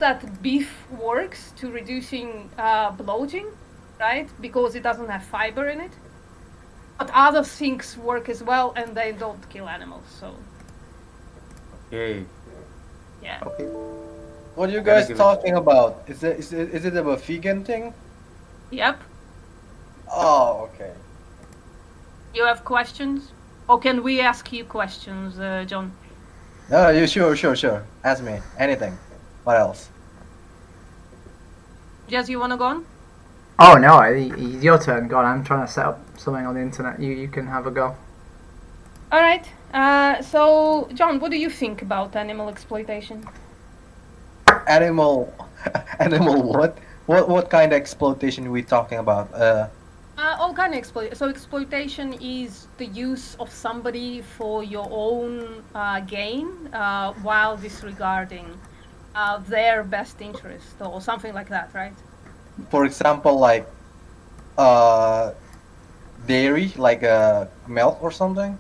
that beef works to reducing bloating, right? Because it doesn't have fiber in it. But other things work as well, and they don't kill animals. So Okay. yeah. Okay. What are you guys give it- talking about? Is it a vegan thing? Yep. Oh, okay. You have questions, or can we ask you questions, John? No, you sure. Ask me anything. What else? Jess, you wanna go on? Oh no, it's your turn. God, I'm trying to set up something on the internet. You can have a go. All right. So, John, what do you think about animal exploitation? Animal, animal what? What kind of exploitation are we talking about? All kind of exploitation. So exploitation is the use of somebody for your own gain while disregarding their best interest or something like that, right? For example, like dairy, like milk or something.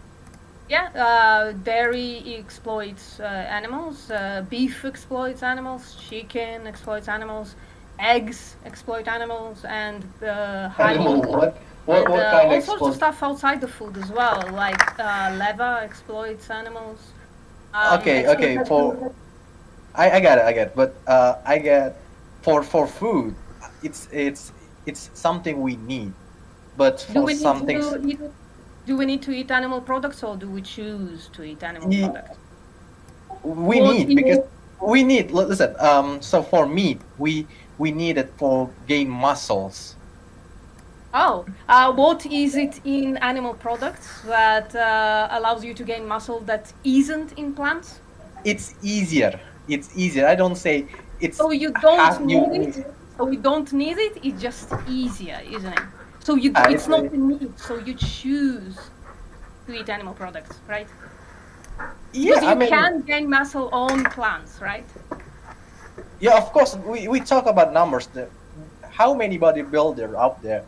Yeah, dairy exploits animals, beef exploits animals, chicken exploits animals, eggs exploit animals, and honey. Animal what? And, What kind all of sorts of stuff outside the food as well, like leather exploits animals. Okay. For I get it. But I get for food, it's something we need. But Do for we need some to things, eat, do we need to eat animal products, or do we choose to eat animal Ye- products? we What need because we need. Listen. So for meat, we need it for gain muscles. Oh, what is it in animal products that allows you to gain muscle that isn't in plants? It's easier. I don't say it's. So you don't have- you- need it. So we don't need it. It's just easier, isn't it? So I it's not see. a need. So you choose to eat animal products, right? Yeah, Because you I mean, can gain muscle on plants, right? yeah, of course. We talk about numbers. How many bodybuilder out there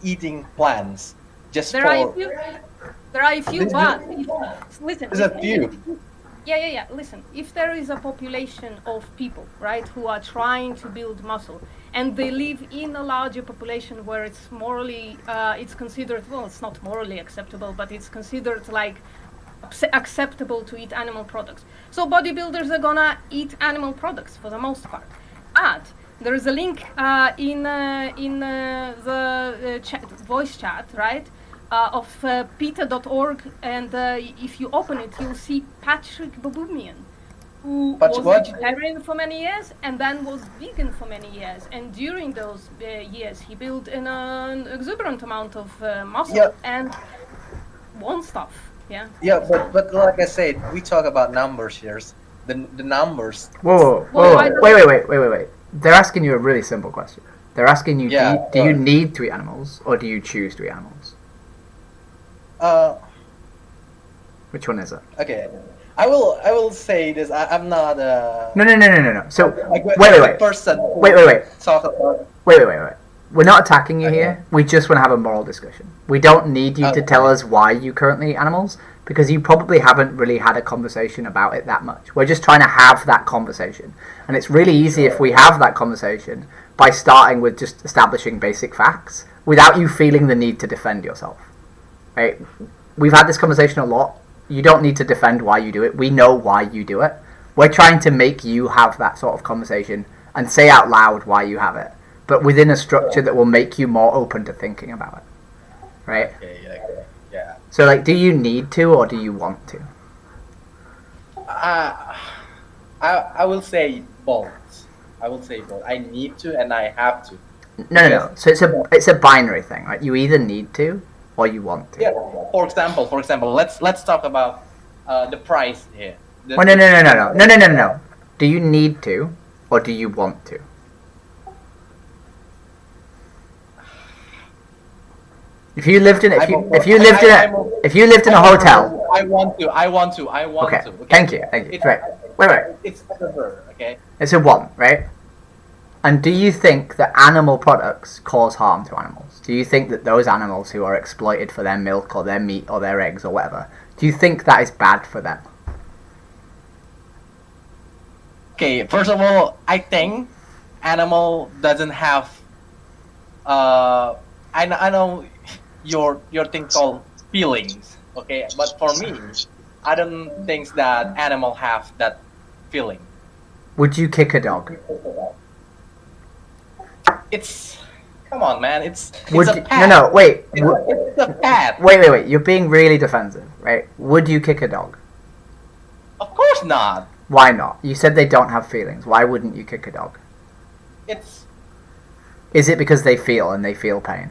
eating plants just There for? are a few. There are a few, This- but listen. There's a few. Yeah. Listen, if there is a population of people, right, who are trying to build muscle, and they live in a larger population where it's morally, it's considered, well, it's not morally acceptable, but it's considered like acceptable to eat animal products. So bodybuilders are gonna eat animal products for the most part. But there is a link in the voice chat, right? Of PETA.org, and if you open it, you'll see Patrick Baboumian, who was vegetarian for many years and then was vegan for many years. And during those years, he built an exuberant amount of muscle and won stuff. Yeah. Yeah, but like I said, we talk about numbers here. The numbers. Whoa. Wait. They're asking you a really simple question. They're asking you, do you need to eat animals, or do you choose to eat animals? Which one is it? Okay, I will say this. I'm not. No. So wait. Person. Wait. Talk about. Wait. We're not attacking you here. We just want to have a moral discussion. We don't need you to tell us why you currently eat animals, because you probably haven't really had a conversation about it that much. We're just trying to have that conversation. And it's really easy if we have that conversation by starting with just establishing basic facts without you feeling the need to defend yourself. Right? We've had this conversation a lot. You don't need to defend why you do it. We know why you do it. We're trying to make you have that sort of conversation and say out loud why you have it, but within a structure that will make you more open to thinking about it. Right? Okay. Yeah. So, like, do you need to, or do you want to? I will say both. I need to and I have to. No. So it's a binary thing, right? You either need to or you want to. Yeah. For example, let's talk about the price here. No. Do you need to, or do you want to? If you lived in a hotel. I want to. Okay. Okay. Thank you. Right. Wait. It's never, okay. It's a want, right? And do you think that animal products cause harm to animals? Do you think that those animals who are exploited for their milk or their meat or their eggs or whatever, do you think that is bad for them? Okay, first of all, I think animal doesn't have. I know your thing called feelings. Okay, but for me, I don't think that animal have that feeling. Would you kick a dog? It's come on, man. It's Would a you, pet. no, wait. It's a pet. Wait. You're being really defensive, right? Would you kick a dog? Of course not. Why not? You said they don't have feelings. Why wouldn't you kick a dog? It's Is it because they feel and they feel pain?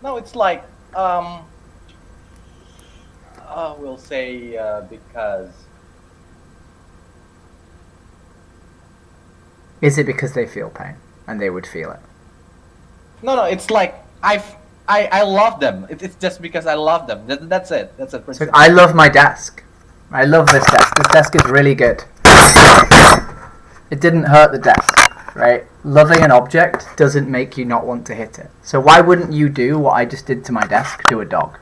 no. It's like we'll say because Is it because they feel pain and they would feel it? no. It's like I love them. It's just because I love them. That's it. That's it. So I love my desk. I love this desk. This desk is really good. It didn't hurt the desk, right? Loving an object doesn't make you not want to hit it. So why wouldn't you do what I just did to my desk to a dog?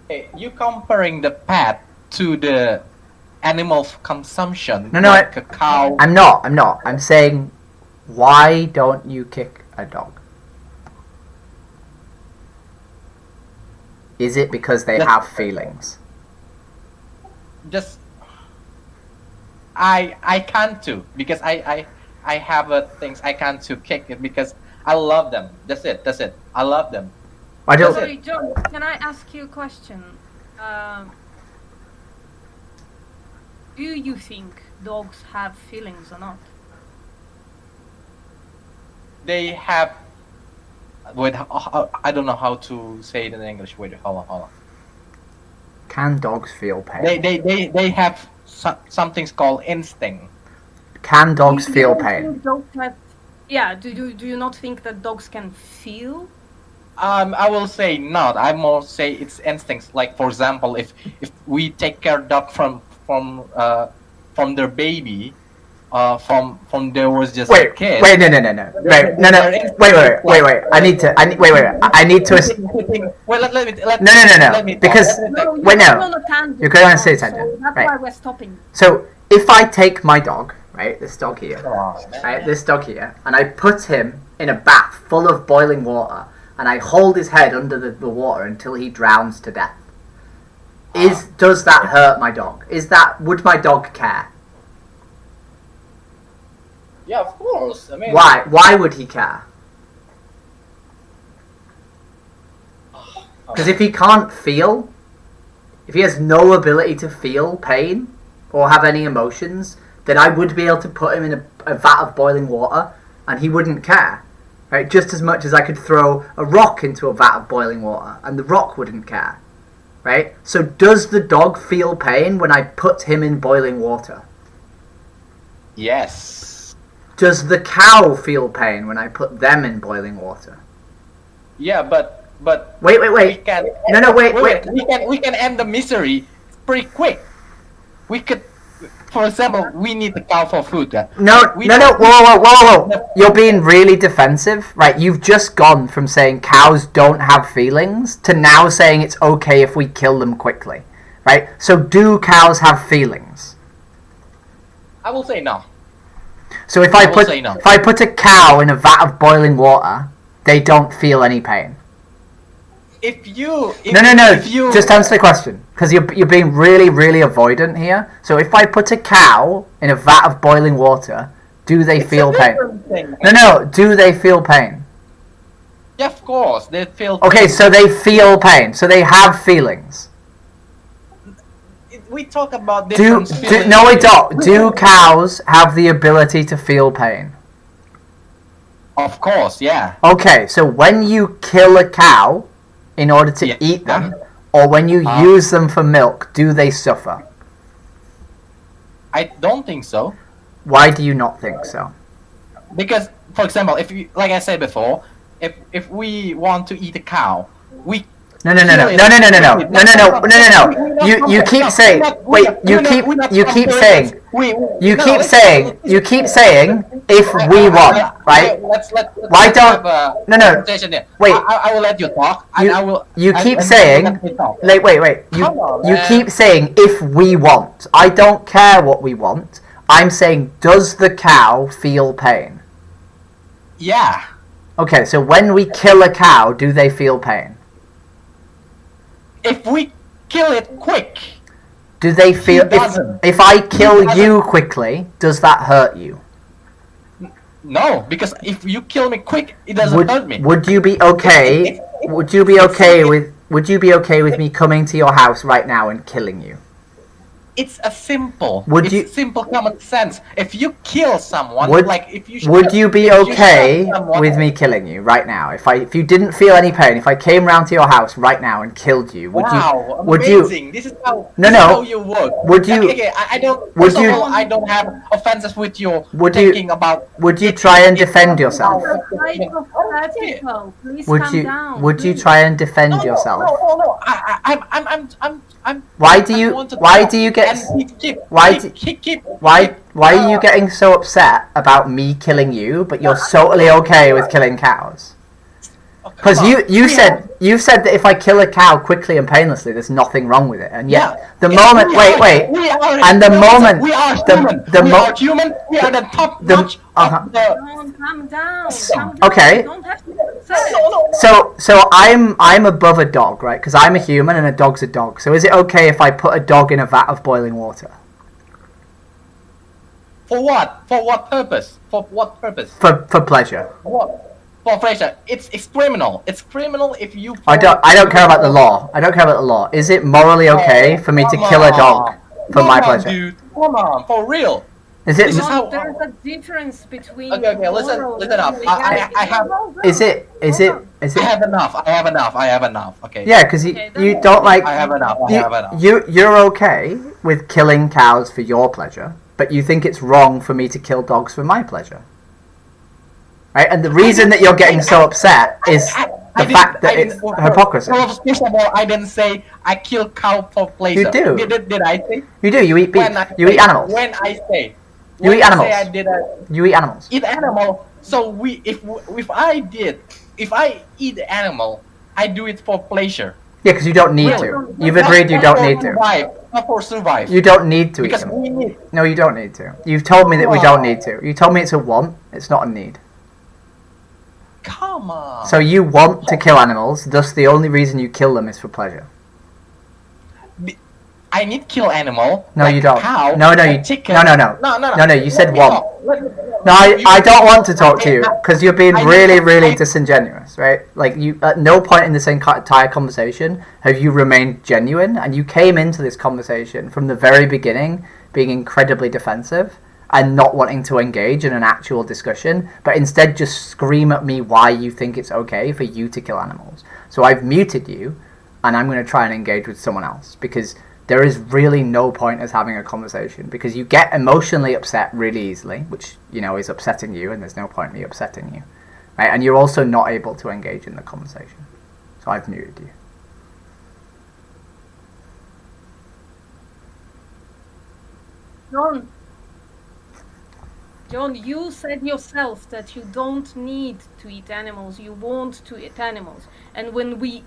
Hey, you comparing the pet to the animal consumption. No, like a cow. I'm not. I'm saying, why don't you kick a dog? Is it because they have feelings? Just I can't to because I have things I can't to kick it because I love them. That's it. I love them. I don't. Sorry, John, can I ask you a question? Do you think dogs have feelings or not? They have. Wait, I don't know how to say it in English. Wait, hold on. Can dogs feel pain? They have something's called instinct. Can dogs You feel don't pain? think dogs have- Yeah, do you not think that dogs can feel? I will say not. I more say it's instincts. Like for example, if we take care dog from their baby, from there was just a Wait, kid. wait, no. Wait, no. Wait. I need to. Well, let me. No. Let me talk. Because- Let me talk. Wait, no. You're on a tangent You're going on a now, tangent, so that's right. why we're stopping. So if I take my dog, right, this dog here, Come on, man. right, this dog here, and I put him in a bath full of boiling water, and I hold his head under the water until he drowns to death. Does that hurt my dog? Would my dog care? Yeah, of course. I mean, Why? Why would he care? Because if he can't feel, if he has no ability to feel pain or have any emotions, then I would be able to put him in a vat of boiling water and he wouldn't care. Right? Just as much as I could throw a rock into a vat of boiling water and the rock wouldn't care. Right? So does the dog feel pain when I put him in boiling water? Yes. Does the cow feel pain when I put them in boiling water? Yeah, but Wait. we can. No, wait. We can end the misery pretty quick. We could, for example, we need the cow for food. No, We no, don't- whoa. You're being really defensive. Right, you've just gone from saying cows don't have feelings to now saying it's okay if we kill them quickly. Right? So do cows have feelings? I will say no. So if I I will put say no. if I put a cow in a vat of boiling water, they don't feel any pain. If No. If you Just answer the question, because you're being really avoidant here. So if I put a cow in a vat of boiling water, do they It's feel a pain? different thing. No. Do they feel pain? Yeah, of course, they feel. Okay, so they feel pain. So they have feelings. We talk about Do different feelings. no, we don't. Do cows have the ability to feel pain? Of course, yeah. Okay, so when you kill a cow in order to Yeah. eat them, or when you use them for milk, do they suffer? I don't think so. Why do you not think so? Because, for example, if you, like I said before, if we want to eat a cow, we No. you keep saying if we want, right? Let's Why don't- have a no. conversation here. Wait. I will let you talk. And I will. You keep and saying, let me talk. like, wait. Come on, You man. keep saying if we want. I don't care what we want. I'm saying, does the cow feel pain? Yeah. Okay, so when we kill a cow, do they feel pain? If we kill it quick, Do they feel? doesn't. If I kill doesn't. you quickly, does that hurt you? no, because if you kill me quick, it doesn't hurt me. Would you be okay? Would you be okay with? Would you be okay with me coming to your house right now and killing you? It's a simple. Would it's you- simple common sense? If you kill someone, Would- like if you Would you be if you okay shot someone- with me killing you right now? If you didn't feel any pain, if I came round to your house right now and killed you, would Wow, you? Would you? amazing! This is how. No, this no. Is how you work. Would you- Okay, I don't. would First you- of all, I don't have offenses with you. Would you- thinking about. Would you try and defend yourself? Hypothetical. Please Would calm you? down. Would you please. try and defend No, yourself? No. I'm. Why do I you? want to Why talk. do you get? And why keep. Why are you getting so upset about me killing you, but you're totally okay with killing cows? Oh, come Because on. you said that if I kill a cow quickly and painlessly, there's nothing wrong with it, and yet the Yeah, moment we wait, are- we are- and the moment we are the- human. the we mo- are human. We are the top the- notch uh-huh. of the. Calm down. So- Calm down. okay. You don't have to be upset. So I'm above a dog, right? Because I'm a human and a dog's a dog. So is it okay if I put a dog in a vat of boiling water For what? For what purpose? For what purpose? for pleasure? What? For pleasure. It's criminal. It's criminal if you. I don't care about the law. I don't care about the law. Is it morally okay for me to Come kill a dog on. for my Come on, pleasure? dude. Come on, for real. Is it? This is how- There's a difference between. Okay, listen moral up. and I have. Is it? I have enough. I have enough. Okay. Yeah, because Okay, you then- don't like. I have enough. I You, have enough. you're okay with killing cows for your pleasure, but you think it's wrong for me to kill dogs for my pleasure. Right? And the reason that you're getting so upset is the fact that it's hypocrisy. First of all, I didn't say I kill cow for pleasure. You do. Did I say? You do. You eat beef. You eat animals. When I say. You when eat I animals. Say I did You eat animals. eat animal. So if I eat animal, I do it for pleasure. Yeah, because you don't need Really? to. You've agreed you don't need to. Survive, not for survive. You don't need to eat because them. we need. No, you don't need to. You've told me that we don't need to. You told me it's a want. It's not a need. Come on. So you want to kill animals. Thus, the only reason you kill them is for pleasure. I need kill animal. No, like you don't. Cow, No, like chicken. No. No, you said want. No, I don't want to talk to you because you're being really disingenuous, right? Like you, at no point in this entire conversation have you remained genuine, and you came into this conversation from the very beginning being incredibly defensive and not wanting to engage in an actual discussion, but instead just scream at me why you think it's okay for you to kill animals. So I've muted you, and I'm going to try and engage with someone else because there is really no point as having a conversation because you get emotionally upset really easily, which, you know, is upsetting you, and there's no point in me upsetting you. Right? And you're also not able to engage in the conversation. So I've muted you. John, you said yourself that you don't need to eat animals. You want to eat animals. And when we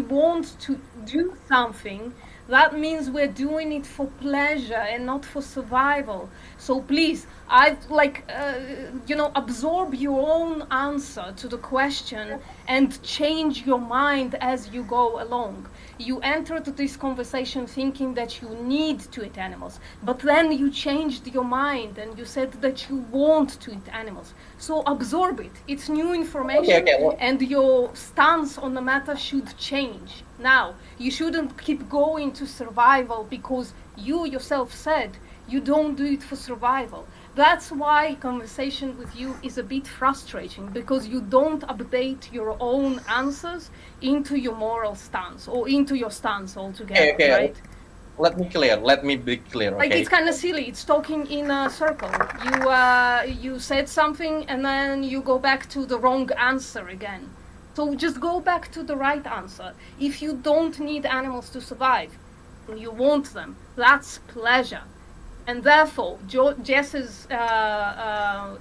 want to do something, that means we're doing it for pleasure and not for survival. So please, absorb your own answer to the question and change your mind as you go along. You entered this conversation thinking that you need to eat animals, but then you changed your mind and you said that you want to eat animals. So absorb it. It's new information, and your stance on the matter should change. Now, you shouldn't keep going to survival because you yourself said you don't do it for survival. That's why conversation with you is a bit frustrating, because you don't update your own answers into your moral stance or into your stance altogether, right? Let me be clear, okay? Like, it's kind of silly. It's talking in a circle. You said something and then you go back to the wrong answer again. So just go back to the right answer. If you don't need animals to survive, and you want them, that's pleasure. And therefore, Jess's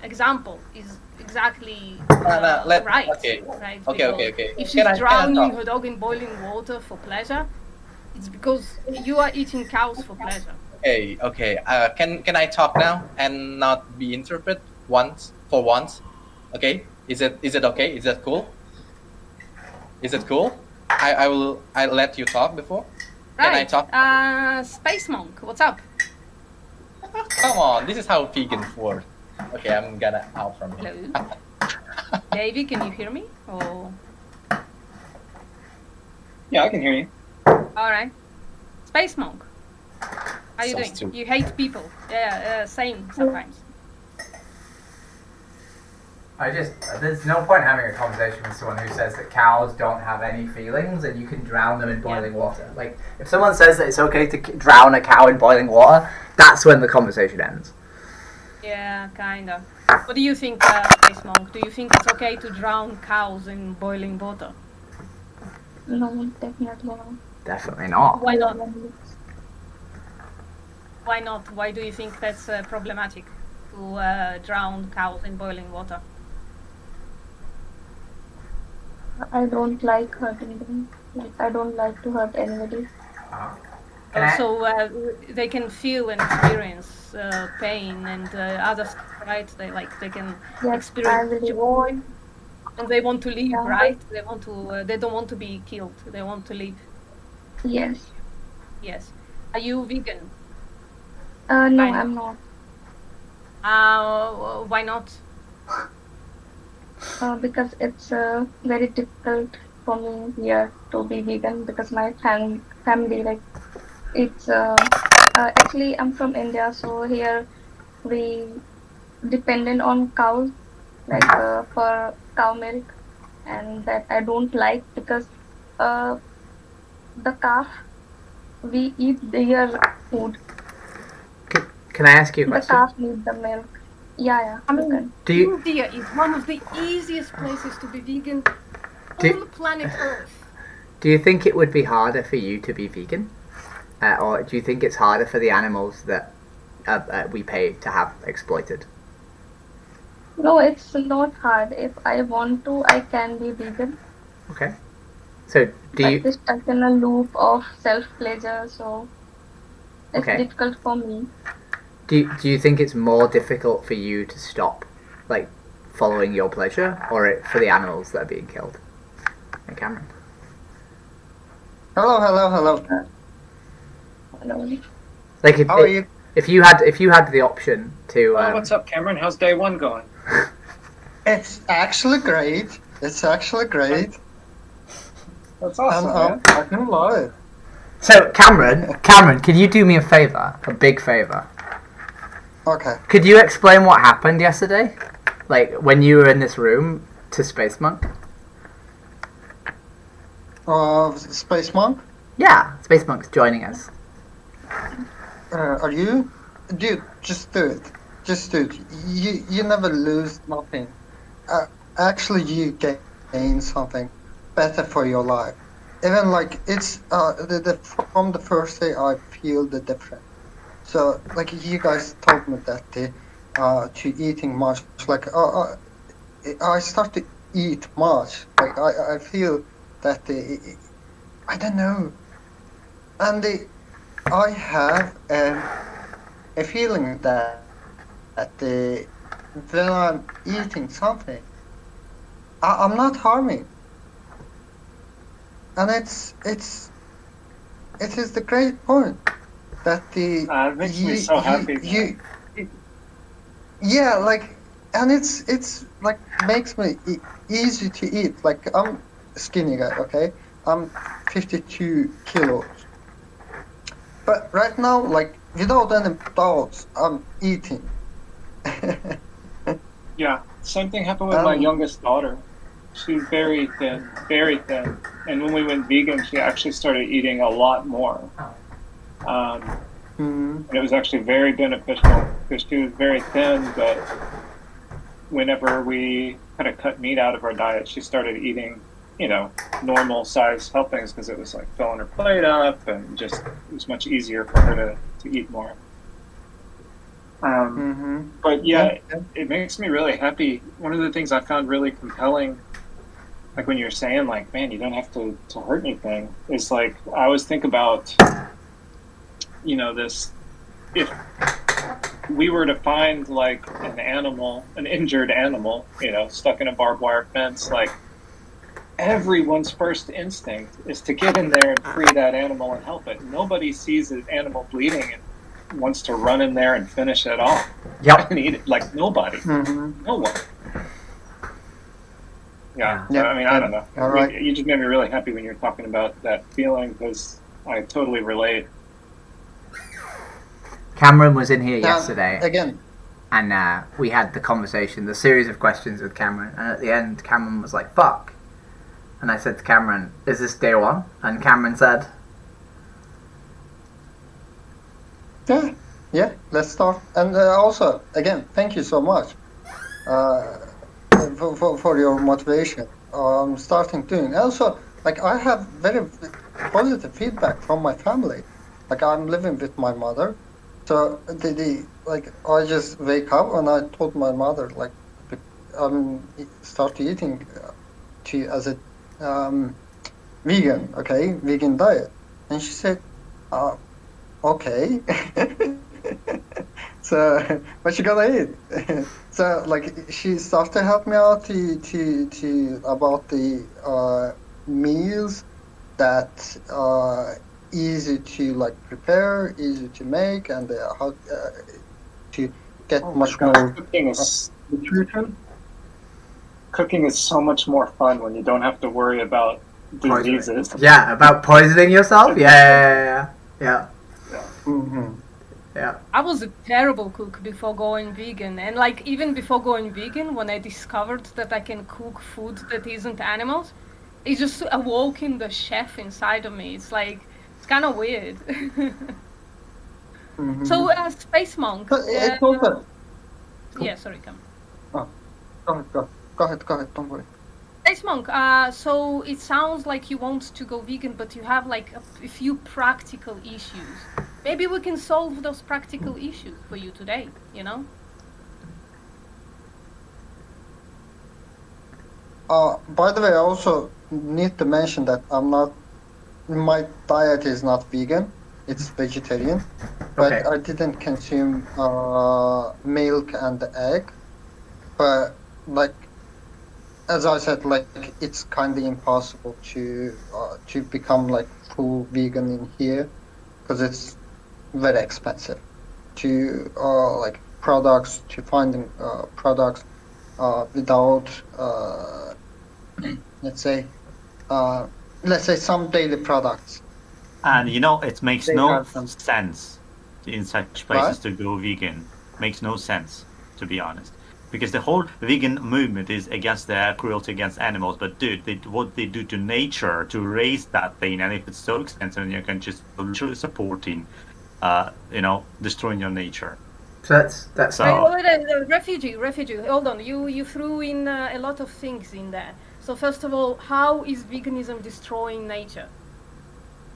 example is exactly right. Okay. Right? Okay. Because if Can I she's drowning talk? her dog in boiling water for pleasure, it's because you are eating cows for pleasure. Okay. Can I talk now and not be interpreted for once? Okay. Is it okay? Is that cool? Is it cool? I let you talk before. Can I Right. talk? Space Monk, what's up? Come on, this is how vegans work. Okay, I'm gonna out from here. Hello. Davey, can you hear me? Oh. Yeah, I can hear you. All right. Space Monk. How you So doing? stupid. You hate people. Yeah, same sometimes. There's no point having a conversation with someone who says that cows don't have any feelings and you can drown them in boiling water. Like, if someone says that it's okay to drown a cow in boiling water, that's when the conversation ends. Yeah, kinda. What do you think, Space Monk? Do you think it's okay to drown cows in boiling water? No, definitely not. Definitely not. Why not? Why not? Why do you think that's problematic to drown cows in boiling water? I don't like hurting them. Like, I don't like to hurt anybody. Can I- So they can feel and experience pain and other stuff, right? They can Yes, I experience really joy, and they want to live, Yeah. right? They want to. They don't want to be killed. They want to live. Yes. Yes. Are you vegan? No, Fine. I'm not. Why not? Because it's very difficult for me here to be vegan because my family, like, it's actually I'm from India, so here we dependent on cows, like for cow milk, and that I don't like because the calf, we eat their food. Can I ask you a The question? calf needs the milk. Yeah, I you mean, can. Do you India is one of the easiest places to be vegan Do- on the planet Earth. do you think it would be harder for you to be vegan, or do you think it's harder for the animals that we pay to have exploited? No, it's not hard. If I want to, I can be vegan. Okay. So do But you? it's stuck in a loop of self-pleasure, so it's Okay. difficult for me. Do you think it's more difficult for you to stop, like, following your pleasure, or for the animals that are being killed? And Cameron. Hello. Like, How are you? if you had the option to, Oh, what's up, Cameron? How's day one going? It's actually great. That's awesome, man. I can love it. So Cameron, can you do me a favor, a big favor? Okay. Could you explain what happened yesterday, like when you were in this room to Space Monk? Space Monk, Yeah, Space Monk's joining us. are you? Dude, just do it. Just do it. You never lose nothing. Actually, you gain something better for your life. Even like it's from the first day I feel the difference. So like you guys told me that to eating much, like I start to eat much. Like I feel that I don't know, and I have a feeling that when I'm eating something, I'm not harming, and it is the great point that It makes me so happy. yeah, like, and it's like makes me easy to eat. Like I'm a skinny guy, okay? I'm 52 kilos, but right now, like without any thoughts, I'm eating. Yeah, same thing happened with my youngest daughter. She's very thin, and when we went vegan, she actually started eating a lot more. And it was actually very beneficial because she was very thin, but whenever we kind of cut meat out of our diet, she started eating normal size helpings because it was like filling her plate up and just it was much easier for her to eat more. But yeah, it makes me really happy. One of the things I found really compelling, like when you're saying like, man, you don't have to hurt anything, is like I always think about, this, if we were to find like an injured animal, stuck in a barbed wire fence, like everyone's first instinct is to get in there and free that animal and help it. Nobody sees an animal bleeding and wants to run in there and finish it off. Yep. And eat it. Like nobody. No one. Yeah. Yeah. I mean, I don't know. All right. You just made me really happy when you were talking about that feeling because I totally relate. Cameron was in here Now, yesterday, again, and we had the conversation, the series of questions with Cameron, and at the end, Cameron was like, fuck. And I said to Cameron, is this day one? And Cameron said, yeah, let's start. And also, again, thank you so much for your motivation. Starting doing. Also, like I have very positive feedback from my family. Like I'm living with my mother, so I just wake up and I told my mother like start eating as a vegan diet, and she said, okay. So what you gonna eat? So like she started to help me out to about the meals that easy to like prepare, easy to make, and how to get much more nutrition. Cooking is so much more fun when you don't have to worry about diseases. yeah, about poisoning yourself? Yeah. Mm-hmm. Yeah. I was a terrible cook before going vegan, and like even before going vegan, when I discovered that I can cook food that isn't animals, it just awoke in the chef inside of me. It's like it's kind of weird. Mm-hmm. So, Space Monk. But it's also. Yeah, sorry, come. Go ahead. Don't worry. Space Monk. So it sounds like you want to go vegan, but you have like a few practical issues. Maybe we can solve those practical issues for you today. By the way, I also need to mention that my diet is not vegan, it's vegetarian, but Okay. I didn't consume milk and egg. But like, as I said, like it's kind of impossible to become like full vegan in here because it's very expensive to finding products without let's say some daily products. And it makes They no have some- sense in such places to go vegan. Makes no sense, to be honest. Because the whole vegan movement is against the cruelty against animals. But dude, what they do to nature to raise that thing, and if it's so expensive, you can just literally supporting, destroying your nature. So that's So- Refugee. Hold on. You threw in a lot of things in there. So first of all, how is veganism destroying nature?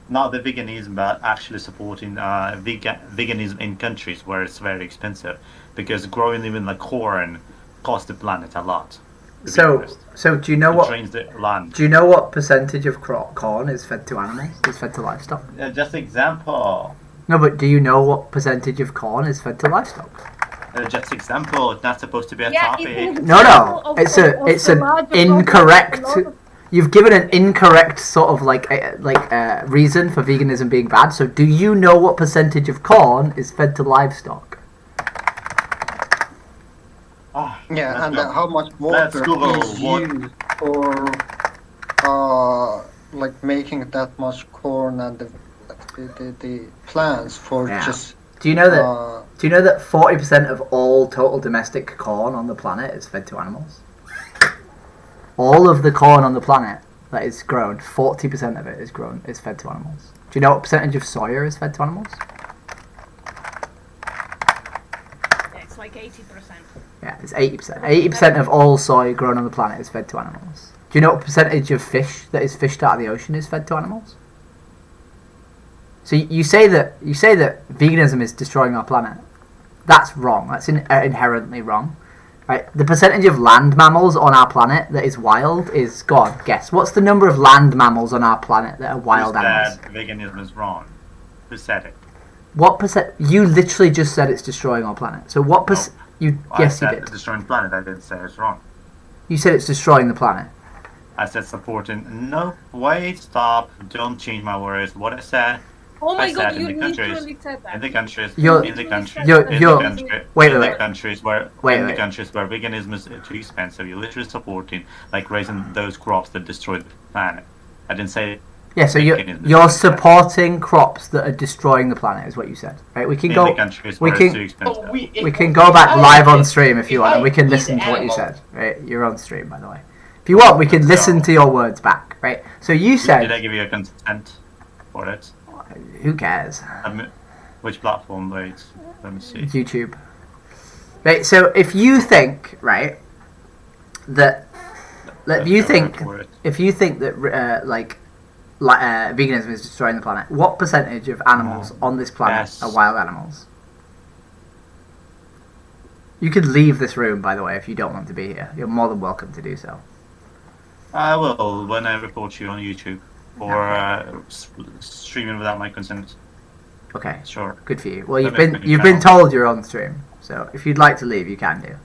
Not the veganism, but actually supporting veganism in countries where it's very expensive, because growing even like corn costs the planet a lot. to be So honest. do you know It what? drains the land. Do you know what percentage of corn is fed to animals? Is fed to livestock? Just example. No, but do you know what percentage of corn is fed to livestock? Just example. It's not supposed to be a Yeah, topic. it's an No, example of- it's of an the larger incorrect. problem. A lot of- You've given an incorrect sort of reason for veganism being bad. So, do you know what percentage of corn is fed to livestock? Ah, Yeah, let's and go. how much Let's water Google is what- used for making that much corn and the plants for Yeah. just Do you know that? uh, Do you know that 40% of all total domestic corn on the planet is fed to animals? All of the corn on the planet that is grown, 40% of it is fed to animals. Do you know what percentage of soya is fed to animals? Yeah, it's like 80%. Yeah, it's 80%. 80% of all soy grown on the planet is fed to animals. Do Do you know what percentage of fish that is fished out of the ocean is fed to animals? So you say that veganism is destroying our planet. That's wrong. That's inherently wrong. Right? The percentage of land mammals on our planet that is wild is, God, guess. What's the number of land mammals on our planet that are wild animals? Veganism is wrong. Who said it? What percent? You literally just said it's destroying our planet. So what percent? You yes, you did. Destroying the planet. I didn't say it's wrong. You said it's destroying the planet. I said supporting. No, wait, stop! Don't change my words. What I said. Oh my God! said You in the countries, literally said that. in the countries, You're- in the countries, you're- in you're- the country, wait, in wait. the countries where, Wait, in wait. the countries where veganism is too expensive, you're literally supporting, like raising those crops that destroy the planet. I didn't say. Yeah, so veganism is you're too expensive. supporting crops that are destroying the planet, is what you said. Right? We can In go. the countries we where can- it's too expensive. We can go back live on stream if you want, and we can listen to what you said. Right? You're on stream, by the way. If you want, we can listen to your words back. Right? So you Did I said, give you a consent for it? who cares? Which platform? Wait, let me see. YouTube. Right. So if you think, right, that if you think that veganism is destroying the planet, what percentage of animals on this planet Yes. are wild animals? You could leave this room, by the way, if you don't want to be here. You're more than welcome to do so. I will when I report you on YouTube or streaming without my consent. Okay. Sure. Good for you. Well, That you've makes me been proud. told you're on stream, so if you'd like to leave, you can do.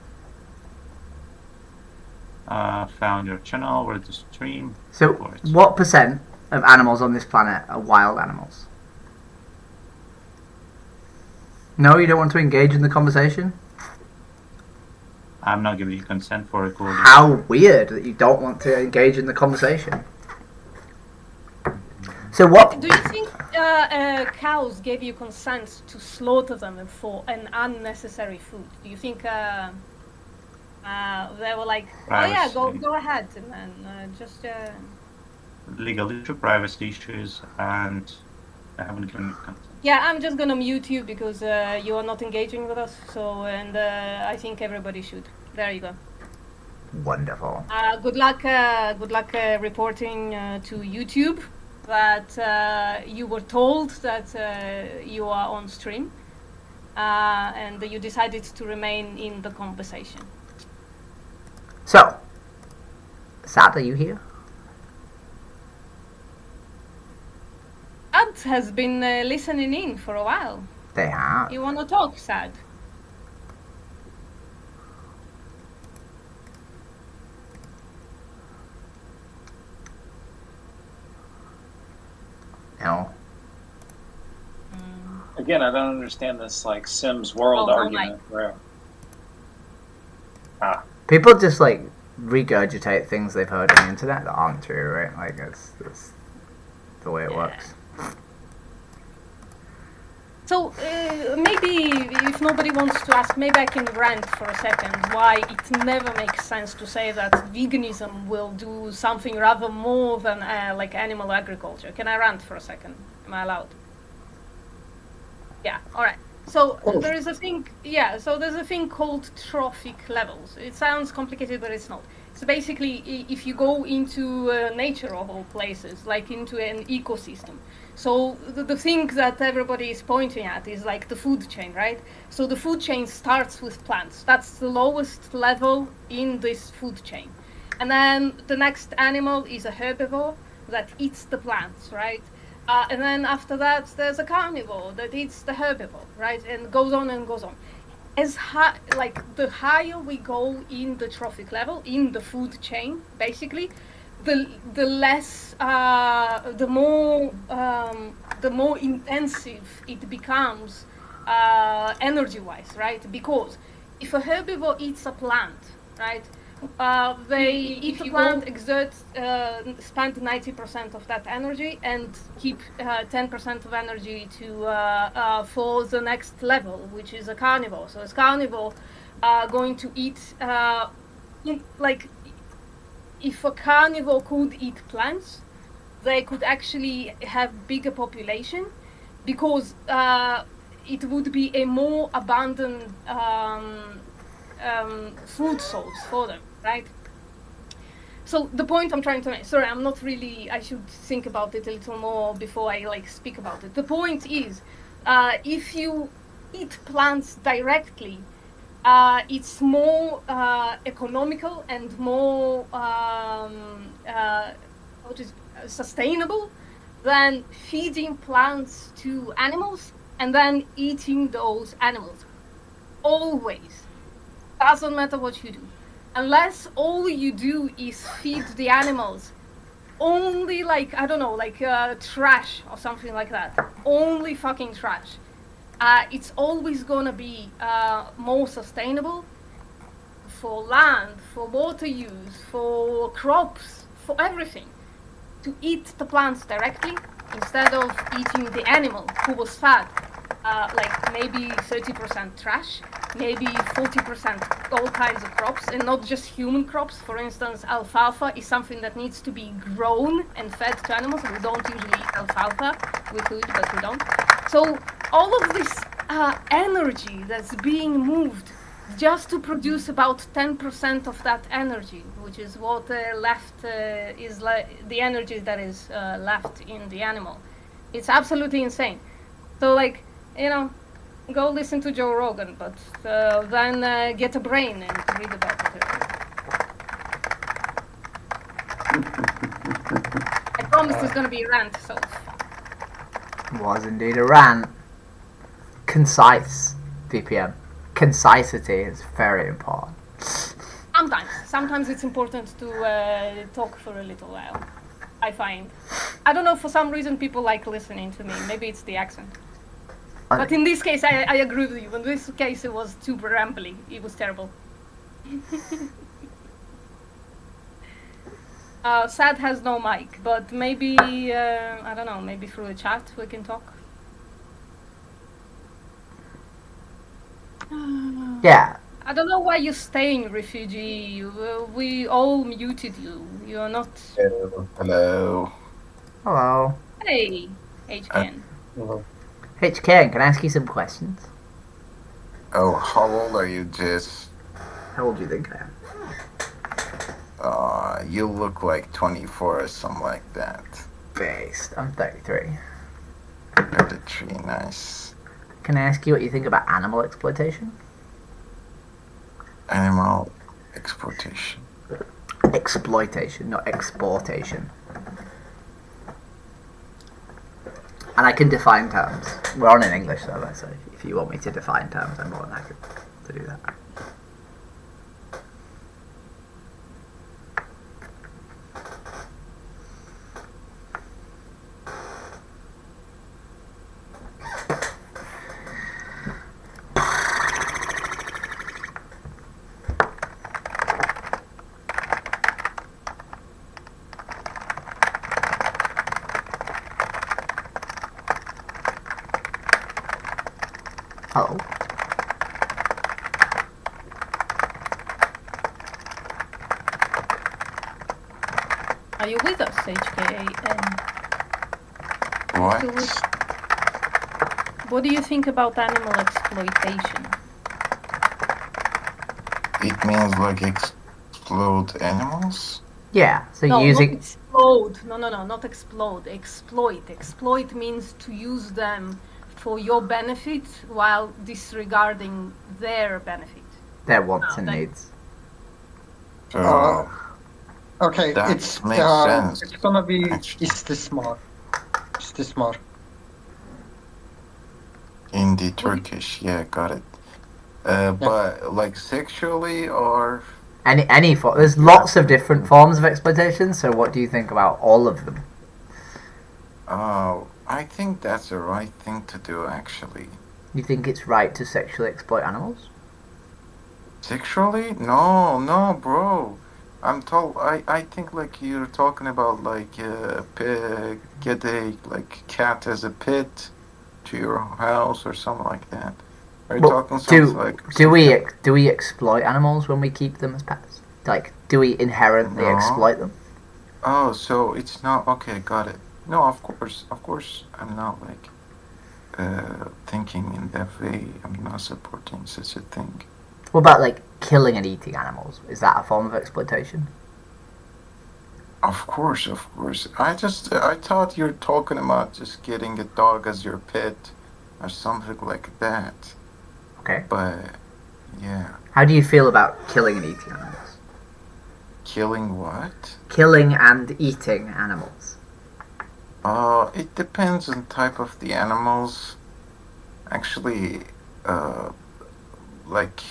Found your channel. Where's the stream? So, Report. what percent of animals on this planet are wild animals? No, you don't want to engage in the conversation? I'm not giving you consent for recording. How weird that you don't want to engage in the conversation. So what? Do you think cows gave you consent to slaughter them for an unnecessary food? Do you think they were like, oh yeah, Privacy. go ahead, man, just Legal issue, privacy issues, and I haven't given you consent. yeah, I'm just gonna mute you because you are not engaging with us. So, and I think everybody should. There you go. Wonderful. Good luck reporting to YouTube that you were told that you are on stream and you decided to remain in the conversation. So, Sad, are you here? Sad has been listening in for a while. They have. You want to talk, Sad? No. Again, I don't understand this like Sims world Oh, argument where People just like regurgitate things they've heard on the internet that aren't true, right? Like that's the way it Yeah. works. So maybe if nobody wants to ask, maybe I can rant for a second why it never makes sense to say that veganism will do something rather more than like animal agriculture. Can I rant for a second? Am I allowed? Yeah. All right. So there is a thing. Yeah. So there's a thing called trophic levels. It sounds complicated, but it's not. So basically, if you go into nature of all places, like into an ecosystem. So the thing that everybody is pointing at is like the food chain, right? So the food chain starts with plants. That's the lowest level in this food chain. And then the next animal is a herbivore that eats the plants, right? And then after that, there's a carnivore that eats the herbivore, right? And goes on and goes on. As high, like the higher we go in the trophic level, in the food chain, basically, the less, the more intensive it becomes energy-wise, right? Because if a herbivore eats a plant, right, they eat a plant, spend 90% of that energy and keep 10% of energy to for the next level, which is a carnivore. So as carnivore going to eat if a carnivore could eat plants, they could actually have bigger population because it would be a more abundant food source for them, right? So the point I'm trying to make, sorry, I'm not really, I should think about it a little more before I like speak about it. The point is, if you eat plants directly, it's more economical and more sustainable than feeding plants to animals and then eating those animals. Always. Doesn't matter what you do. Unless all you do is feed the animals only like, I don't know, like trash or something like that. Only fucking trash. It's always gonna be more sustainable for land, for water use, for crops, for everything. To eat the plants directly instead of eating the animal who was fed. Like maybe 30% trash, maybe 40% all kinds of crops, and not just human crops. For instance, alfalfa is something that needs to be grown and fed to animals. We don't usually eat alfalfa. We could, but we don't. So all of this energy that's being moved just to produce about 10% of that energy, which is what left is the energy that is left in the animal. It's absolutely insane. So like, you know, go listen to Joe Rogan, but then get a brain and read about it. I promise there's gonna be a rant, so. Was indeed a rant. Concise, VPM. Concisity is very important. Sometimes it's important to talk for a little while. I find. I don't know, for some reason people like listening to me. Maybe it's the accent. But in this case, I agree with you. In this case, it was too rambly. It was terrible. Sad has no mic, but maybe, I don't know, maybe through a chat we can talk. Yeah. I don't know why you're staying, refugee. We all muted you. You're not... Hello. Hello. Hey, HKN. HKN, can I ask you some questions? Oh, how old are you, Jess? How old do you think I am? You look like 24 or something like that. Based. I'm 33. 33, nice. Can I ask you what you think about animal exploitation? Animal exploitation. Exploitation, not exportation. And I can define terms. We're on an English server, so if you want me to define terms, I'm more than happy to do that. Oh. Are you with us, HKN? What? What do you think about animal exploitation? It means like explode animals? Yeah, so No, using... not explode. No, not explode. Exploit. Exploit means to use them for your benefit while disregarding their benefit. their wants and they- needs. Okay, That it's makes sense. it's gonna be Actually. istismar. Istismar. In the Turkish, yeah, got it. But like sexually or Any form. There's lots of different forms of exploitation, so what do you think about all of them? I think that's the right thing to do actually. You think it's right to sexually exploit animals? Sexually? No, bro. I think like you're talking about like get a like cat as a pet to your house or something like that. Are you talking something like? do we exploit animals when we keep them as pets? Like, do we inherently No. exploit them? Oh, so it's not okay. Got it. No, of course, I'm not like thinking in that way. I'm not supporting such a thing. What about like killing and eating animals? Is that a form of exploitation? Of course, of course. I thought you're talking about just getting a dog as your pet or something like that. Okay. But yeah, How do you feel about killing and eating animals? killing what? Killing and eating animals. It depends on type of the animals. Actually, like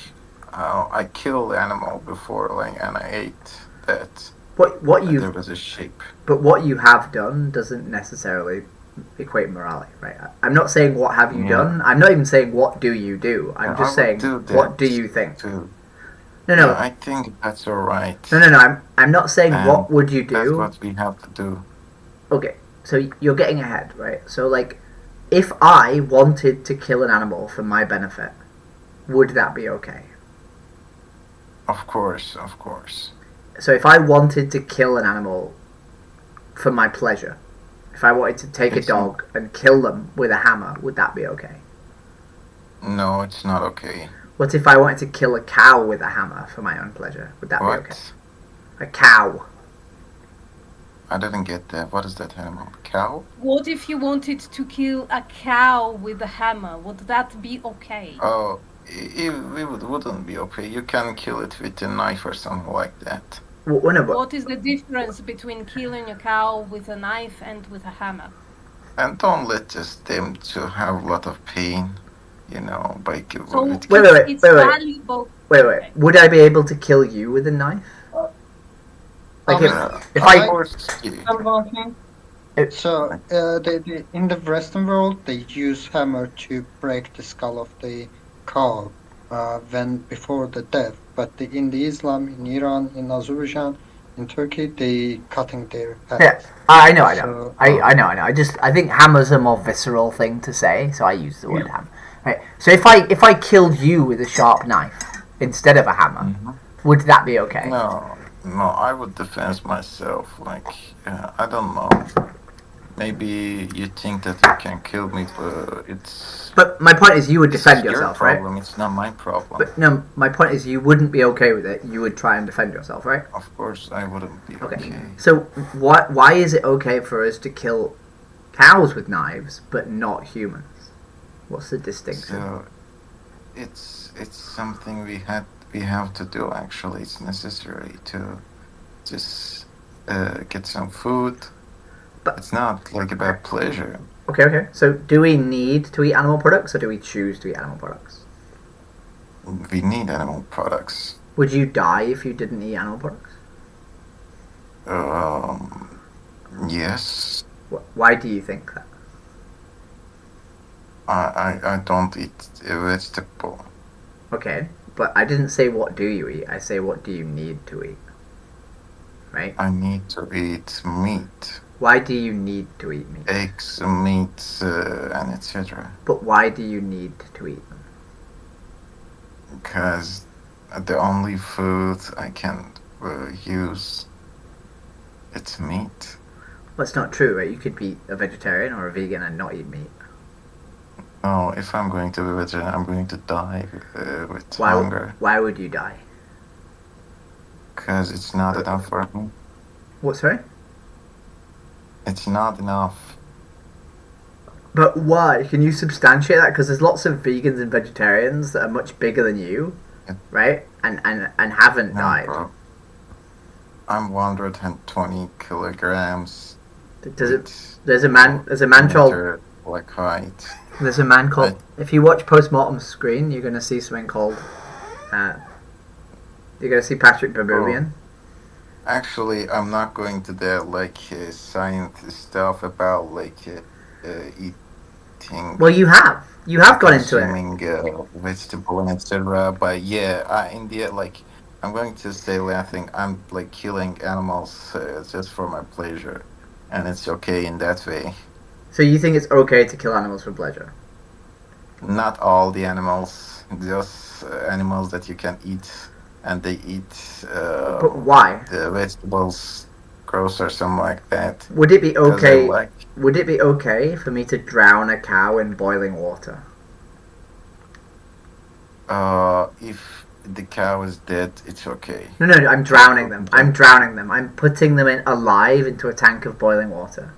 I killed animal before, like, and I ate that. What But you there was a sheep. but what you have done doesn't necessarily equate morality, right? I'm not saying what have you Yeah. done. I'm not even saying what do you do. I'm I just would saying do that what do you think. too. No, no, Yeah, I think that's alright. no. I'm not saying And what would you That's do. what we have to do. Okay, so you're getting ahead, right? So like, if I wanted to kill an animal for my benefit, would that be okay? Of course, of course. So if I wanted to kill an animal for my pleasure, if I wanted to take a It's dog and kill them with a hammer, would that be okay? No, it's not okay. What if I wanted to kill a cow with a hammer for my own pleasure? Would that be okay? What? A cow. I didn't get that. What is that animal? Cow? What if you wanted to kill a cow with a hammer? Would that be okay? Oh, wouldn't be okay. You can kill it with a knife or something like that. Well, no, but What is the difference between killing a cow with a knife and with a hammer? And don't let just them to have a lot of pain, you know, by So it. Wait, it's wait. valuable. wait. Okay. Would I be able to kill you with a knife? Like if Of I course, yeah. So, in the Western world, they use hammer to break the skull of the cow before the death. But in the Islam, in Iran, in Azerbaijan, in Turkey, they cutting their head. Yeah, I know. So, I know. I think hammer's a more visceral thing to say, so I use the word hammer. Right. So if I killed you with a sharp knife instead of a hammer, would that be okay? No, I would defend myself. Like, I don't know. Maybe you think that you can kill me, but it's. But my point is, you would defend your yourself, problem. right? It's not my problem. But no, my point is, you wouldn't be okay with it. You would try and defend yourself, right? Of course, I wouldn't be Okay. okay. So why is it okay for us to kill cows with knives but not humans? What's the distinction? So, it's something we have to do. Actually, it's necessary to just get some food. But- It's not like about pleasure. Okay. So do we need to eat animal products or do we choose to eat animal products? We need animal products. Would you die if you didn't eat animal products? Yes. Why do you think that? I don't eat a vegetable. Okay, but I didn't say what do you eat. I say what do you need to eat. Right? I need to eat meat, Why do you need to eat meat? eggs, meat, and etc. But why do you need to eat them? Because the only food I can use, it's meat. Well, it's not true, right? You could be a vegetarian or a vegan and not eat meat. No, if I'm going to be vegetarian, I'm going to die with hunger. Why would you die? Because it's not enough for me. What, sorry? It's not enough. But why? Can you substantiate that? Because there's lots of vegans and vegetarians that are much bigger than you, right? And haven't No, died. bro. I'm 120 kilograms. There's a man called meter, like height. There's a man called. If you watch Postmortem's screen, you're gonna see something called. You're gonna see Patrick Bermudian. Actually, I'm not going to the science stuff about eating. Well, you have gone into it. consuming vegetable and etc. But yeah, in the end, I'm going to say laughing. I'm killing animals just for my pleasure, and it's okay in that way. So you think it's okay to kill animals for pleasure? Not all the animals, just animals that you can eat, and they eat But why? the vegetables, gross or something like that. Would it be 'Cause they okay? Would it be okay for me to drown a cow in boiling water? If the cow is dead, it's okay. No, I'm drowning them. I'm putting them in alive into a tank of boiling water.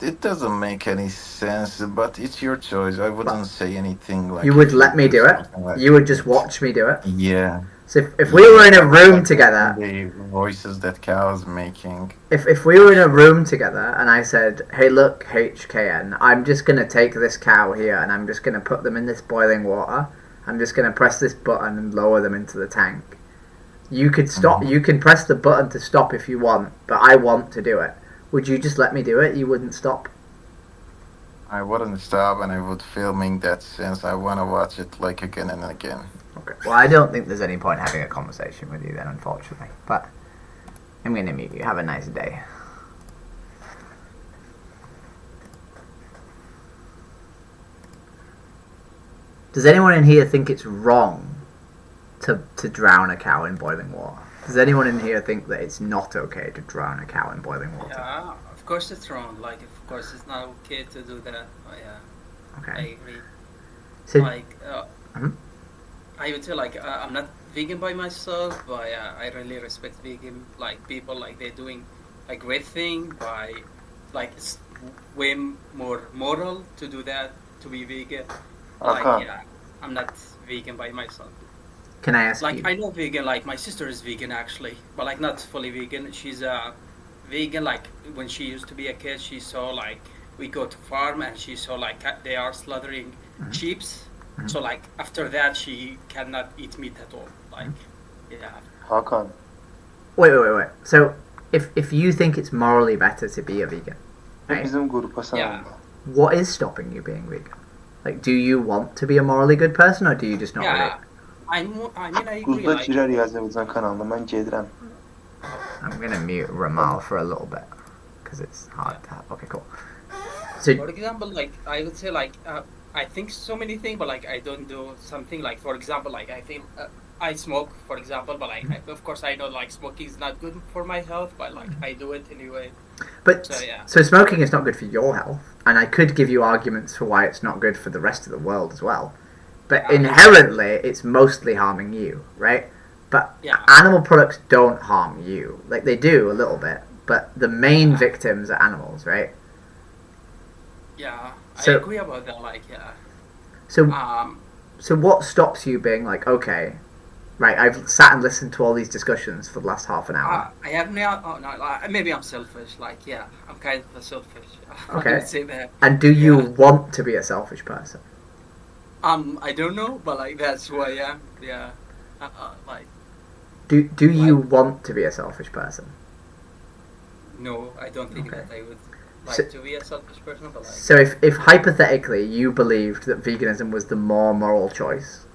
It doesn't make any sense, but it's your choice. I wouldn't say anything like. You would let me do it? Like You would just watch me do it? Yeah. So if we were in a room together, The voices that cows making. if we were in a room together and I said, hey look, HKN, I'm just going to take this cow here and I'm just going to put them in this boiling water, I'm just going to press this button and lower them into the tank. You could stop, you can press the button to stop if you want, but I want to do it. Would you just let me do it? You wouldn't stop? I wouldn't stop, and I would filming that since I want to watch it like again and again. Okay. Well, I don't think there's any point having a conversation with you then, unfortunately. But I'm going to mute you. Have a nice day. Does anyone in here think it's wrong to drown a cow in boiling water? Does anyone in here think that it's not okay to drown a cow in boiling water? Yeah, of course it's wrong. Like, of course it's not okay to do that. Oh, yeah, Okay. I agree. So, Like, Mhm. I would say like I'm not vegan by myself, but I really respect vegan like people. Like they're doing a great thing by like it's way more moral to do that, to be vegan. Like Okay. yeah, I'm not vegan by myself. can I ask Like you? I know vegan. Like my sister is vegan actually, but like not fully vegan. She's vegan. Like when she used to be a kid, she saw like we go to farm and she saw like they are slaughtering sheeps. So like after that, she cannot eat meat at all. Like yeah. Hakan. Wait. So, if you think it's morally better to be a vegan, right, Bizim grupa sen Yeah. olma. what is stopping you being vegan? Like, do you want to be a morally good person, or do you just not Yeah. really? I mean I agree. Quzda Like Cirar Azərbaycan kanalında mən gedirəm. I'm gonna mute Ramal for a little bit because it's hard to have. Okay, cool. So, for example, like I would say like I think so many things, but like I don't do something like for example like I think I smoke for example, but like of course I know like smoking is not good for my health, but like I do it anyway. but So, yeah. so smoking is not good for your health, and I could give you arguments for why it's not good for the rest of the world as well. But Yeah. inherently, it's mostly harming you, right? But Yeah. animal products don't harm you. Like they do a little bit, but the main victims are animals, right? Yeah, So- I agree about that. Like yeah. So, Um. so what stops you being like, okay, right? I've sat and listened to all these discussions for the last half an hour. I have now. Oh no, like, maybe I'm selfish. Like yeah, I'm kind of a selfish. Okay. I would say that. And do you yeah. want to be a selfish person? I don't know, but like that's who I am. Yeah. Like Do you want to be a selfish person? no, I don't think Okay. that I would like So- to be a selfish person, but like. So if hypothetically you believed that veganism was the more moral choice,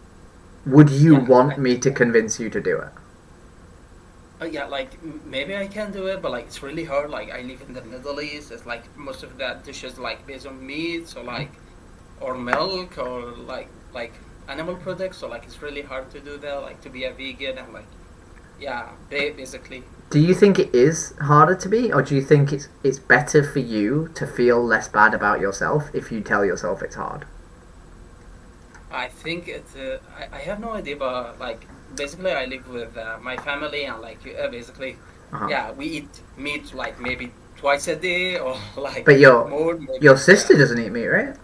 would you Yeah, want I- me to convince you to do it? Yeah, like maybe I can do it, but like it's really hard. Like I live in the Middle East. It's like most of that dishes like based on meat, so like or milk or like animal products. So like it's really hard to do that. Like to be a vegan and like yeah, basically. Do you think it is harder to be, or do you think it's better for you to feel less bad about yourself if you tell yourself it's hard? I think it's. I have no idea, but like basically I live with my family and like basically Uh-huh. yeah, we eat meat like maybe twice a day or like But more. Maybe, your sister yeah. doesn't eat meat, right?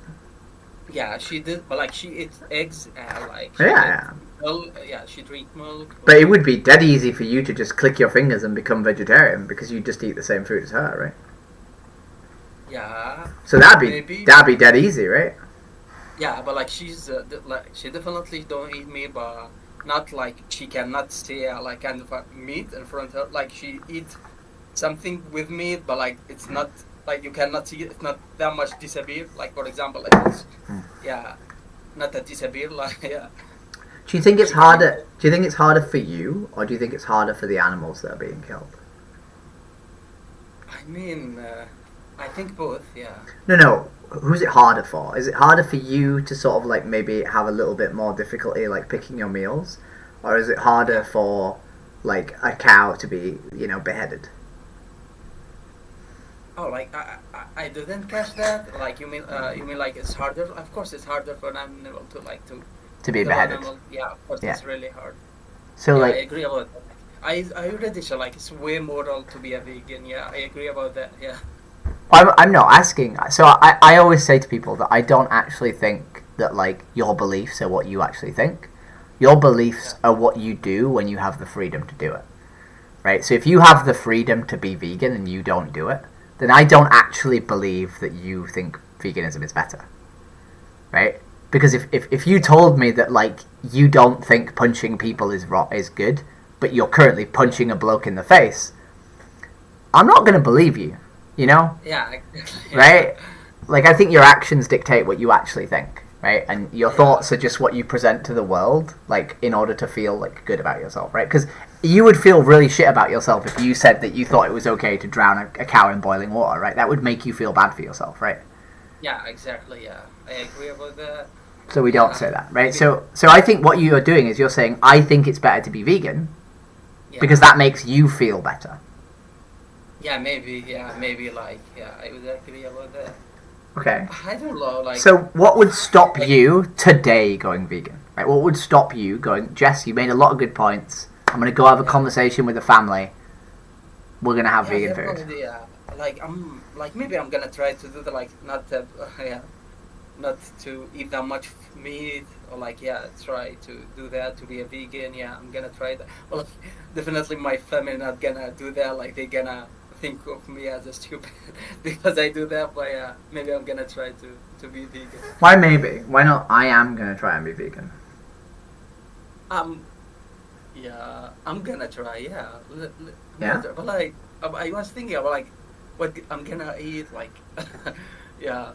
Yeah, she did, but like she eats eggs and like she Yeah. Milk, yeah, she drink milk. But it would be dead easy for you to just click your fingers and become vegetarian because you just eat the same food as her, right? Yeah, So that'd Maybe. be dead easy, right? yeah, but like she's like she definitely don't eat meat, but not like she cannot stay like kind of meat in front of her. Like she eat something with meat, but like it's not like you cannot see it. It's not that much disappear. Like for example, like it's, yeah, not that disappear. Like yeah. Do you think it's harder? Do you think it's harder for you, or do you think it's harder for the animals that are being killed? I mean, I think both. Yeah. No. Who's it harder for? Is it harder for you to sort of like maybe have a little bit more difficulty like picking your meals, or is it harder for like a cow to be beheaded? Oh, like I didn't catch that. Like you mean like it's harder? Of course, it's harder for an animal to like To be kill beheaded. animal. Yeah, of course, Yeah. it's really hard. So Yeah, I like, agree about that. I already said like it's way moral to be a vegan. Yeah, I agree about that. Yeah. I'm not asking. So I always say to people that I don't actually think that like your beliefs are what you actually think. Your beliefs are what you do when you have the freedom to do it. Right? So if you have the freedom to be vegan and you don't do it, then I don't actually believe that you think veganism is better. Right? Because if you told me that like you don't think punching people is good, but you're currently punching a bloke in the face, I'm not going to believe you. You know? Yeah. Right? Like, I think your actions dictate what you actually think, right? And your thoughts are just what you present to the world, like, in order to feel, like, good about yourself, right? Because you would feel really shit about yourself if you said that you thought it was okay to drown a cow in boiling water, right? That would make you feel bad for yourself, right? Yeah, exactly. Yeah, I agree about that. So we don't say that, right? So I think what you are doing is you're saying, I think it's better to be vegan, Yeah. because that makes you feel better. Yeah, maybe. Yeah, maybe. Like, yeah, I would agree about that. Okay. I don't know. Like, So what would stop you today going vegan? Right? What would stop you going, Jess, you made a lot of good points. I'm going to go have a conversation with the family. We're going to have vegan food. definitely, yeah. Like maybe I'm gonna try to do the like not to eat that much meat or like try to do that to be a vegan. Yeah, I'm gonna try that. Well, definitely my family not gonna do that. Like they gonna think of me as a stupid because I do that. But yeah, maybe I'm gonna try to be vegan. Why maybe? Why not? I am going to try and be vegan. Yeah, I'm gonna try. Yeah, Yeah? But like I was thinking about like what I'm gonna eat. Like yeah,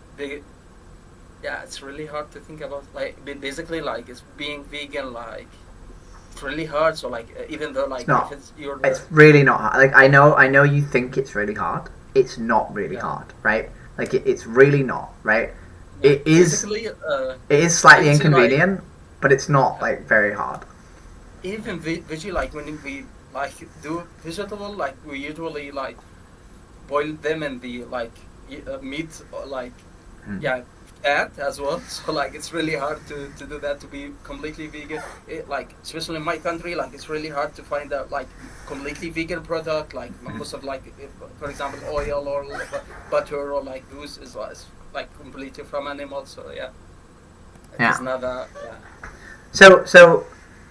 it's really hard to think about. Like basically, like it's being vegan. Like it's really hard. So like even though like It's not. if it's your It's really not hard. Like, I know you think it's really hard. It's not really hard, right? Like, it's really not, right? It is slightly I'd say, like, inconvenient, but it's not, like, very hard. even veggie, like when we like do vegetable, like we usually like boil them in the like meat or like fat as well. So like it's really hard to do that to be completely vegan. Like especially in my country, like it's really hard to find a like completely vegan product. Like most of like for example oil or butter or like goose is like completely from animals. So yeah, it's not a So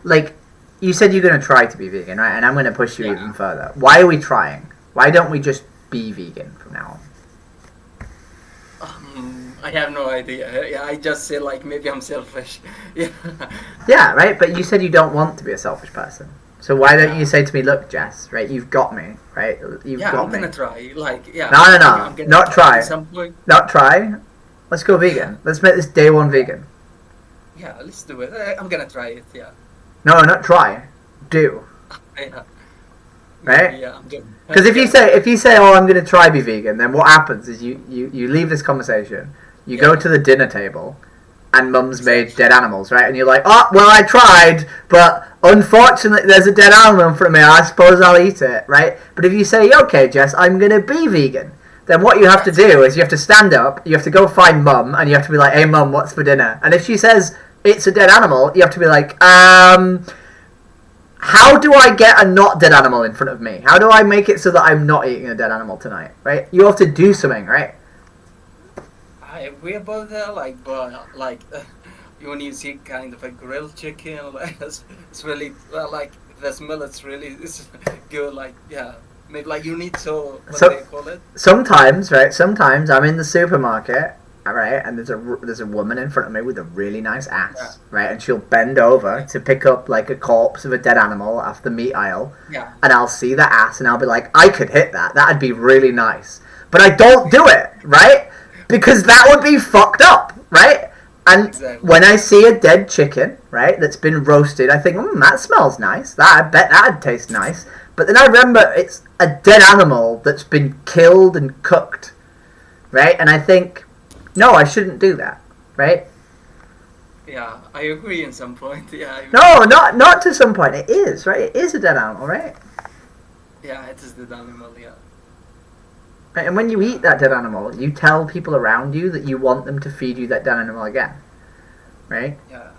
like, you said you're going to try to be vegan, right? And I'm going to push you even further. Why are we trying? Why don't we just be vegan from now on? I have no idea. Yeah, I just say like maybe I'm selfish. Yeah. Yeah, right? But you said you don't want to be a selfish person. So why don't you say to me, look, Jess, right? You've got me, right? You've got I'm me. gonna try. Like, No. I'm gonna Not try. At some point. Not try. Let's go vegan. Let's make this day one vegan. Yeah, let's do it. I'm gonna try it. Yeah. No, not try. Do. Yeah. Right? Yeah. I'm doing. Because if you say, oh, I'm going to try be vegan, then what happens is you leave this conversation, you go to the dinner table, and Mum's made dead animals, right? And you're like, oh, well, I tried, but unfortunately there's a dead animal in front of me, I suppose I'll eat it, right? But if you say, okay, Jess, I'm going to be vegan, then what you have to do is you have to stand up, you have to go find Mum, and you have to be like, hey, Mum, what's for dinner? And if she says it's a dead animal, you have to be like, how do I get a not dead animal in front of me? How do I make it so that I'm not eating a dead animal tonight, right? You have to do something, right? I agree about that. Like, but like when you see kind of a grilled chicken, like it's really like the smell. It's good. Like maybe like you need to what do they call it? Sometimes, right? Sometimes I'm in the supermarket. Right, and there's a woman in front of me with a really nice ass, right, and she'll bend over to pick up like a corpse of a dead animal off the meat aisle, and I'll see the ass and I'll be like, I could hit that, that'd be really nice, but I don't do it, right, because that would be fucked up, right, and when I see a dead chicken, right, that's been roasted, I think, that smells nice, I bet that'd taste nice, but then I remember it's a dead animal that's been killed and cooked, right, and I think, no, I shouldn't do that, right? Yeah, I agree in some point. Yeah. No, not to some point. It is, right? It is a dead animal, right? Yeah, it is the dead animal. Yeah. Right? And when you eat that dead animal, you tell people around you that you want them to feed you that dead animal again, right? Yeah.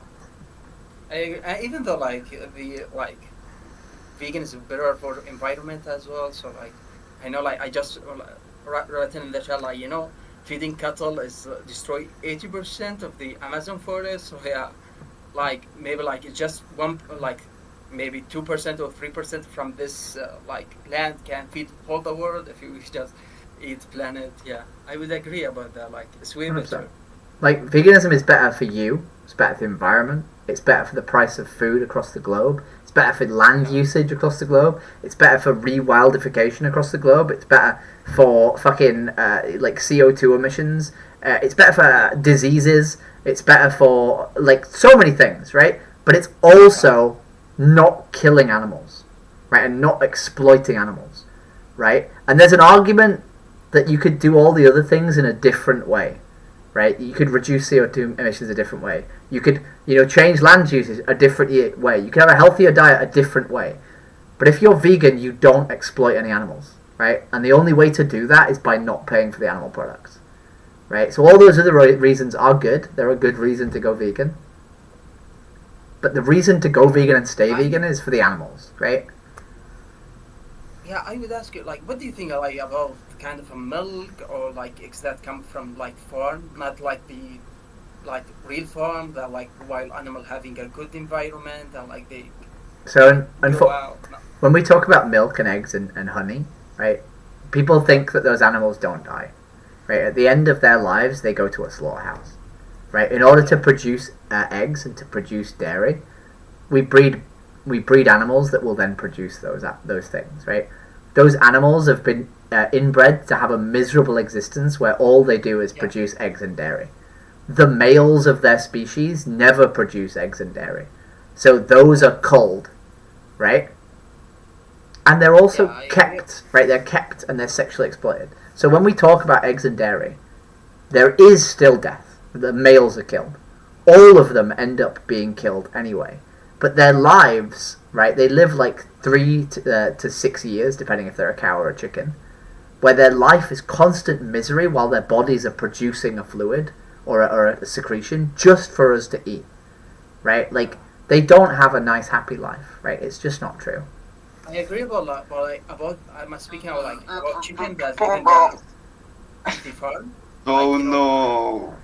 Even though like the like vegan is better for environment as well. So like I know like I just written in the chat like feeding cattle is destroy 80% of the Amazon forest. So yeah, like maybe like it's just one like maybe 2% or 3% from this like land can feed all the world if you just eat planet. Yeah, I would agree about that. Like it's way better. Like veganism is better for you. It's better for the environment. It's better for the price of food across the globe. It's better for land usage across the globe. It's better for rewildification across the globe. It's better for fucking like CO2 emissions. It's better for diseases. It's better for like so many things, right? But it's also not killing animals, right? And not exploiting animals, right? And there's an argument that you could do all the other things in a different way. Right, you could reduce CO2 emissions a different way. You could, change land uses a different way. You could have a healthier diet a different way. But if you're vegan, you don't exploit any animals, right? And the only way to do that is by not paying for the animal products, right? So all those other reasons are good. They're a good reason to go vegan. But the reason to go vegan and stay vegan is for the animals, right? Yeah, I would ask you, like, what do you think like about kind of a milk or like eggs that come from like farm, not like the like real farm that like wild animal having a good environment and like they when we talk about milk and eggs and honey, right? People think that those animals don't die, right? At the end of their lives, they go to a slaughterhouse, right? In order to produce eggs and to produce dairy, we breed animals that will then produce those things, right? Those animals have been inbred to have a miserable existence where all they do is produce eggs and dairy. The males of their species never produce eggs and dairy, so those are culled, right? And they're also kept, right? They're kept and they're sexually exploited. So when we talk about eggs and dairy, there is still death. The males are killed. All of them end up being killed anyway. But their lives, right, they live like 3 to 6 years, depending if they're a cow or a chicken, where their life is constant misery while their bodies are producing a fluid or a secretion just for us to eat, right? Like, they don't have a nice, happy life, right? It's just not true. I agree about I'm speaking about chicken that the farm. Oh no.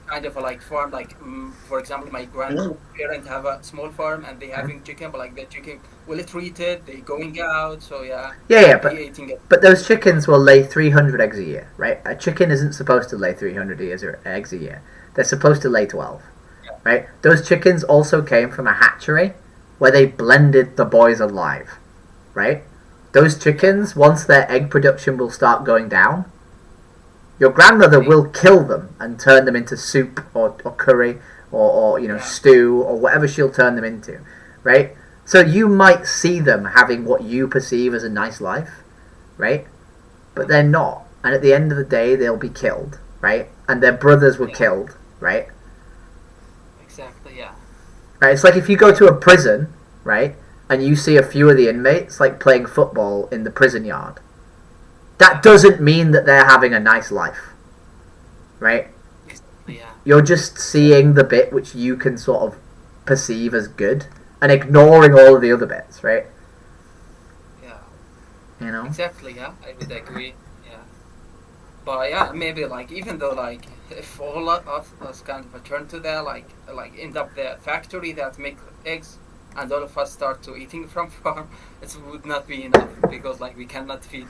Kind of like farm, like for example, my grandparents have a small farm and they having chicken, but like the chicken well treated, they going out, so but those chickens will lay 300 eggs a year, right? A chicken isn't supposed to lay 300 eggs a year. They're supposed to lay 12, right? Those chickens also came from a hatchery where they blended the boys alive, right? Those chickens, once their egg production will start going down, your grandmother will kill them and turn them into soup or curry or stew or whatever she'll turn them into, right? So you might see them having what you perceive as a nice life, right? But they're not. And at the end of the day, they'll be killed, right? And their brothers were killed, right? Exactly, yeah. Right? It's like if you go to a prison, right, and you see a few of the inmates like playing football in the prison yard. That doesn't mean that they're having a nice life, right? Yeah. You're just seeing the bit which you can sort of perceive as good and ignoring all of the other bits, right? Yeah. Exactly, yeah. I would agree, yeah. But yeah, maybe like even though like if all of us kind of return to that, like end up the factory that make eggs and all of us start to eating from farm, it would not be enough because like we cannot feed.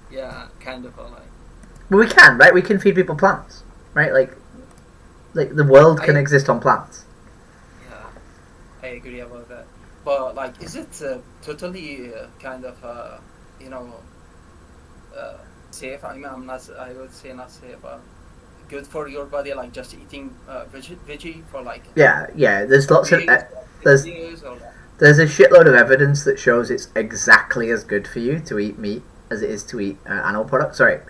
Yeah, kind of like. Well, we can, right? We can feed people plants, right? Like the world can exist on plants. Yeah, I agree about that. But like, is it totally kind of safe? I mean, I would say not safe. Good for your body, like just eating veggie for like. Yeah. There's lots of there's a shitload of evidence that shows it's exactly as good for you to eat meat as it is to eat animal products. To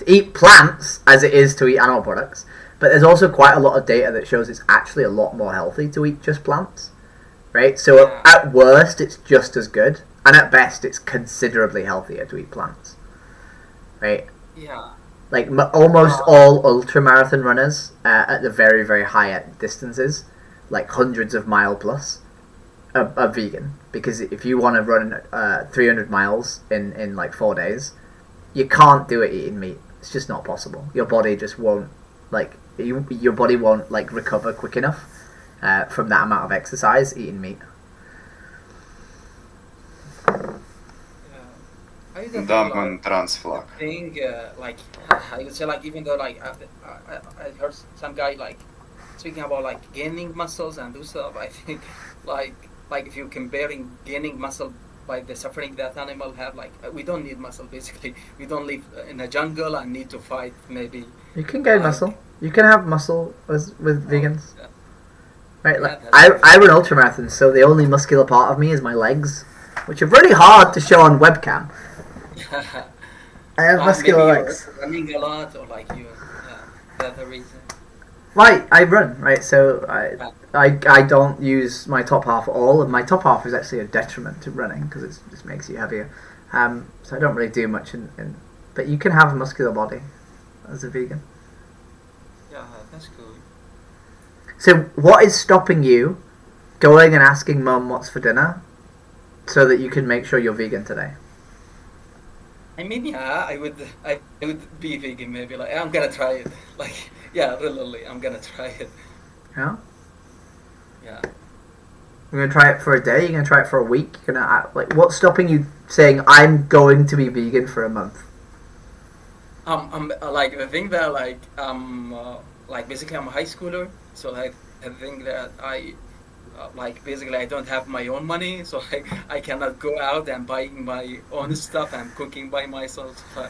eat plants as it is to eat animal products. But there's also quite a lot of data that shows it's actually a lot more healthy to eat just plants, right? So at worst, it's just as good, and at best, it's considerably healthier to eat plants. right? Yeah. Like almost all ultra marathon runners at the very, very high distances, like hundreds of mile plus, are vegan. Because if you want to run 300 miles in like 4 days, you can't do it eating meat. It's just not possible. Your body just won't your body won't like recover quick enough from that amount of exercise eating meat. I don't Diamond transflag. thing like I would say like even though like I heard some guy like speaking about like gaining muscles and do stuff. I think like if you're comparing gaining muscle by the suffering that animal have, like we don't need muscle basically. We don't live in a jungle and need to fight maybe. You can gain muscle. You can have muscle with vegans. Yeah. Right, like Yeah, I run ultramarathons, so the only muscular part of me is my legs, which are really hard to show on webcam. I have muscular maybe legs. you're running a lot or like you. That's the reason. Right, I run, right, so I don't use my top half at all, and my top half is actually a detriment to running, because it just makes you heavier. So I don't really do much but you can have a muscular body as a vegan. Yeah, that's cool. So what is stopping you going and asking Mum what's for dinner, so that you can make sure you're vegan today? I mean, yeah, I would be vegan maybe. Like I'm gonna try it. Like yeah, really, I'm gonna try it. Yeah? Yeah. You're gonna try it for a day. You're gonna try it for a week. You're gonna like, what's stopping you saying I'm going to be vegan for a month? I'm like the thing that like basically I'm a high schooler, so like I think that I like basically I don't have my own money, so like I cannot go out and buying my own stuff and cooking by myself. So,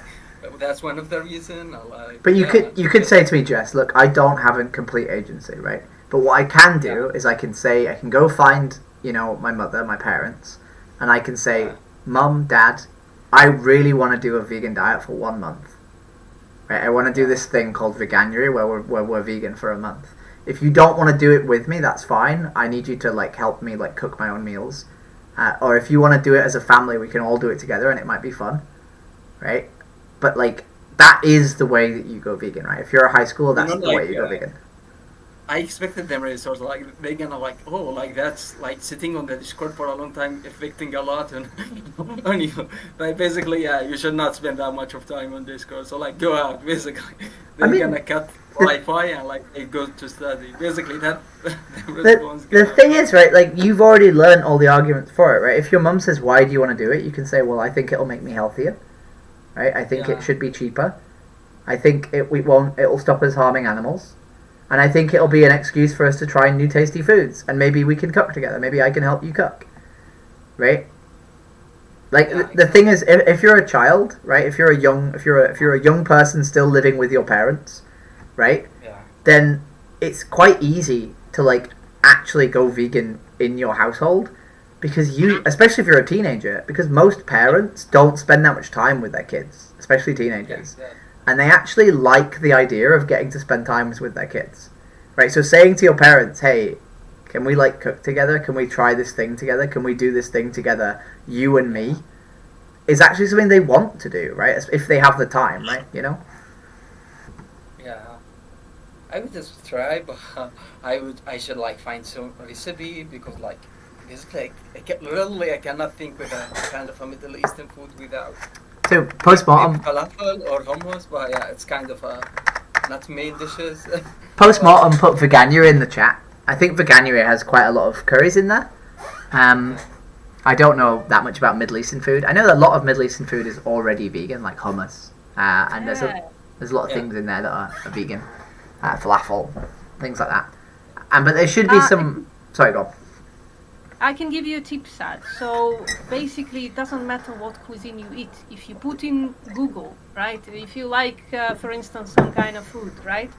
that's one of the reason. But you could say to me, Jess, look, I don't have a complete agency, right? But what I can do is I can go find, my mother, my parents, and I can say, Mum, Dad, I really want to do a vegan diet for 1 month. Right? I want to do this thing called Veganuary where we're vegan for a month. If you don't want to do it with me, that's fine. I need you to like help me like cook my own meals. Or if you want to do it as a family, we can all do it together and it might be fun. Right? But like that is the way that you go vegan, right? If you're a high schooler, that's the way you go vegan. I expected them really sort of like they're gonna like that's like sitting on the Discord for a long time affecting a lot and on you. Like basically you should not spend that much of time on Discord. So like go out basically. They're gonna cut Wi-Fi and like they go to study. Basically that the thing is, right, like you've already learned all the arguments for it, right? If your mum says why do you want to do it, you can say, well, I think it'll make me healthier. Right? I think it should be cheaper. I think it'll stop us harming animals. And I think it'll be an excuse for us to try new tasty foods, and maybe we can cook together. Maybe I can help you cook, right? Like the thing is, if you're a child, right? If you're a young person still living with your parents, right? Yeah. Then it's quite easy to like actually go vegan in your household, because especially if you're a teenager, because most parents don't spend that much time with their kids, especially teenagers. Yeah. And they actually like the idea of getting to spend times with their kids, right? So saying to your parents, hey, can we like cook together? Can we try this thing together? Can we do this thing together, you and me? Is actually something they want to do, right? If they have the time, right? Yeah. I would just try, but I should like find some recipe, because like basically I cannot think with a kind of a Middle Eastern food without. So post-mortem, falafel or hummus, but yeah, it's kind of not main dishes. Post-mortem put Veganuary in the chat. I think Veganuary has quite a lot of curries in there. I don't know that much about Middle Eastern food. I know that a lot of Middle Eastern food is already vegan, like hummus, and there's a lot of things in there that are vegan, falafel, things like that. But there should be some. Sorry, go on. I can give you a tip, Sad. So basically, it doesn't matter what cuisine you eat. If you put in Google, right? If you like, for instance, some kind of food, right?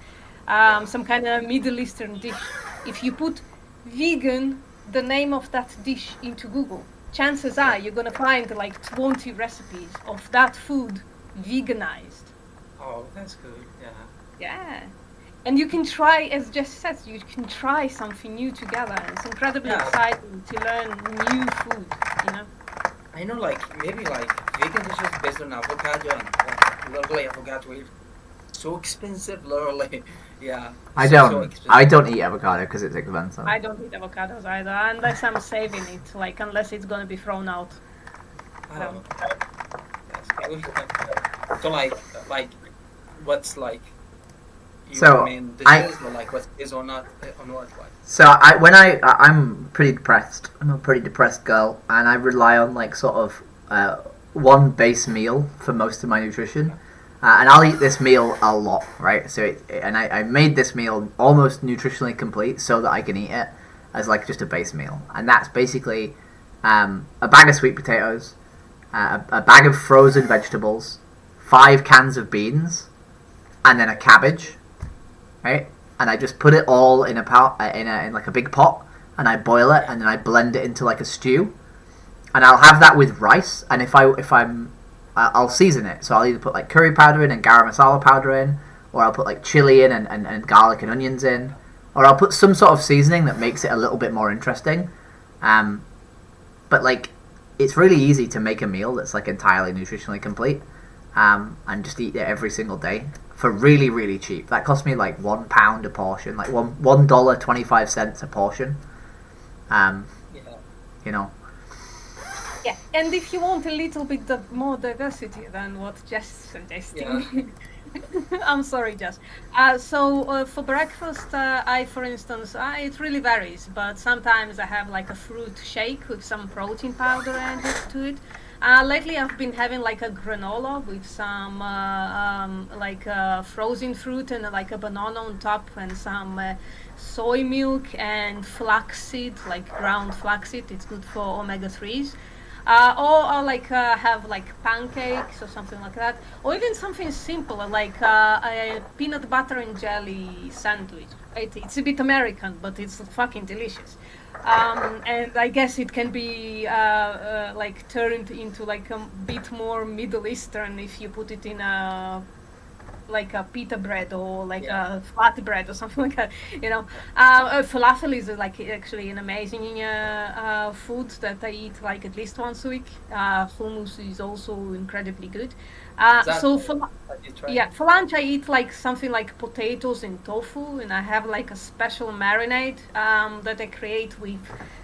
Some kind of Middle Eastern dish. If you put vegan, the name of that dish into Google, chances are you're gonna find like 20 recipes of that food veganized. Oh, that's good. Yeah. Yeah. And you can try, as Jess says, you can try something new together. It's incredibly exciting to learn new food, I know, like, maybe, like, vegan dishes based on avocado and literally I forgot we so expensive. Literally, yeah. I so don't. expensive. I don't eat avocado because it's expensive. I don't eat avocados either, unless I'm saving it, like unless it's gonna be thrown out. I don't. That's cool. So like, what's like? Your So, main I- dishes or like what is or not on what like? So I'm pretty depressed. I'm a pretty depressed girl, and I rely on like sort of one base meal for most of my nutrition. And I'll eat this meal a lot, right? So I made this meal almost nutritionally complete so that I can eat it as like just a base meal, and that's basically a bag of sweet potatoes, a bag of frozen vegetables, 5 cans of beans, and then a cabbage, right? And I just put it all in a pot, in like a big pot, and I boil it, and then I blend it into like a stew, and I'll have that with rice. And I'll season it, so I'll either put like curry powder in and garam masala powder in, or I'll put like chili in and garlic and onions in, or I'll put some sort of seasoning that makes it a little bit more interesting. But like, it's really easy to make a meal that's like entirely nutritionally complete, and just eat it every single day for really, really cheap. That cost me like £1 a portion, like $1.25 a portion. Yeah. You know. Yeah, and if you want a little bit more diversity than what Jess suggesting, I'm sorry, Jess. So for breakfast, for instance, it really varies, but sometimes I have like a fruit shake with some protein powder added to it. Lately, I've been having like a granola with some frozen fruit and like a banana on top, and some soy milk and flaxseed, like ground flaxseed. It's good for omega-3s. Or I'll have like pancakes or something like that, or even something simple like a peanut butter and jelly sandwich. Right? It's a bit American, but it's fucking delicious. And I guess it can be like turned into like a bit more Middle Eastern if you put it in a pita bread or like a flat bread or something like that, you know. Falafel is like actually an amazing food that I eat like at least once a week. Hummus is also incredibly good. So for lunch I eat like something like potatoes and tofu, and I have like a special marinade that I create with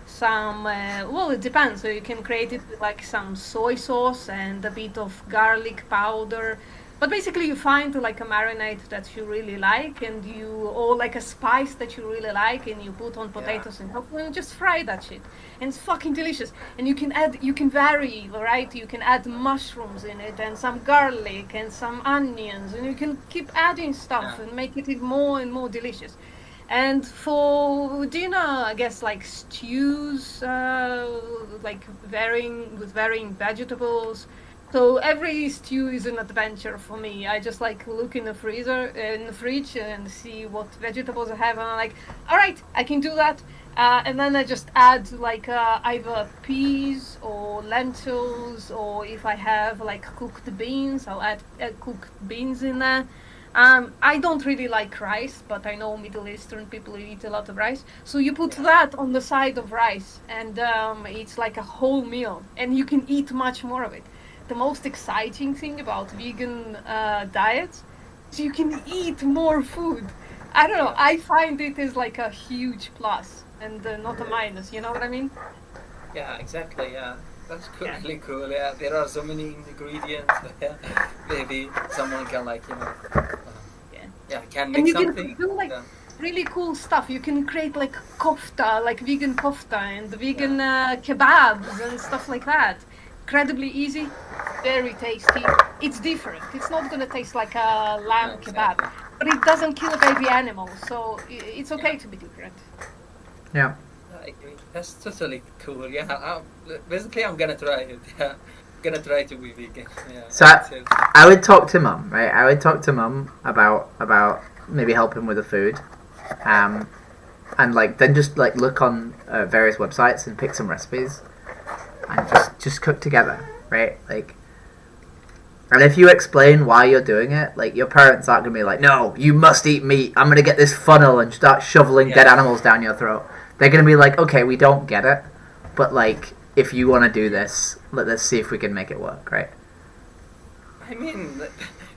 some it depends. So you can create it with like some soy sauce and a bit of garlic powder. But basically, you find like a marinade that you really like, or like a spice that you really like, and you put on potatoes and tofu, and just fry that shit, and it's fucking delicious. And you can vary, right? You can add mushrooms in it, and some garlic, and some onions, and you can keep adding stuff and make it even more and more delicious. And for dinner, I guess like stews, like varying vegetables. So every stew is an adventure for me. I just like look in the fridge, and see what vegetables I have, and I'm like, all right, I can do that. And then I just add like either peas or lentils, or if I have like cooked beans, I'll add cooked beans in there. I don't really like rice, but I know Middle Eastern people eat a lot of rice. So you put that on the side of rice, and it's like a whole meal, and you can eat much more of it. The most exciting thing about vegan diets is you can eat more food. I don't know, I find it is like a huge plus and not a minus, you know what I mean? Yeah, exactly, yeah. That's really cool, yeah. There are so many ingredients. Maybe someone can like, you know, can make and you something. Can do like really cool stuff. You can create like kofta, like vegan kofta, and vegan kebabs and stuff like that. Incredibly easy, very tasty. It's different. It's not gonna taste like a lamb kebab, but it doesn't kill a baby animal, so it's okay to be different. Yeah. I agree. That's totally cool. Yeah, basically I'm gonna try it. Yeah, I'm gonna try to be vegan. Yeah. So I would talk to mum, right? I would talk to mum about maybe helping with the food, and like then just like look on various websites and pick some recipes. And just cook together, right? Like, and if you explain why you're doing it, like your parents aren't gonna be like, "No, you must eat meat. I'm gonna get this funnel and start shoveling dead animals down your throat." They're gonna be like, "Okay, we don't get it, but like, if you want to do this, let's see if we can make it work, right?" I mean,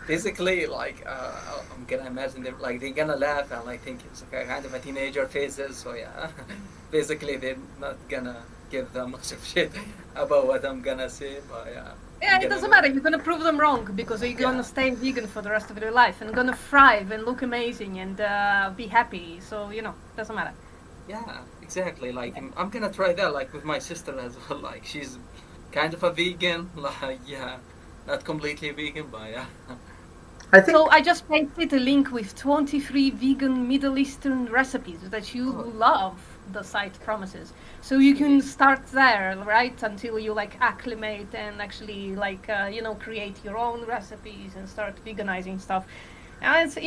basically, like, I'm gonna imagine them, like, they're gonna laugh and like think it's like a kind of a teenager faces. So yeah, basically they're not gonna give that much of shit about what I'm gonna say. But yeah. Yeah, it doesn't matter. You're gonna prove them wrong because you're gonna stay vegan for the rest of your life and gonna thrive and look amazing and be happy. So doesn't matter. Yeah, exactly. Like I'm gonna try that, like with my sister as well. Like she's kind of a vegan. Like not completely vegan, but yeah. I think. So I just pasted a link with 23 vegan Middle Eastern recipes that you love. The site promises, so you can start there, right, until you like acclimate and actually like create your own recipes and start veganizing stuff. And it's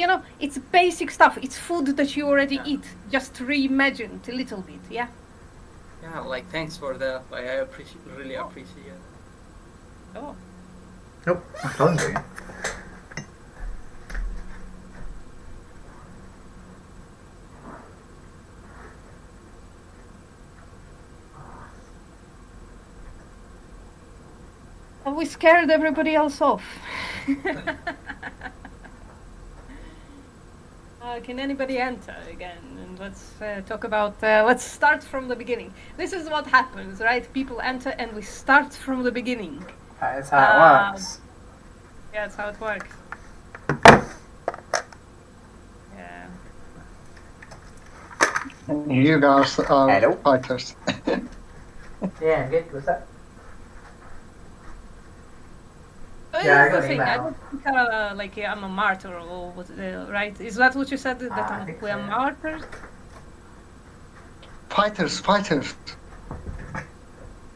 it's basic stuff. It's food that you already eat, just reimagined a little bit. Yeah. Yeah, like thanks for that. Like, I really appreciate it. Oh. Nope, my phone's ringing. Have we scared everybody else off? Can anybody enter again? And let's talk about. Let's start from the beginning. This is what happens, right? People enter and we start from the beginning. That's how it works. Yeah, that's how it works. Yeah. You guys are Hello? fighters. Yeah, good. What's that? Here's Yeah, I got the an thing. I email. don't think I'm a martyr or what, right? Is that what you said? That I think we are so, yeah. martyrs? Fighters.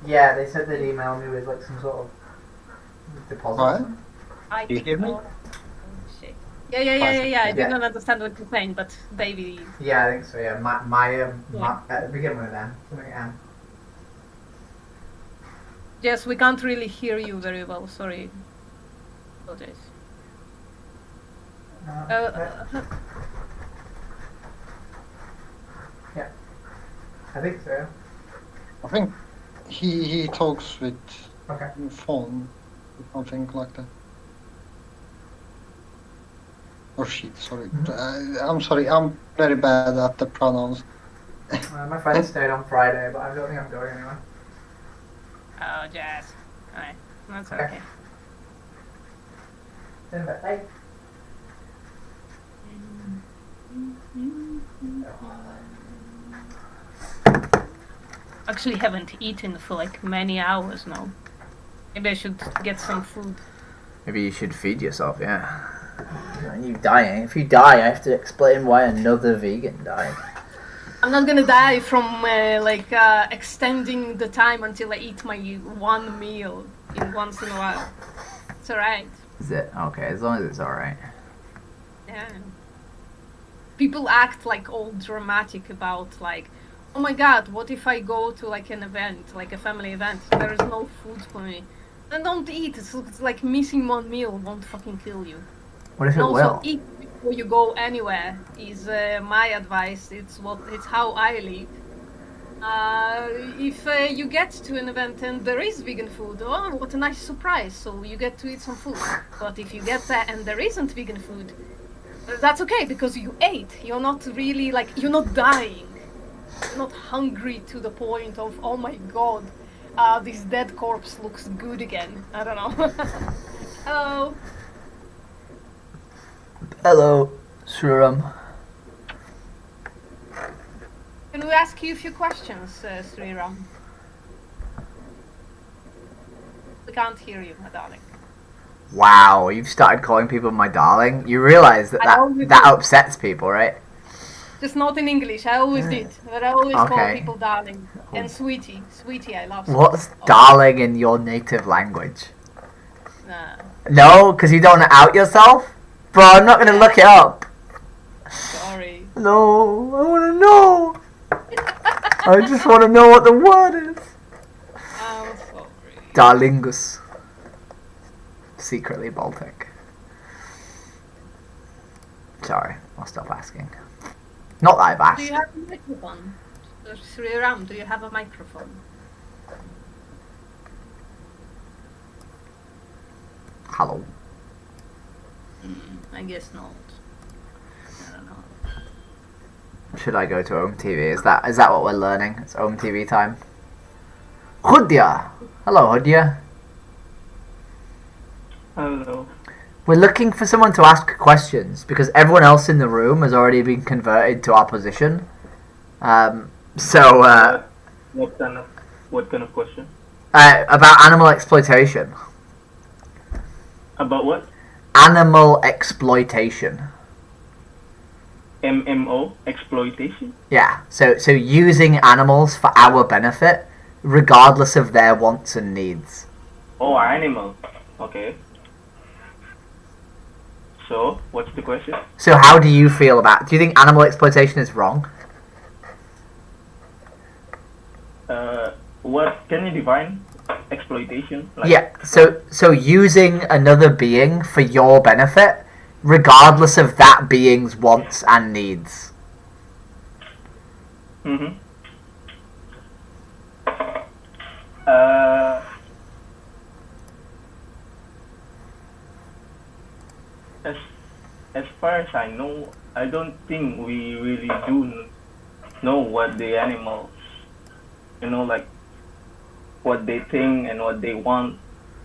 Yeah, they said they'd email me with like some sort of deposit. What? I You hear me? oh, shit. Yeah. I Yeah. didn't understand what you're saying, but Davey. Yeah, I think so. Yeah, my at the beginning with them. Something Yes, we can't really hear you very well. Sorry. Apologize. Yeah, I think so. I think he talks with Okay. phone, something like that. Or she, sorry. I'm sorry, I'm very bad at the pronouns. My friend stayed on Friday, but I don't think I'm going anywhere. Oh, Jazz. Alright, that's Okay. okay. In a bit. Bye. Actually, haven't eaten for like many hours now. Maybe I should get some food. Maybe you should feed yourself, yeah. You dying. If you die, I have to explain why another vegan died. I'm not gonna die from extending the time until I eat my one meal once in a while. It's alright. Is it? Okay, as long as it's alright. Yeah. People act like all dramatic about like, oh my god, what if I go to like an event, like a family event, there is no food for me. Then don't eat. It's like missing one meal won't fucking kill you. What if And it also will? eat before you go anywhere is my advice. It's how I live. If you get to an event and there is vegan food, oh, what a nice surprise! So you get to eat some food. But if you get there and there isn't vegan food, that's okay because you ate. You're not really you're not dying. You're not hungry to the point of, oh my god, this dead corpse looks good again. I don't know. Hello. Hello, Sriram. Can we ask you a few questions, Sriram? We can't hear you, my darling. Wow, you've started calling people my darling? You realise that I always that do. upsets people, right? Just not in English. I always did. But I always call Okay. people darling. And sweetie. Sweetie, I love What's sweetie. darling in your native language? Nah, No, because you don't want to out yourself? Bro, I'm not going to look it up. sorry. No, I want to know. I just want to know what the word is. I'm sorry. Darlingus. Secretly Baltic. Sorry, I'll stop asking. Not that I've Do you asked. have a microphone? Sriram, do you have a microphone? Hello. I guess not. I don't know. Should I go to Home TV? Is that what we're learning? It's Home TV time. Hudya! Hello, Hudya. Hello. We're looking for someone to ask questions because everyone else in the room has already been converted to our position. So, What kind of question? about animal exploitation. About what? Animal exploitation. MMO exploitation. Yeah. So using animals for our benefit, regardless of their wants and needs. Oh, animal. Okay. So, what's the question? So how do you feel about? Do you think animal exploitation is wrong? What can you define exploitation? Like, Yeah. So using another being for your benefit, regardless of that being's wants and needs. Mm-hmm. As far as I know, I don't think we really do know what the animals, like what they think and what they want.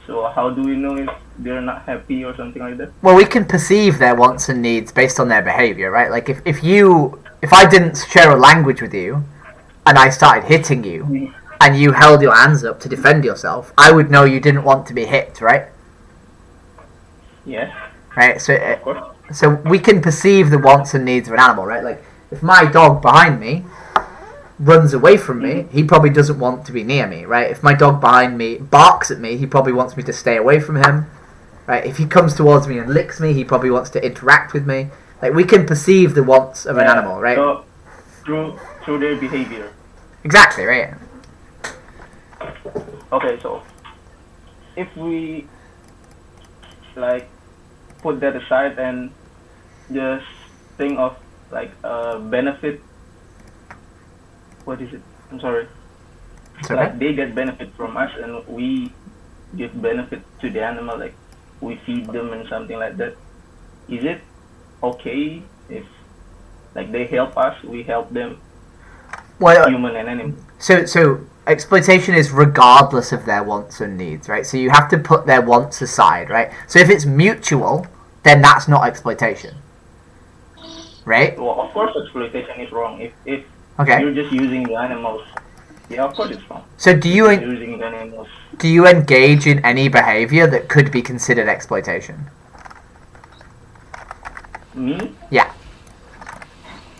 So how do we know if they're not happy or something like that? Well, we can perceive their wants and needs based on their behavior, right? Like if I didn't share a language with you, and I started hitting you, and you held your hands up to defend yourself, I would know you didn't want to be hit, right? Yes, Right. of course. So we can perceive the wants and needs of an animal, right? Like if my dog behind me runs away from me, he probably doesn't want to be near me, right? If my dog behind me barks at me, he probably wants me to stay away from him, right? If he comes towards me and licks me, he probably wants to interact with me. Like we can perceive the wants of an animal, right? So through their behavior. Exactly, right? Okay, so if we like put that aside and just think of like benefit. What is it? I'm sorry. It's okay. Like they get benefit from us and we give benefit to the animal, like we feed them and something like that. Is it okay if like they help us, we help them, Well, human and animal? so exploitation is regardless of their wants and needs, right? So you have to put their wants aside, right? So if it's mutual, then that's not exploitation, right? Well, of course exploitation is wrong. If Okay. you're just using the animals, yeah, of course it's wrong. So do you Using the animals. engage in any behavior that could be considered exploitation? Me? Yeah.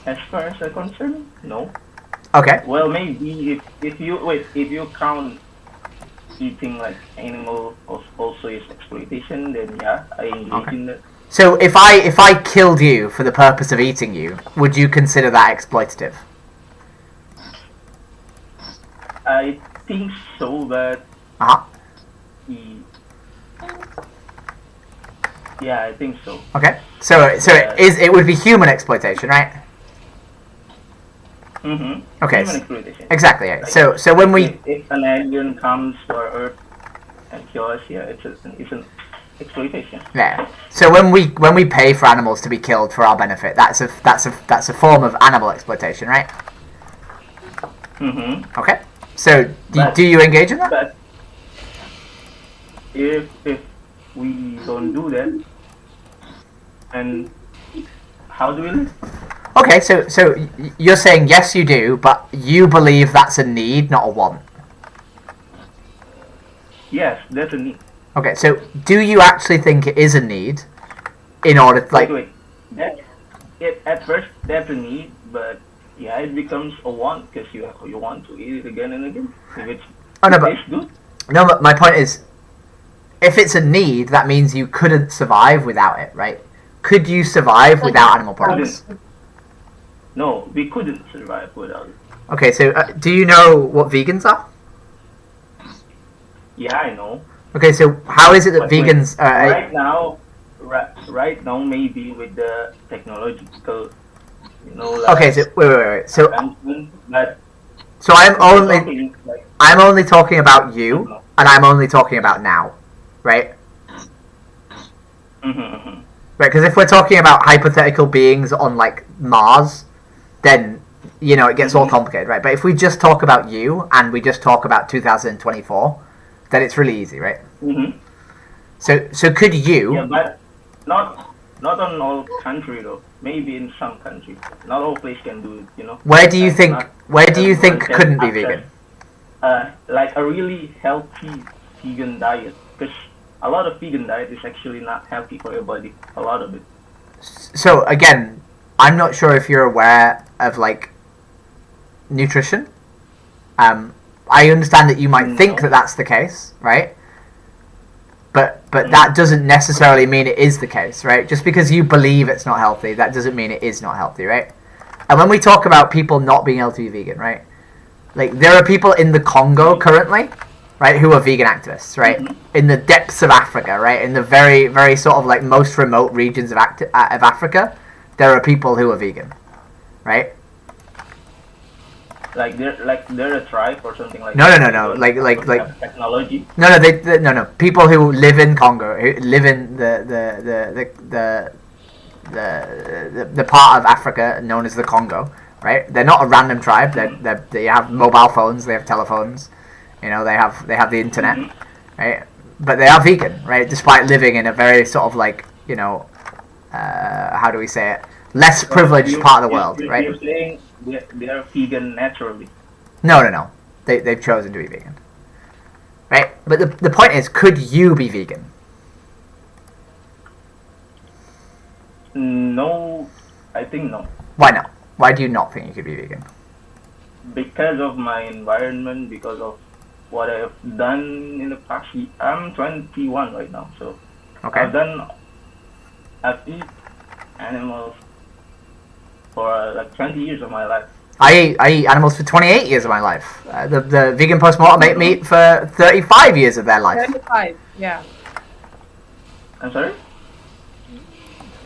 As far as I'm concerned, no. Okay. Well, maybe if you count eating like animal also is exploitation, then yeah, I engage in that. So if I killed you for the purpose of eating you, would you consider that exploitative? I think so, but Uh-huh. yeah, I think so. Okay. So it would be human exploitation, right? Mm-hmm. Okay. Human exploitation. Exactly. Yeah. Like, So when we if an alien comes to our Earth and kills us, yeah, it's an exploitation. yeah. So when we pay for animals to be killed for our benefit, that's a form of animal exploitation, right? Mm-hmm. Okay. So do you engage in that? But if we don't do that, and how do we live? Okay. So you're saying yes, you do, but you believe that's a need, not a want. Yes, that's a need. Okay. So do you actually think it is a need, in order to, like? Wait. At first that's a need, but yeah, it becomes a want because you want to eat it again and again. If it's Oh, no, it but- tastes good. No, but my point is, if it's a need, that means you couldn't survive without it, right? Could you survive without animal products? No, we couldn't survive without it. Okay, so do you know what vegans are? Yeah, I know. Okay, so how is it that But wait, vegans? right now, maybe with the technological, like Okay, so wait. So advancement, but I'm only talking, like, talking about you, and I'm only talking about now, right? mm-hmm. right? Because if we're talking about hypothetical beings on like Mars, then it gets all complicated, right? But if we just talk about you and we just talk about 2024, then it's really easy, right? Mm-hmm. So could you? Yeah, but not on all country though. Maybe in some countries, not all place can do it. Where do you Like, think? not Where do you everyone think can couldn't be access, vegan? Like a really healthy vegan diet, because a lot of vegan diet is actually not healthy for your body. A lot of it. So again, I'm not sure if you're aware of like nutrition. I understand that you might think that that's the case, right? But that doesn't necessarily mean it is the case, right? Just because you believe it's not healthy, that doesn't mean it is not healthy, right? And when we talk about people not being able to be vegan, right? Like there are people in the Congo currently, right, who are vegan activists, right? In the depths of Africa, right? In the very, very sort of like most remote regions of Africa, there are people who are vegan, right? Like they're a tribe or something like No. that. Like Technology. No. No. People who live in Congo, who live in the part of Africa known as the Congo, right? They're not a random tribe. They have mobile phones. They have telephones. They have the internet, right? But they are vegan, right? Despite living in a very sort of like how do we say it? Less privileged part of the world, right? You're saying they are vegan naturally. No. They've chosen to be vegan, right? But the point is, could you be vegan? No, I think no. Why not? Why do you not think you could be vegan? Because of my environment, because of what I have done in the past. I'm 21 right now, so Okay. I've eaten animals for like 20 years of my life. I eat animals for 28 years of my life. The vegan postmortem ate meat for 35 years of their life. 35, yeah. I'm sorry?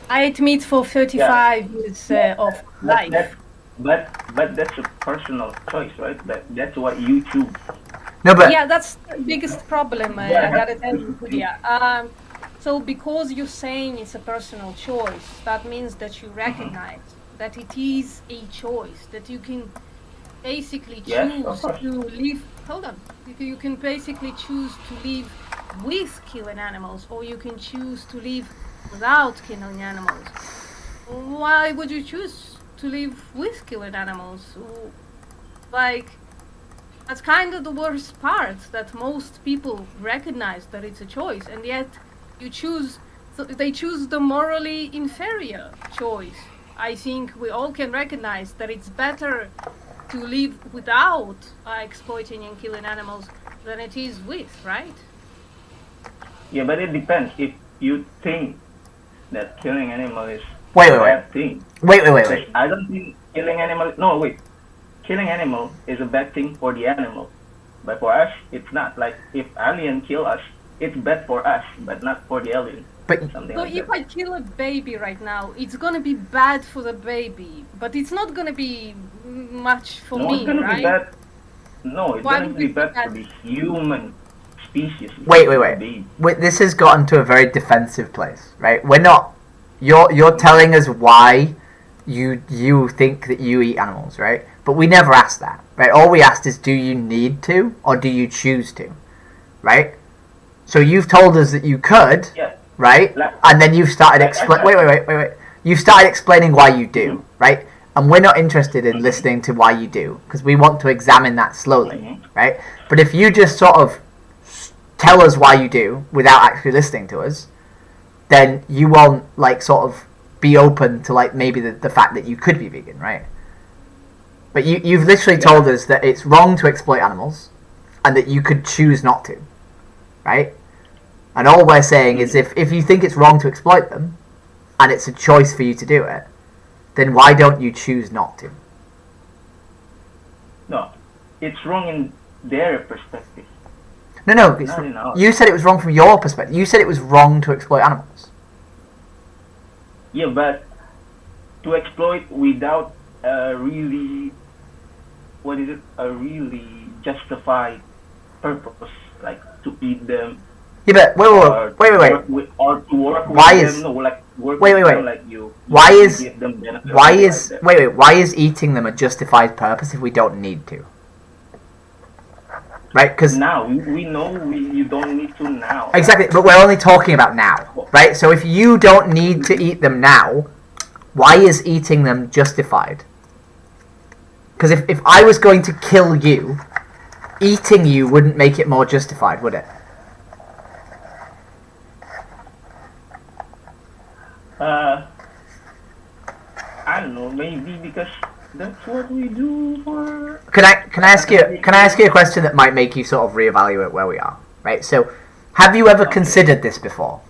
I ate meat for 35 years of life. But that's a personal choice, right? That's what you choose. No, but Yeah, that's the biggest problem, I gotta tell you, Julia. So because you're saying it's a personal choice, that means that you recognize that it is a choice, that you can basically Yes, choose of course. to live, hold on, you can basically choose to live with killing animals, or you can choose to live without killing animals. Why would you choose to live with killing animals? Like, that's kind of the worst part, that most people recognize that it's a choice, and yet they choose the morally inferior choice. I think we all can recognize that it's better to live without exploiting and killing animals than it is with, right? Yeah, but it depends. If you think that killing animal is Wait. a bad thing. Wait. I don't think killing animal. No, wait. Killing animal is a bad thing for the animal, but for us, it's not. Like if alien kill us, it's bad for us, but not for the alien. But Something So like if that. I kill a baby right now, it's gonna be bad for the baby, but it's not gonna be much for No, me, it's gonna right? be bad. No, it's Why gonna would be it be bad bad? for the human species. Wait. the baby. Wait, this has gotten to a very defensive place, right? We're not. You're telling us why you think that you eat animals, right? But we never asked that, right? All we asked is, do you need to or do you choose to, right? So you've told us that you could, Yeah. right? Like- And then you've started like- explaining. Wait. You've started explaining why you do, right? And we're not interested in listening to why you do because we want to examine that slowly, right? But if you just sort of tell us why you do without actually listening to us, then you won't like sort of be open to like maybe the fact that you could be vegan, right? But you've literally told us that it's wrong to exploit animals and that you could choose not to, right? And all we're saying is if you think it's wrong to exploit them and it's a choice for you to do it, then why don't you choose not to? No, it's wrong in their perspective. No, it's, Not in ours. you said it was wrong from your perspective. You said it was wrong to exploit animals. Yeah, but to exploit without a really, a really justified purpose, like to eat them Yeah, but wait. Or to work with Why them, is- no, like work wait, with wait, them, wait. like you Why is- give them benefit Why like is that. why is eating them a justified purpose if we don't need to? Right? Because Now we know you don't need to now. exactly, but we're only talking about now, right? So if you don't need to eat them now, why is eating them justified? Because if I was going to kill you, eating you wouldn't make it more justified, would it? I don't know, maybe because that's what we do for. Can I ask you a question that might make you sort of reevaluate where we are, right? So, have you ever considered this before?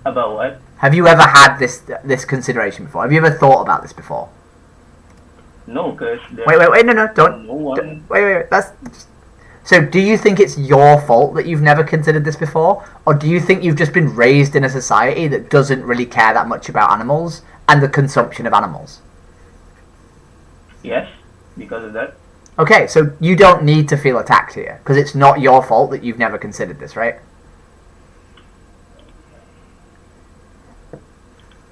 About what? Have you ever had this consideration before? Have you ever thought about this before? No, because Wait, no, don't. No one. Wait, that's. So, do you think it's your fault that you've never considered this before? Or do you think you've just been raised in a society that doesn't really care that much about animals and the consumption of animals? Yes, because of that. Okay, so you don't need to feel attacked here, because it's not your fault that you've never considered this, right?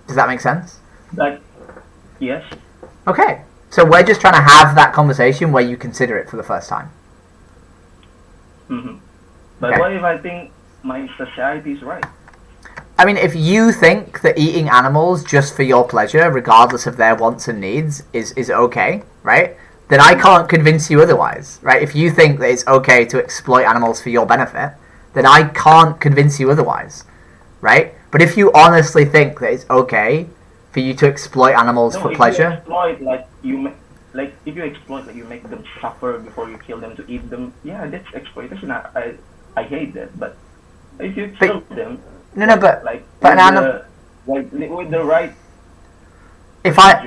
Does that make sense? Like, yes. Okay, so we're just trying to have that conversation where you consider it for the first time. But Okay. what if I think my society is right? I mean, if you think that eating animals just for your pleasure, regardless of their wants and needs, is okay, right? Then I can't convince you otherwise, right? If you think that it's okay to exploit animals for your benefit, then I can't convince you otherwise, right? But if you honestly think that it's okay for you to exploit animals No, for if pleasure, you exploit, like if you exploit, like you make them suffer before you kill them to eat them. Yeah, that's exploitation. I hate that. But if you kill them, but like an with animal. with the right If I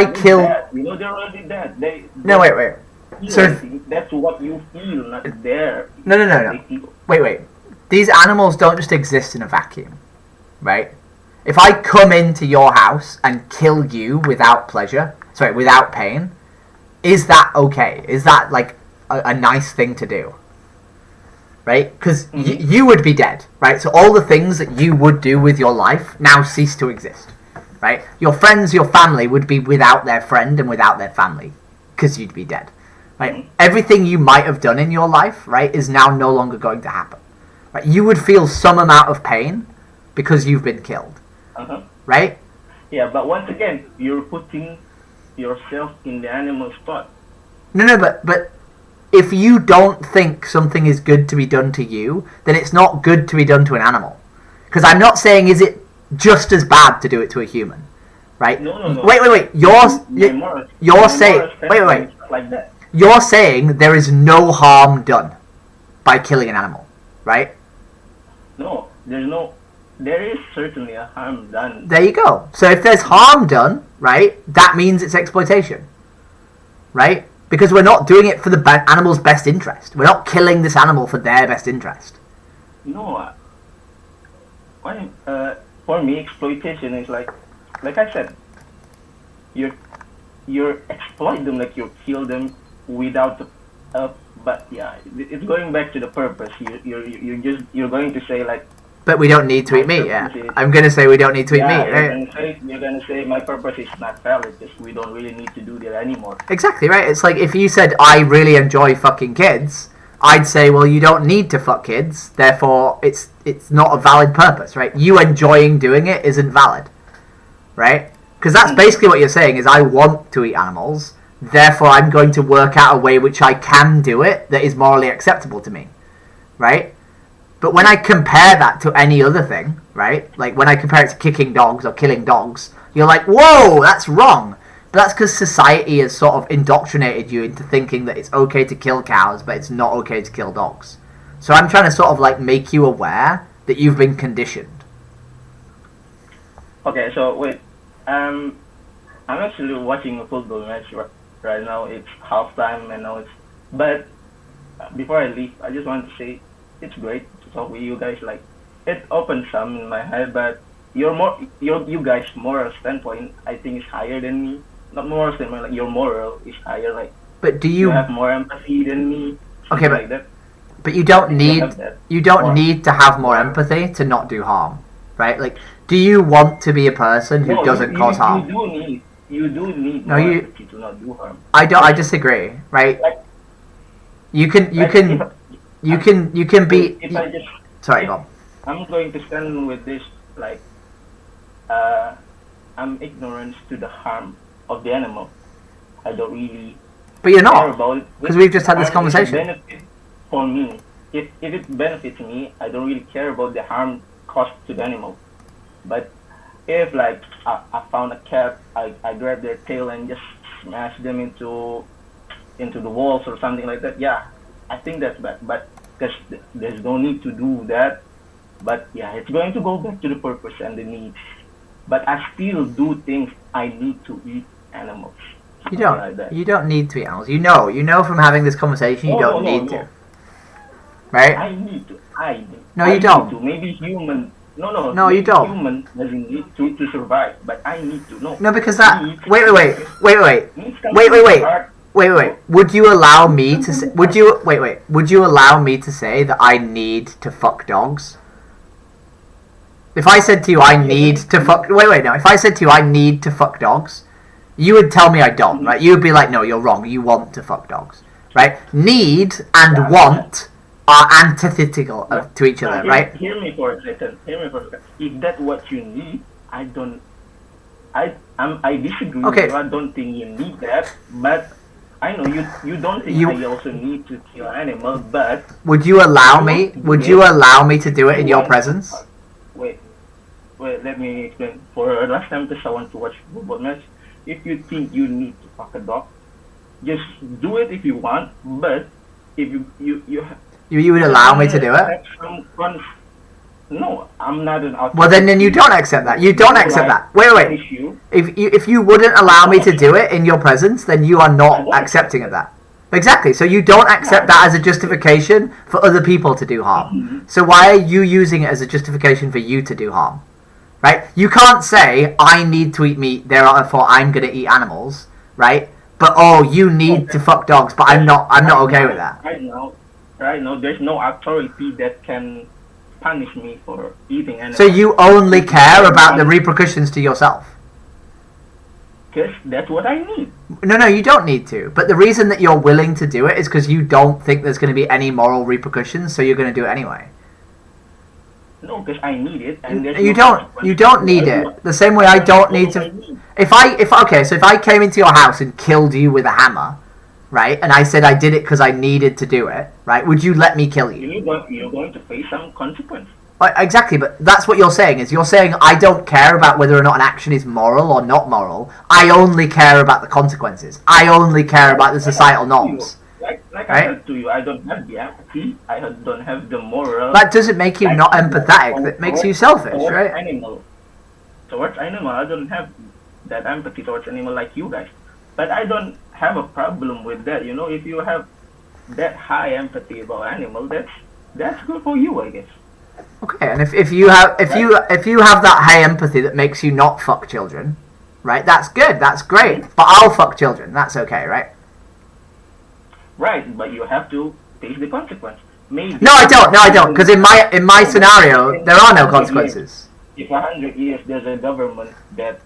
they're kill, dead. You know, they're already dead. no, wait. So if- that's what you feel, not there. No. They feel. Wait. These animals don't just exist in a vacuum, right? If I come into your house and kill you without pain, is that okay? Is that like a nice thing to do? Right? Because you would be dead, right? So all the things that you would do with your life now cease to exist, right? Your friends, your family would be without their friend and without their family because you'd be dead, right? Everything you might have done in your life, right, is now no longer going to happen. Right? You would feel some amount of pain because you've been killed, right? Yeah, but once again, you're putting yourself in the animal spot. No, but if you don't think something is good to be done to you, then it's not good to be done to an animal. Because I'm not saying is it just as bad to do it to a human, right? No. Wait. You're saying wait. Like that. You're saying there is no harm done by killing an animal, right? No, there is certainly a harm done. There you go. So if there's harm done, right, that means it's exploitation, right? Because we're not doing it for the animal's best interest. We're not killing this animal for their best interest. No, for me, exploitation is like I said, you're exploit them, like you kill them without but yeah, it's going back to the purpose. You're going to say like. But we don't need to eat meat. Yeah, I'm gonna say we don't need to eat meat. You're gonna say my purpose is not valid because we don't really need to do that anymore. Exactly right. It's like if you said I really enjoy fucking kids, I'd say well you don't need to fuck kids. Therefore, it's not a valid purpose, right? You enjoying doing it isn't valid, right? Because that's basically what you're saying is I want to eat animals. Therefore, I'm going to work out a way which I can do it that is morally acceptable to me, right? But when I compare that to any other thing, right? Like when I compare it to kicking dogs or killing dogs, you're like, whoa, that's wrong. But that's because society has sort of indoctrinated you into thinking that it's okay to kill cows, but it's not okay to kill dogs. So I'm trying to sort of like make you aware that you've been conditioned. Okay, so wait. I'm actually watching a football match right now. It's halftime and now it's. But before I leave, I just want to say it's great to talk with you guys. Like it opened some in my head, but you guys' moral standpoint I think is higher than me. Not moral standpoint, like your moral is higher. Like but do you have more empathy than me? Okay, but like that. But you don't need have that. you don't Or- need to have more empathy to not do harm, right? Like, do you want to be a person who No, doesn't cause harm? You do need No, more you- empathy to not do harm. I disagree, right? Like- You can Like, you can be. if I just Sorry, go on. I'm going to stand with this, like, I'm ignorant to the harm of the animal. I don't really But you're care not, about it. because we've just had this Harm is a conversation. benefit for me. If it benefits me, I don't really care about the harm caused to the animal. But if, like, I found a cat, I grab their tail and just smash them into the walls or something like that, yeah, I think that's bad. But there's no need to do that. But yeah, it's going to go back to the purpose and the need. But I still do things I need to eat animals. You Something like don't. that. You don't need to be animals. You know from having this conversation. You don't need to, right? I need to. No, I you need don't. to. Maybe human. No. No, you maybe don't. Human doesn't need to survive, but I need to. No. No, because that. Need- Wait. needs something to start. Wait. Would you allow me to say? Would you wait? Would you allow me to say that I need to fuck dogs? If I said to you I need to fuck. Wait. No. If I said to you I need to fuck dogs, you would tell me I don't, right? You would be like, no, you're wrong. You want to fuck dogs, right? Need and want are antithetical to each other, right? Hear me for a second. If that's what you need, I don't. I disagree Okay. with you. I don't think you need that, but I know you don't think I also need to kill an animal, but Would you allow me? Would you allow me to do it in your presence? wait, let me explain. For last time, because I want to watch football match. If you think you need to fuck a dog, just do it if you want. But if You would allow me to do it? have some no, I'm not an authority. Well, then you don't accept that. You don't accept that. Wait. Punish you. If you wouldn't allow me to do it in your presence, then you are not accepting of that. Exactly. So you don't accept that as a justification for other people to do harm. So why are you using it as a justification for you to do harm? Right? You can't say I need to eat meat, therefore I'm going to eat animals, right? But oh, you need to fuck dogs, but I'm not okay with that. Right now, there's no authority that can punish me for eating animals. So you only care about the repercussions to yourself. Because that's what I need. No, you don't need to. But the reason that you're willing to do it is because you don't think there's going to be any moral repercussions, so you're going to do it anyway. No, because I need it, and there's You no don't. consequence. You don't need it. The same way I don't need to. If I came into your house and killed you with a hammer, right? And I said I did it because I needed to do it, right? Would you let me kill you? You're going to face some consequence. Exactly, but that's what you're saying. You're saying I don't care about whether or not an action is moral or not moral. I only care about the consequences. I only care about the societal norms. Like Right? I said to you, I don't have the empathy. I don't have the moral. That doesn't make you not empathetic. That makes you selfish, towards right? Towards animal, I don't have that empathy towards animal like you guys. But I don't have a problem with that. You know, if you have that high empathy about animal, that's good for you, I guess. Okay, and if you have that high empathy that makes you not fuck children, right? That's good. That's great. But I'll fuck children. That's okay, right? Right, but you have to face the consequence. Maybe. No, I don't. Because in my scenario, there are no consequences. If 100 years there's a government that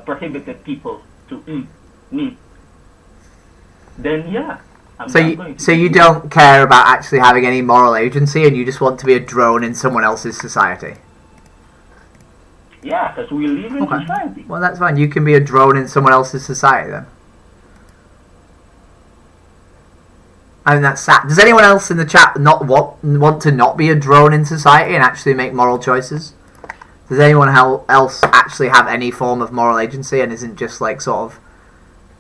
prohibited people to eat meat, then yeah. So you don't care about actually having any moral agency, and you just want to be a drone in someone else's society. Yeah, because we live in society. Well, that's fine. You can be a drone in someone else's society then. I mean, that's sad. Does anyone else in the chat not want to not be a drone in society and actually make moral choices? Does anyone else actually have any form of moral agency and isn't just like sort of,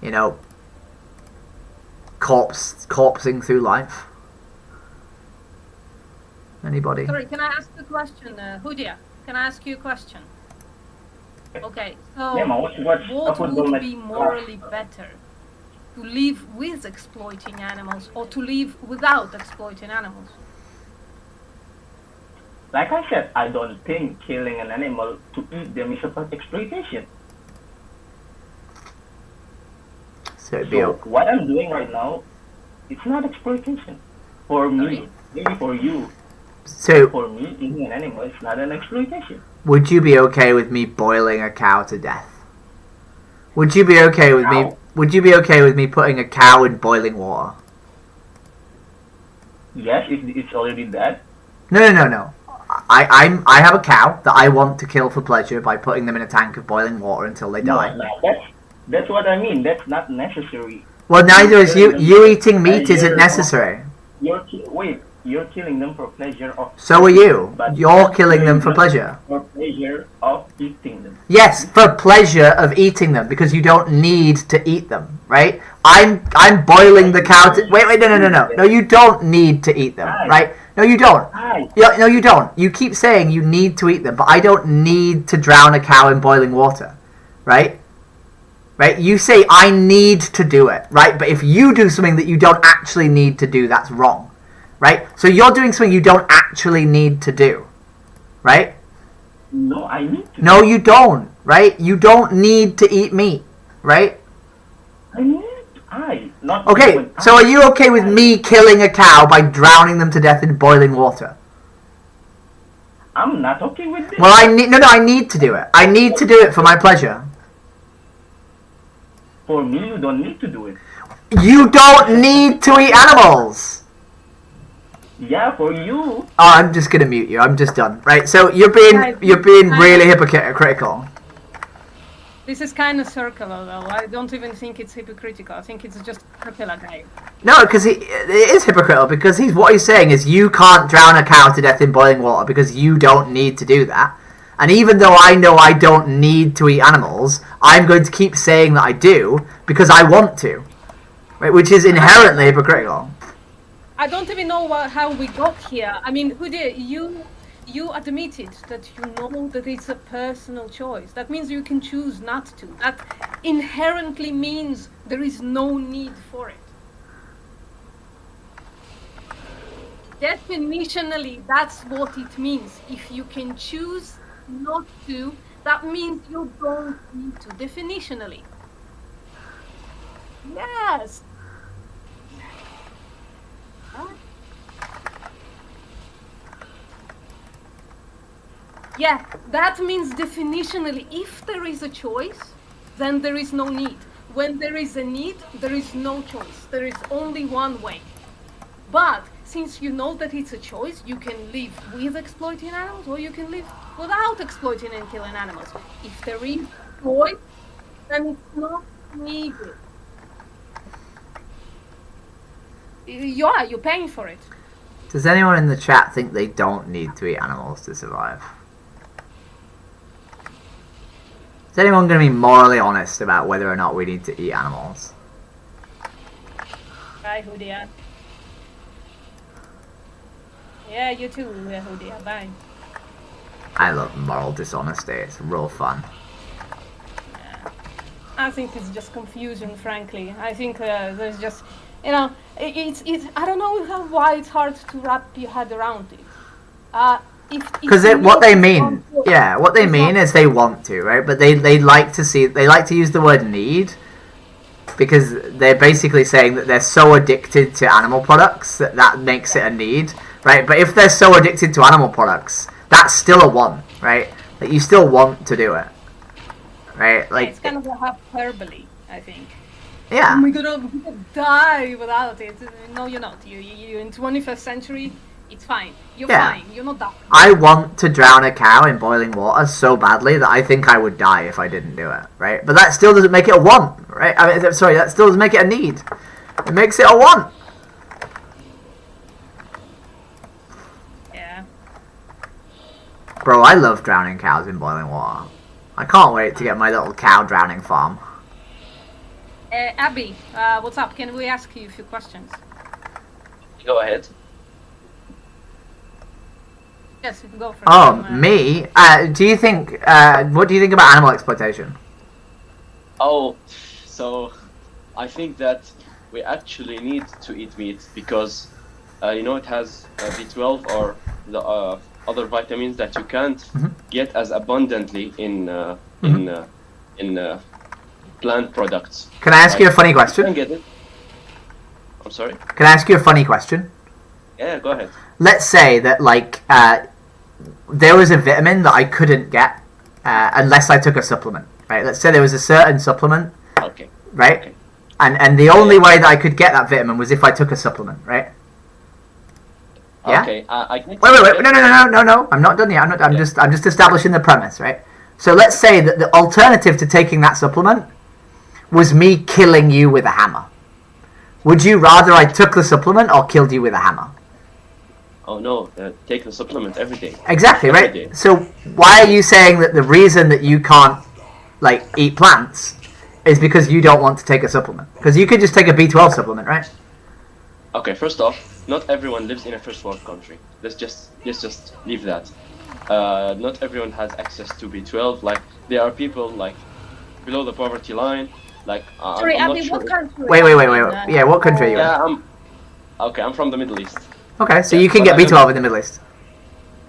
you know, corpsing through life? Anybody? Sorry, can I ask a question, Hudia? Can I ask you a question? Okay, so Yeah, man, what football would match. be morally better? To live with exploiting animals or to live without exploiting animals? Like I said, I don't think killing an animal to eat them is about exploitation. So it'd be So what I'm doing right now, it's not exploitation. For me, maybe for you. So, For me, eating an animal is not an exploitation. would you be okay with me boiling a cow to death? Would you be okay with me? Cow? Would you be okay with me putting a cow in boiling water? Yes, it's already dead. No. I have a cow that I want to kill for pleasure by putting them in a tank of boiling water until they die. No, that's what I mean. That's not necessary. Well, neither is you. Killing You them eating meat for isn't pleasure necessary. You're killing them for pleasure of. So are you. But You're killing them for pleasure. For pleasure of eating them. Yes, for pleasure of eating them because you don't need to eat them, right? I'm boiling the cow to wait no you don't need to eat them, right? No you don't. No you don't. You keep saying you need to eat them, but I don't need to drown a cow in boiling water, right? Right? You say I need to do it, right? But if you do something that you don't actually need to do, that's wrong, right? So you're doing something you don't actually need to do, right? No, I need to. No, you don't, right? You don't need to eat meat, right? I need. Not. Okay, when so are you okay with me killing a cow by drowning them to death in boiling water? I'm not okay with this. Well, I need to do it. I need to do it for my pleasure. For me, you don't need to do it. You don't need to eat animals. Yeah, for you. Oh, I'm just gonna mute you. I'm just done. Right. So you're being really hypocritical. This is kind of circular, though. I don't even think it's hypocritical. I think it's just circular guy. No, because it is hypocritical because what he's saying is you can't drown a cow to death in boiling water because you don't need to do that. And even though I know I don't need to eat animals, I'm going to keep saying that I do because I want to, right? Which is inherently hypocritical. I don't even know how we got here. I mean, Hudia, you admitted that you know that it's a personal choice. That means you can choose not to. That inherently means there is no need for it. Definitionally, that's what it means. If you can choose not to, that means you don't need to. Definitionally. Yes. Yeah, that means definitionally, if there is a choice, then there is no need. When there is a need, there is no choice. There is only one way. But since you know that it's a choice, you can live with exploiting animals or you can live without exploiting and killing animals. If there is choice, then it's not needed. You're paying for it. Does anyone in the chat think they don't need to eat animals to survive? Is anyone going to be morally honest about whether or not we need to eat animals? Bye, Hudia. Yeah, you too, Hudia. Bye. I love moral dishonesty. It's real fun. Yeah. I think it's just confusion, frankly. I think there's just, you know, it's. I don't know why it's hard to wrap your head around it. Because what they mean, what they mean is they want to, right? But they like to use the word need because they're basically saying that they're so addicted to animal products that makes it a need, right? But if they're so addicted to animal products, that's still a want, right? Like you still want to do it, right? Like it's kind of a hyperbole, I think. Yeah. Oh my god, I'm gonna die without it. No, you're not. You in 21st century. It's fine. You're fine. You're not dying. I want to drown a cow in boiling water so badly that I think I would die if I didn't do it, right? But that still doesn't make it a want, right? I mean, sorry, that still doesn't make it a need. It makes it a want. Yeah. Bro, I love drowning cows in boiling water. I can't wait to get my little cow drowning farm. Abby, what's up? Can we ask you a few questions? Go ahead. Yes, you can go for it. Me? Do you think? What do you think about animal exploitation? Oh, so I think that we actually need to eat meat because it has B12 or the other vitamins that you can't get as abundantly in plant products. Can I ask you a funny question? You can get it. I'm sorry. Can I ask you a funny question? Yeah, go ahead. Let's say that like there was a vitamin that I couldn't get unless I took a supplement, right? Let's say there was a certain supplement, Okay. right? Okay. And the only way that I could get that vitamin was if I took a supplement, right? Yeah. Okay. I get Wait. you. No. I'm not done yet. I'm just establishing the premise, right? So let's say that the alternative to taking that supplement was me killing you with a hammer. Would you rather I took the supplement or killed you with a hammer? Oh no, take the supplement every day. Exactly, Every right? day. So why are you saying that the reason that you can't like eat plants is because you don't want to take a supplement? Because you could just take a B12 supplement, right? Okay, first off, not everyone lives in a first world country. Let's just leave that. Not everyone has access to B12. Like there are people like below the poverty line. Like Sorry, I'm not Abby, sure. what country? Wait. Yeah, what country are you in? Yeah, I'm from the Middle East. Okay, so Yeah, you can but get I don't- B12 in the Middle East.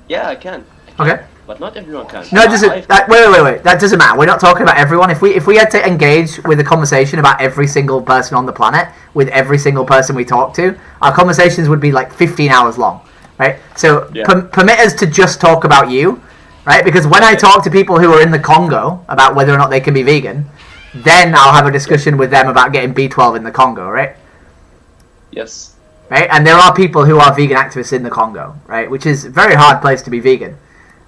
Yeah, I can. Okay. But not everyone can. No, it doesn't. Wait. That doesn't matter. We're not talking about everyone. If we had to engage with a conversation about every single person on the planet with every single person we talk to, our conversations would be like 15 hours long, right? So Yeah. permit us to just talk about you, right? Because when I talk to people who are in the Congo about whether or not they can be vegan, then I'll have a discussion with them about getting B12 in the Congo, right? Yes. Right? And there are people who are vegan activists in the Congo, right? Which is a very hard place to be vegan.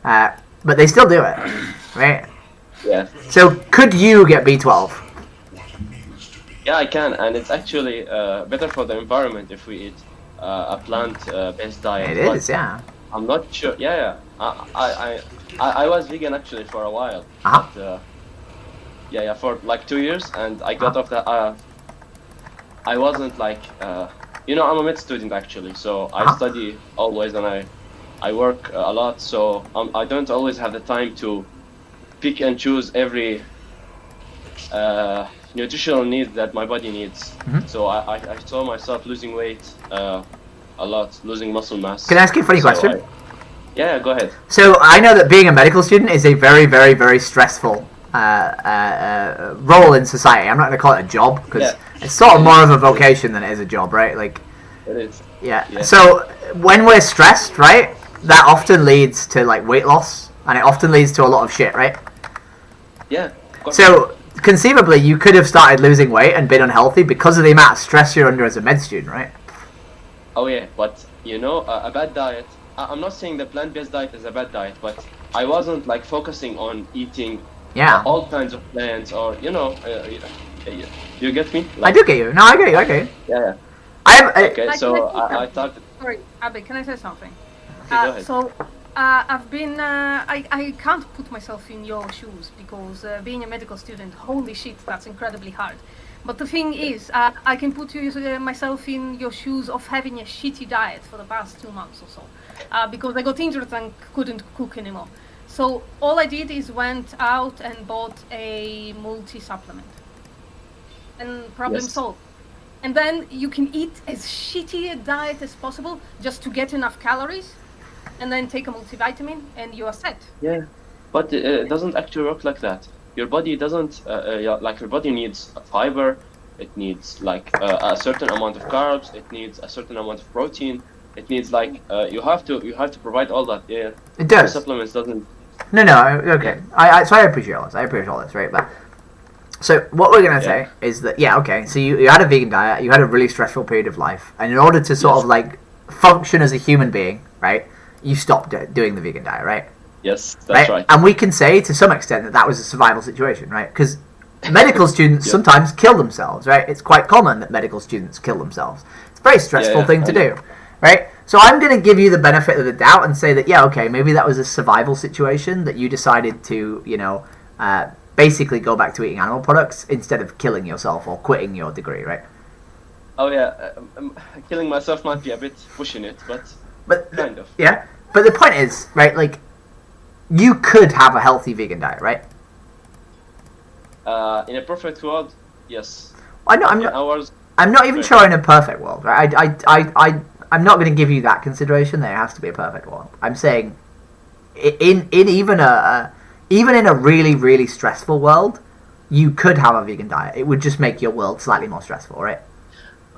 But they still do it, right? Yeah. So could you get B12? Yeah, I can, and it's actually better for the environment if we eat a plant-based diet. It but is, yeah. I'm not sure. Yeah. I was vegan actually for a while. Uh-huh. But, yeah, for like 2 years, and I got off that. I wasn't like, I'm a med student actually, so I study always, and I work a lot, so I don't always have the time to pick and choose every nutritional need that my body needs. Mhm. So I saw myself losing weight a lot, losing muscle mass. Can I ask you a funny question? Yeah, go ahead. So I know that being a medical student is a very, very, very stressful role in society. I'm not going to call it a job because Yeah. it's sort of more of a vocation than it is a job, right? Like, It is. yeah. Yeah. So when we're stressed, right, that often leads to like weight loss, and it often leads to a lot of shit, right? Yeah. So conceivably, you could have started losing weight and been unhealthy because of the amount of stress you're under as a med student, right? Oh yeah, but a bad diet. I'm not saying the plant-based diet is a bad diet, but I wasn't like focusing on eating Yeah. all kinds of plants, or you get me? I do get you. No, I get you. Yeah. I have. Okay, Like, so let's I thought. Sorry, Abby, can I say something? Okay, go ahead. So, I've been, I can't put myself in your shoes because being a medical student, holy shit, that's incredibly hard. But the thing is, I can put myself in your shoes of having a shitty diet for the past 2 months or so, because I got injured and couldn't cook anymore. So all I did is went out and bought a multi-supplement, and problem Yes. solved. And then you can eat as shitty a diet as possible just to get enough calories, and then take a multivitamin, and you are set. Yeah, but it doesn't actually work like that. Your body doesn't your body needs fiber. It needs like a certain amount of carbs. It needs a certain amount of protein. It needs like you have to provide all that. Yeah. It does. Supplements doesn't. No, okay. So I appreciate all this. I appreciate all this, right? But so what we're gonna say is that okay. So you had a vegan diet. You had a really stressful period of life, and in order to sort of like function as a human being, right? You stopped doing the vegan diet, right? Yes, that's right. And we can say to some extent that was a survival situation, right? Because medical students sometimes kill themselves, right? It's quite common that medical students kill themselves. It's a very stressful thing to do, right? So I'm going to give you the benefit of the doubt and say that, okay, maybe that was a survival situation that you decided to, basically go back to eating animal products instead of killing yourself or quitting your degree, right? Oh yeah, killing myself might be a bit pushing it, but kind of. Yeah, but the point is, right, like, you could have a healthy vegan diet, right? In a perfect world, yes. I'm not even sure in a perfect world, right? I'm not going to give you that consideration that it has to be a perfect world. I'm saying, in even in a really, really stressful world, you could have a vegan diet. It would just make your world slightly more stressful, right?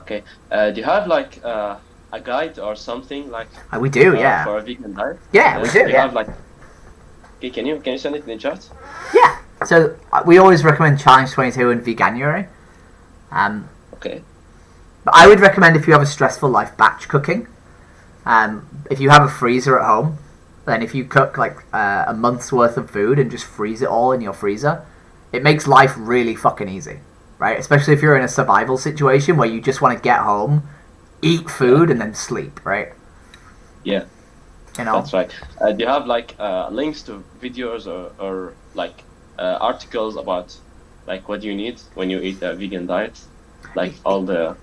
Okay. Do you have like a a guide or something like We do, yeah. for a vegan diet? Yeah, we do, You yeah. have like. Okay, can you send it in the chat? Yeah. So we always recommend Challenge 22 and Veganuary. Okay. But I would recommend if you have a stressful life, batch cooking. If you have a freezer at home, then if you cook like a month's worth of food and just freeze it all in your freezer, it makes life really fucking easy, right? Especially if you're in a survival situation where you just want to get home, eat food, and then sleep, right? Yeah. You know? That's right. Do you have like links to videos or like articles about like what you need when you eat a vegan diet, like all the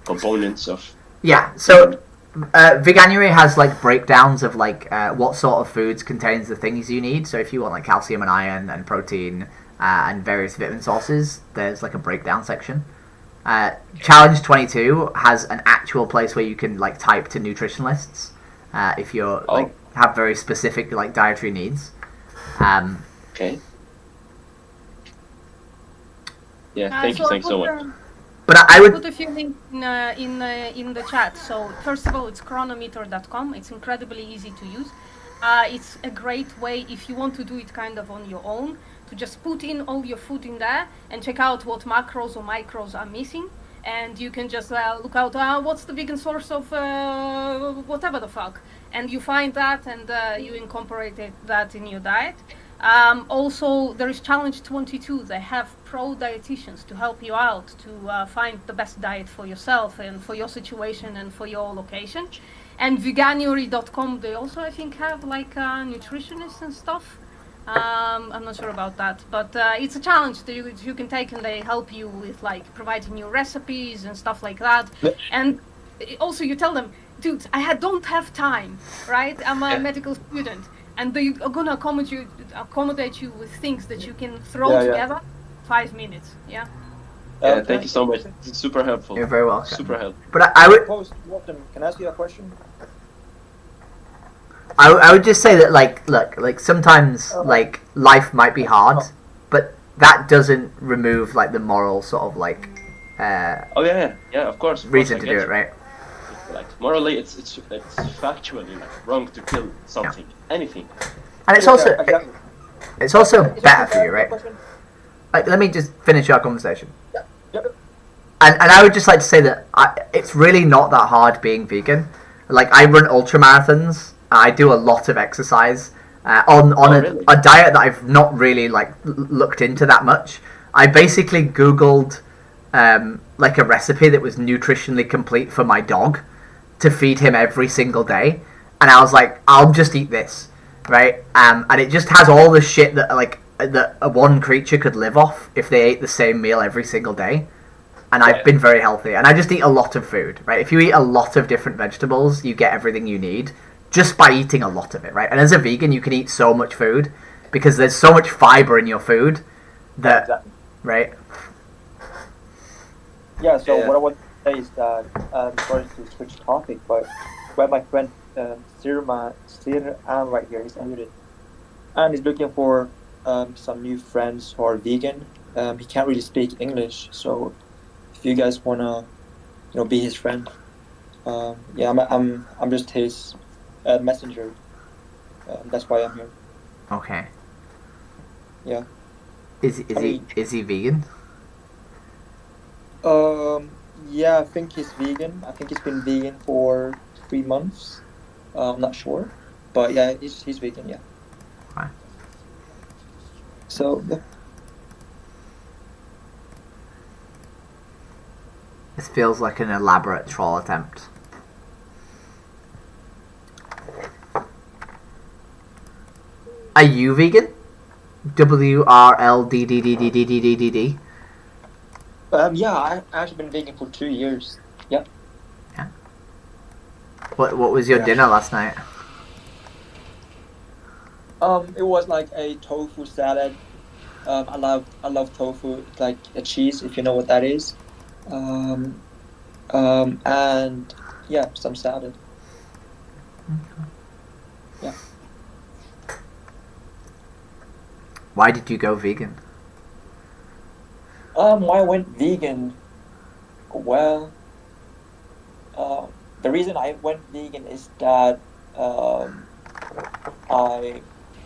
components of? Yeah. So Veganuary has like breakdowns of like what sort of foods contains the things you need. So if you want like calcium and iron and protein and various vitamin sources, there's like a breakdown section. Challenge 22 has an actual place where you can like type to nutrition lists if you're like have very specific like dietary needs. Okay. Yeah, thank you so much. But I would put a few links in the chat. So first of all, it's chronometer.com. It's incredibly easy to use. It's a great way if you want to do it kind of on your own to just put in all your food in there and check out what macros or micros are missing. And you can just look out what's the vegan source of whatever the fuck, and you find that and you incorporate that in your diet. Also, there is Challenge 22. They have pro dietitians to help you out to find the best diet for yourself and for your situation and for your location. And veganuary.com, they also, I think, have like nutritionists and stuff. I'm not sure about that, but it's a challenge that you can take, and they help you with like providing you recipes and stuff like that. And also, you tell them, dude, don't have time, right? I'm a medical student. And they are gonna accommodate you with things that you can throw together. 5 minutes, yeah. Yeah, thank you so much. It's super helpful. You're very welcome. Super helpful. But I would. Can I ask you a question? I would just say that look, sometimes like life might be hard, but that doesn't remove like the moral sort of like. Yeah, of course. Reason to do it, right? Like morally, it's factually like wrong to kill something, anything. And it's also better for you, right? Like, let me just finish our conversation. And I would just like to say that it's really not that hard being vegan. Like, I run ultra marathons. I do a lot of exercise on a diet that I've not really like looked into that much. I basically Googled like a recipe that was nutritionally complete for my dog to feed him every single day, and I was like, I'll just eat this, right? And it just has all the shit that like that one creature could live off if they ate the same meal every single day. And I've been very healthy, and I just eat a lot of food, right? If you eat a lot of different vegetables, you get everything you need just by eating a lot of it, right? And as a vegan, you can eat so much food because there's so much fiber in your food that, right? Yeah, so what I want to say is that, sorry to switch topic, but we have my friend Sirman right here, he's unmuted. And he's looking for some new friends who are vegan. He can't really speak English, so if you guys want to, be his friend, I'm just his messenger. That's why I'm here. Okay. Yeah. Is he vegan? Yeah, I think he's vegan. I think he's been vegan for 3 months. I'm not sure, but yeah, he's vegan. Yeah. Right. So yeah. This feels like an elaborate troll attempt. Are you vegan? WRLDDDDDDDD. Yeah, I've actually been vegan for 2 years. Yeah. Yeah. What was your dinner last night? It was like a tofu salad. I love tofu, like a cheese, if you know what that is. And yeah, some salad. Okay. Yeah. Why did you go vegan? Why I went vegan? Well, the reason I went vegan is that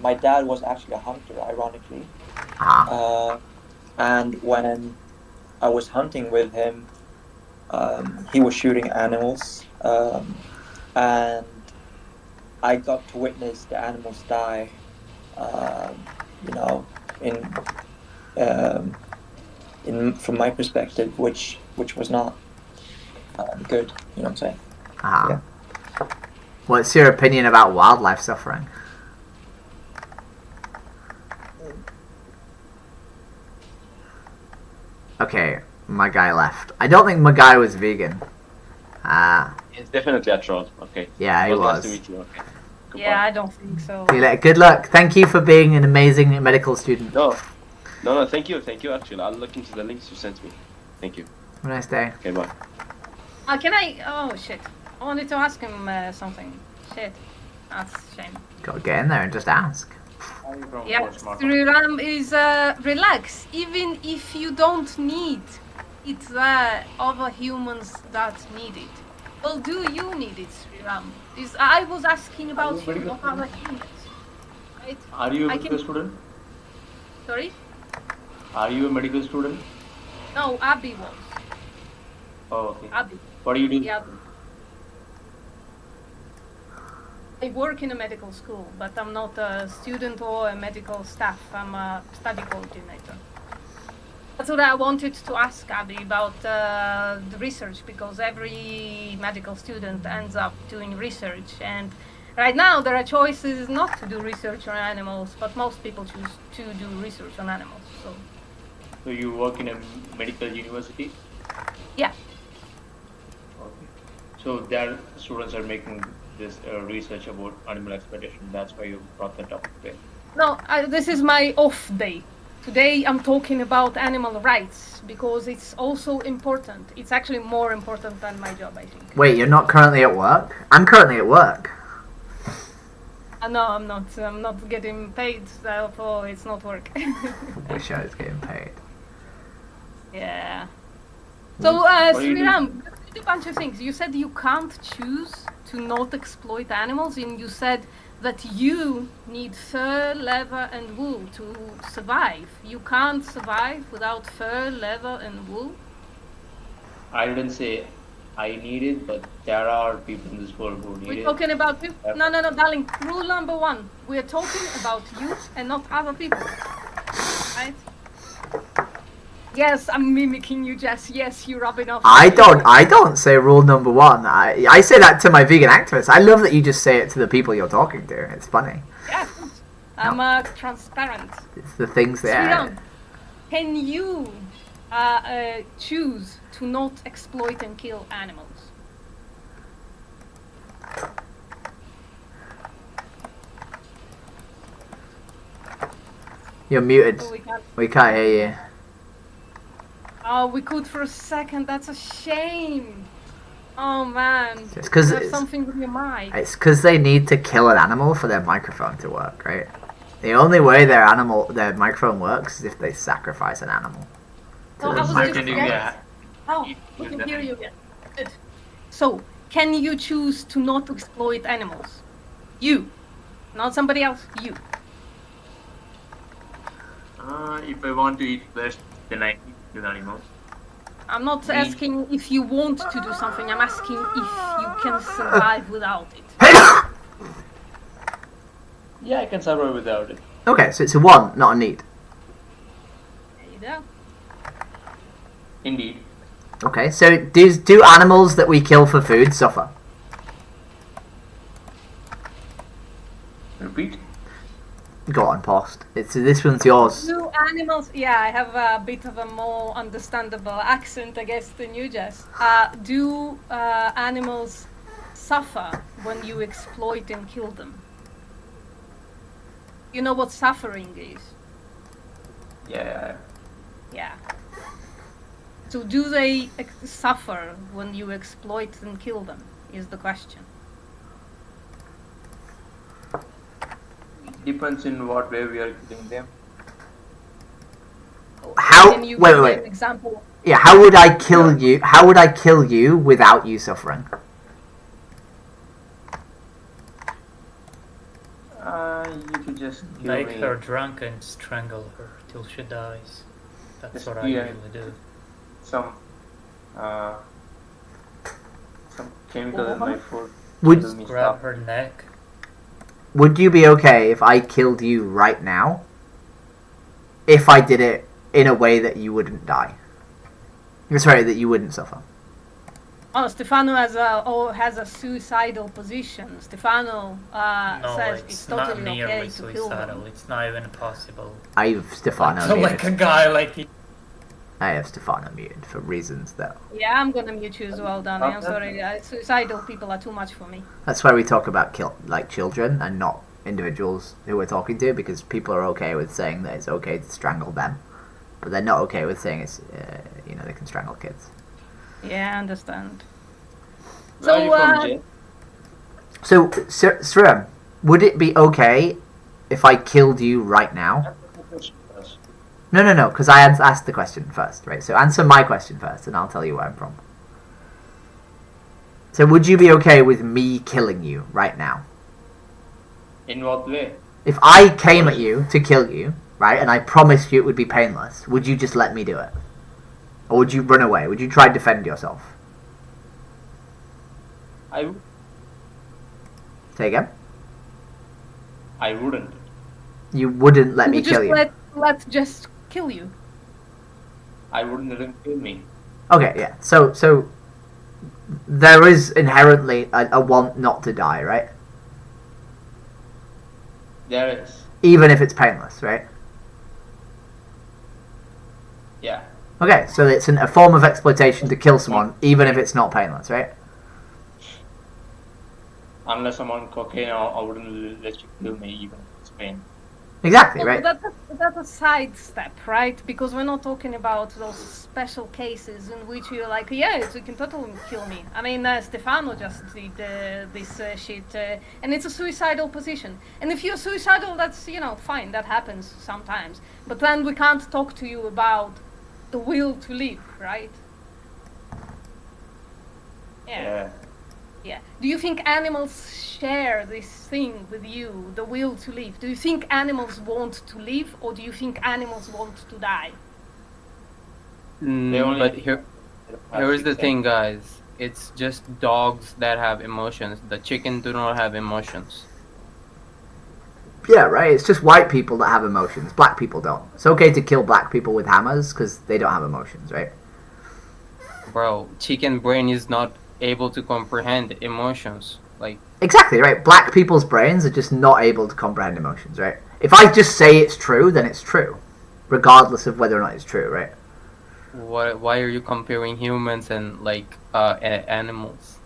my dad was actually a hunter, ironically. And when I was hunting with him, he was shooting animals, and I got to witness the animals die. You know, from my perspective, which was not good. You know what I'm saying? Yeah. What's your opinion about wildlife suffering? Okay, my guy left. I don't think my guy was vegan. It's definitely a troll. Okay. Yeah, he Well, was. Nice to meet you. Okay. Goodbye. Yeah, I don't think so. Good luck. Thank you for being an amazing medical student. No, thank you. Actually, I'll look into the links you sent me. Thank you. Have a nice day. Okay, bye. Can I? Oh shit! I wanted to ask him something. Shit, that's a shame. Gotta get in there and just ask. Yeah, Sriram is relax. Even if you don't need it, other humans that need it. Well, do you need it, Sriram? I was asking about you, not other humans. Right? Are you a medical student? Sorry? Are you a medical student? No, Abby was. Oh, okay. Abby. What do you do? Yeah. I work in a medical school, but I'm not a student or a medical staff. I'm a study coordinator. That's what I wanted to ask Abby about the research, because every medical student ends up doing research, and right now there are choices not to do research on animals, but most people choose to do research on animals. So you work in a medical university? Yeah. Okay. So their students are making this research about animal exploitation. That's why you brought that up today. No, this is my off day. Today I'm talking about animal rights because it's also important. It's actually more important than my job, I think. Wait, you're not currently at work? I'm currently at work. No, I'm not. I'm not getting paid, therefore it's not work. Wish I was getting paid. Yeah. So, Sriram, you did a bunch of things. You said you can't choose to not exploit animals, and you said that you need fur, leather, and wool to survive. You can't survive without fur, leather, and wool? I didn't say I need it, but there are people in this world who need We're it. talking about people. No, darling. Rule number one. We're talking about you and not other people. Right? Yes, I'm mimicking you, Jess. Yes, you're rubbing off. I don't say rule number one. I say that to my vegan activists. I love that you just say it to the people you're talking to. It's funny. Yeah, I'm transparent. It's the things that Sriram, can you choose to not exploit and kill animals? You're muted. Oh, We can't hear you. Oh, we could for a second. That's a shame. Oh man. It's 'cause You have it's- something with your mic. It's because they need to kill an animal for their microphone to work, right? The only way their microphone works is if they sacrifice an animal. So I was just Oh, we can hear you again. Good. So, can you choose to not exploit animals? You, not somebody else. You. If I want to eat flesh, then I eat with animals. I'm not asking if you want to do something. I'm asking if you can survive without it. Yeah, I can survive without it. Okay, so it's a want, not a need. There you go. Indeed. Okay, so do animals that we kill for food suffer? Repeat. Go on, post. This one's yours. Do animals? Yeah, I have a bit of a more understandable accent, I guess, than you, Jess. Do animals suffer when you exploit and kill them? You know what suffering is? Yeah. Yeah. So do they suffer when you exploit and kill them, is the question. Depends in what way we are killing them. How? Can you Wait, give me wait. an example? Yeah, how would I kill you? How would I kill you without you suffering? You could just kill Make me. her drunk and strangle her till she dies. That's Just what I yeah. usually do. Some chemical in my food. Would- Kill me Grab stuff. her neck. Would you be okay if I killed you right now? If I did it in a way that you wouldn't die? Sorry, that you wouldn't suffer. Oh, Stefano has a suicidal position. Stefano No, says it's it's not totally nearly okay to kill suicidal. them. It's not even possible. I have Stefano So like muted. a guy like he. I have Stefano muted for reasons that... Yeah, I'm gonna mute you as well, Danny. I'm sorry. Suicidal people are too much for me. That's why we talk about children and not individuals who we're talking to, because people are okay with saying that it's okay to strangle them, but they're not okay with saying it's they can strangle kids. Yeah, I understand. Where are you from, Jay? So, Sriram, would it be okay if I killed you right now? No, because I asked the question first, right? So answer my question first, and I'll tell you where I'm from. So would you be okay with me killing you right now? In what way? If I came at you to kill you, right, and I promised you it would be painless, would you just let me do it? Or would you run away? Would you try to defend yourself? I Say again? wouldn't. You wouldn't let me Would kill just you? let's just kill you. I wouldn't let him kill me. Okay, yeah. So there is inherently a want not to die, right? There is. Even if it's painless, right? Yeah. Okay, so it's a form of exploitation to kill someone, even if it's not painless, right? Unless I'm on cocaine, I wouldn't let you kill me even if it's pain. Exactly, Well, right? that's a sidestep, right? Because we're not talking about those special cases in which you're like, yes, you can totally kill me. I mean, Stefano just did this shit, and it's a suicidal position. And if you're suicidal, that's, fine, that happens sometimes. But then we can't talk to you about the will to live, right? Yeah. Do you think animals share this thing with you, the will to live? Do you think animals want to live, or do you think animals want to die? But here is the thing, guys. It's just dogs that have emotions. The chicken do not have emotions. Yeah, right. It's just white people that have emotions. Black people don't. It's okay to kill black people with hammers because they don't have emotions, right? Bro, chicken brain is not able to comprehend emotions. Like, exactly, right. Black people's brains are just not able to comprehend emotions, right? If I just say it's true, then it's true, regardless of whether or not it's true, right? why are you comparing humans and animals?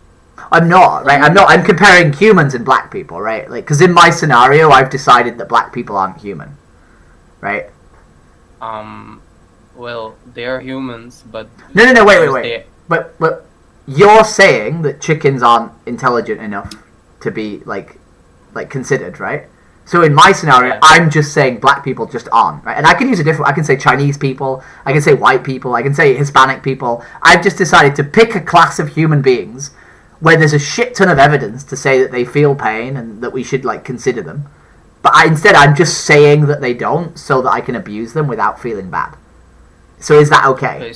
I'm not, right? I'm comparing humans and black people, right? Like, because in my scenario, I've decided that black people aren't human, right? Well, they are humans, but No, wait. But you're saying that chickens aren't intelligent enough to be like considered, right? So in my scenario, I'm just saying black people just aren't, right? And I can use I can say Chinese people, I can say white people, I can say Hispanic people. I've just decided to pick a class of human beings where there's a shit ton of evidence to say that they feel pain and that we should consider them. But instead I'm just saying that they don't so that I can abuse them without feeling bad. So is that okay?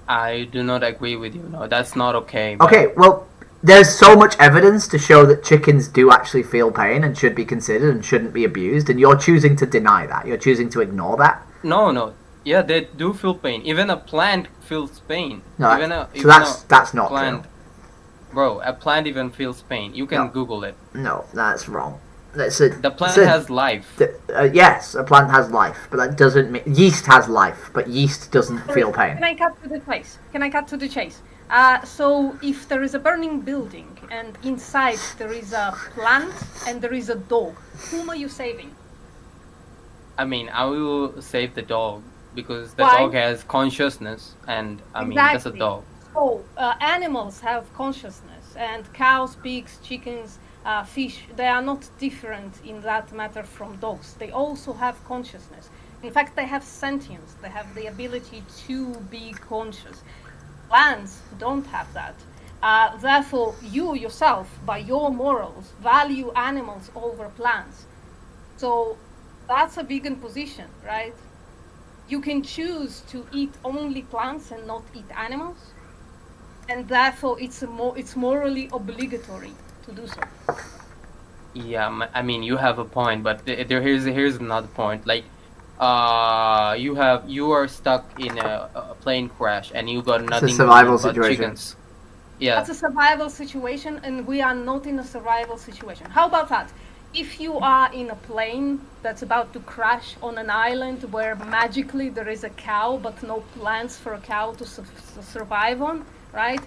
I do not agree with you. No, that's not okay. But... Okay, well, there's so much evidence to show that chickens do actually feel pain and should be considered and shouldn't be abused, and you're choosing to deny that. You're choosing to ignore that. No. Yeah, they do feel pain. Even a plant feels pain. No, that's not plant, true. Bro, a plant even feels pain. You can Google it. No, that's wrong. The plant has life. Yes, a plant has life, but that doesn't mean... Yeast has life, but yeast doesn't feel pain. Can I cut to the chase? So if there is a burning building and inside there is a plant and there is a dog, whom are you saving? I mean, I will save the dog because the Why? dog has consciousness, and I mean, that's a dog. So animals have consciousness, and cows, pigs, chickens, fish, they are not different in that matter from dogs. They also have consciousness. In fact, they have sentience. They have the ability to be conscious. Plants don't have that. Therefore, you yourself, by your morals, value animals over plants. So that's a vegan position, right? You can choose to eat only plants and not eat animals, and therefore it's morally obligatory to do so. Yeah, I mean, you have a point, but here's another point. Like, you are stuck in a plane crash and you got nothing. It's a survival to do but situation. chickens. Yeah. That's a survival situation, and we are not in a survival situation. How about that? If you are in a plane that's about to crash on an island where magically there is a cow but no plants for a cow to survive on, right?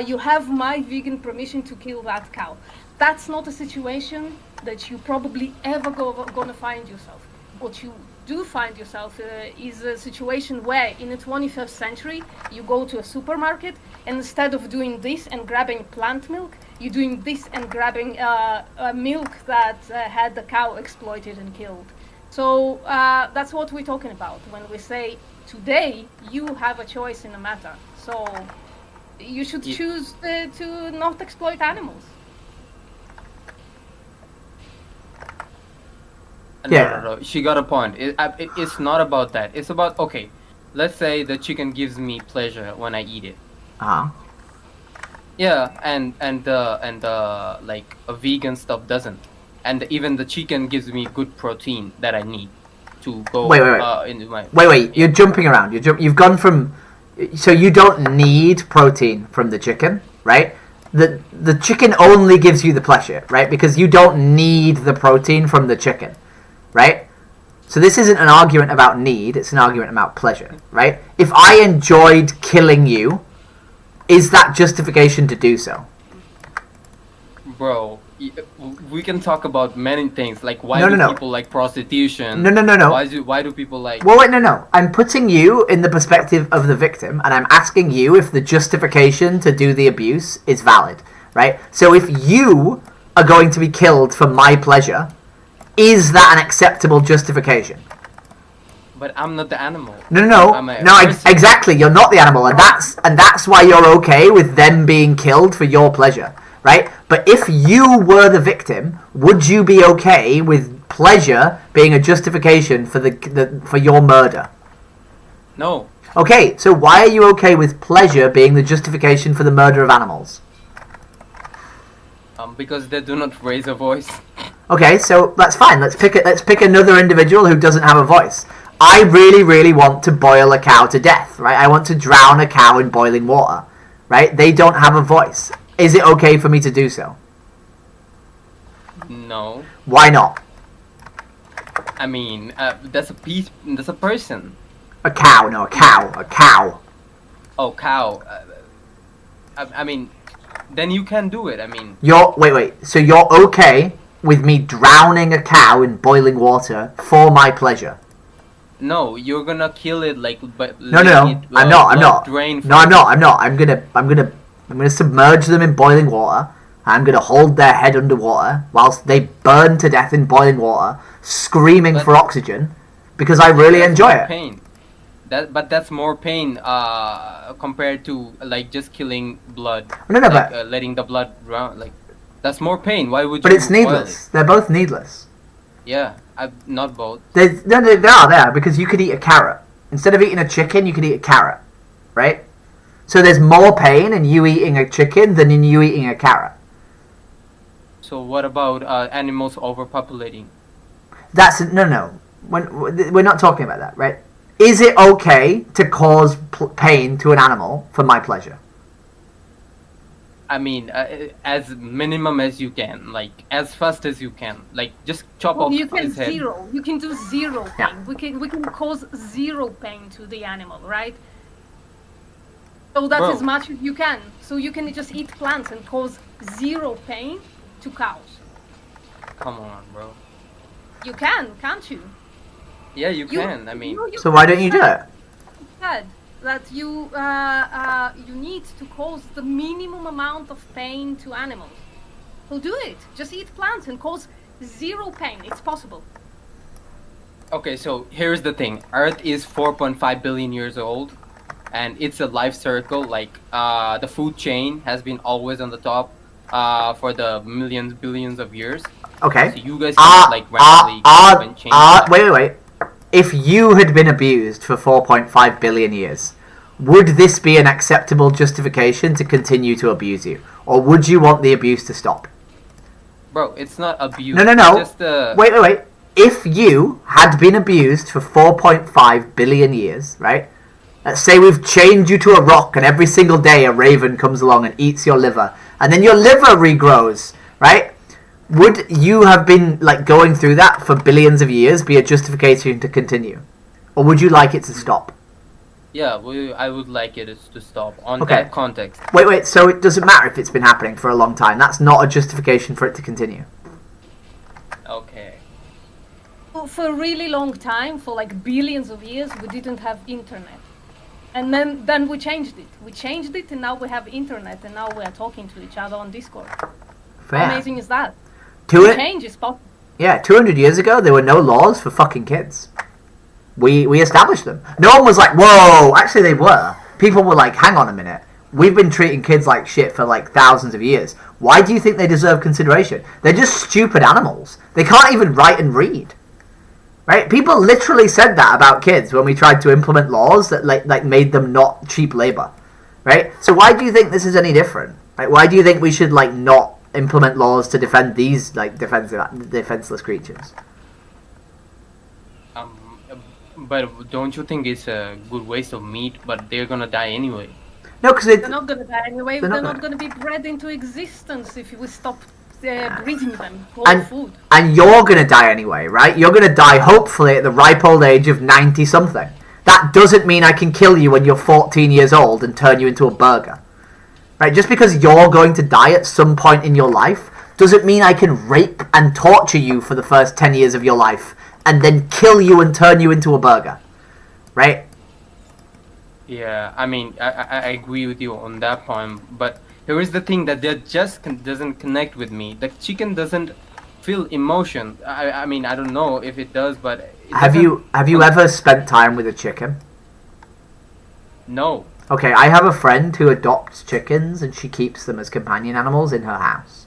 You have my vegan permission to kill that cow. That's not a situation that you probably ever gonna find yourself. What you do find yourself is a situation where in the 21st century you go to a supermarket, and instead of doing this and grabbing plant milk, you're doing this and grabbing milk that had the cow exploited and killed. So that's what we're talking about when we say today you have a choice in the matter. So you should choose to not exploit animals. No. She got a point. It's not about that. It's about, okay, let's say the chicken gives me pleasure when I eat it. Yeah, and like a vegan stuff doesn't, and even the chicken gives me good protein that I need to go into my. Wait! You're jumping around. You've gone from, so you don't need protein from the chicken, right? The chicken only gives you the pleasure, right? Because you don't need the protein from the chicken, right? So this isn't an argument about need; it's an argument about pleasure, right? If I enjoyed killing you, is that justification to do so? Bro, we can talk about many things, like why do people like prostitution? No. Why do people like... Well, wait, no. I'm putting you in the perspective of the victim, and I'm asking you if the justification to do the abuse is valid, right? So if you are going to be killed for my pleasure, is that an acceptable justification? But I'm not the animal. No, exactly. You're not the animal, and that's why you're okay with them being killed for your pleasure, right? But if you were the victim, would you be okay with pleasure being a justification for your murder? No. Okay, so why are you okay with pleasure being the justification for the murder of animals? Because they do not raise a voice. Okay, so that's fine. Let's pick another individual who doesn't have a voice. I really, really want to boil a cow to death, right? I want to drown a cow in boiling water, right? They don't have a voice. Is it okay for me to do so? No. Why not? I mean, that's a person. A cow. Oh, cow. I mean, then you can do it. I mean... Wait. So you're okay with me drowning a cow in boiling water for my pleasure? No, you're gonna kill it like. No. I'm not. I'm gonna submerge them in boiling water. I'm gonna hold their head underwater whilst they burn to death in boiling water, screaming for oxygen, because I really enjoy it. Pain. But that's more pain compared to like just killing blood. But letting the blood run, like that's more pain. Why would you? But it's needless. They're both needless. Yeah. Not both. They are there because you could eat a carrot. Instead of eating a chicken, you could eat a carrot, right? So there's more pain in you eating a chicken than in you eating a carrot. So what about animals overpopulating? That's no. We're not talking about that, right? Is it okay to cause pain to an animal for my pleasure? I mean, as minimum as you can, like as fast as you can, like just chop off his head. You can do zero pain. Yeah. We can cause zero pain to the animal, right? So that's as much as you can. So you can just eat plants and cause zero pain to cows. Come on, bro. You can, can't you? Yeah, you can. I mean, so why don't you do it? Said that you need to cause the minimum amount of pain to animals. So do it. Just eat plants and cause zero pain. It's possible. Okay, so here's the thing. Earth is 4.5 billion years old. and it's a life circle. Like the food chain has been always on the top for the millions, billions of years. Okay. So you guys can like randomly change that. Wait. If you had been abused for 4.5 billion years, would this be an acceptable justification to continue to abuse you? Or would you want the abuse to stop? Bro, it's not abuse. No. It's just, Wait. If you had been abused for 4.5 billion years, right? Let's say we've chained you to a rock and every single day a raven comes along and eats your liver. And then your liver regrows, right? Would you have been like going through that for billions of years be a justification to continue? Or would you like it to stop? yeah, I would like it to stop on Okay. that context. Wait, so it doesn't matter if it's been happening for a long time. That's not a justification for it to continue. Okay. Well, for a really long time, for like billions of years, we didn't have internet. And then we changed it. We changed it and now we have internet and now we are talking to each other on Discord. Fair. How amazing is that? To it- Change is possible. Yeah, 200 years ago, there were no laws for fucking kids. We established them. No one was like, whoa, actually they were. People were like, hang on a minute. We've been treating kids like shit for like thousands of years. Why do you think they deserve consideration? They're just stupid animals. They can't even write and read. Right? People literally said that about kids when we tried to implement laws that like made them not cheap labor. Right? So why do you think this is any different? Right? Why do you think we should like not implement laws to defend these like defenseless creatures? But don't you think it's a good waste of meat? But they're gonna die anyway. No, because They're not going to die anyway. they're They're not not going to be bred into existence if we stop breeding them for and food. and you're gonna die anyway, right? You're gonna die hopefully at the ripe old age of 90 something. That doesn't mean I can kill you when you're 14 years old and turn you into a burger. Right? Just because you're going to die at some point in your life doesn't mean I can rape and torture you for the first 10 years of your life and then kill you and turn you into a burger. Right? Yeah, I mean, I agree with you on that point, but here is the thing that just doesn't connect with me. The chicken doesn't feel emotion. I mean, I don't know if it does, but it Have doesn't- you ever spent time with a chicken? No. Okay, I have a friend who adopts chickens and she keeps them as companion animals in her house.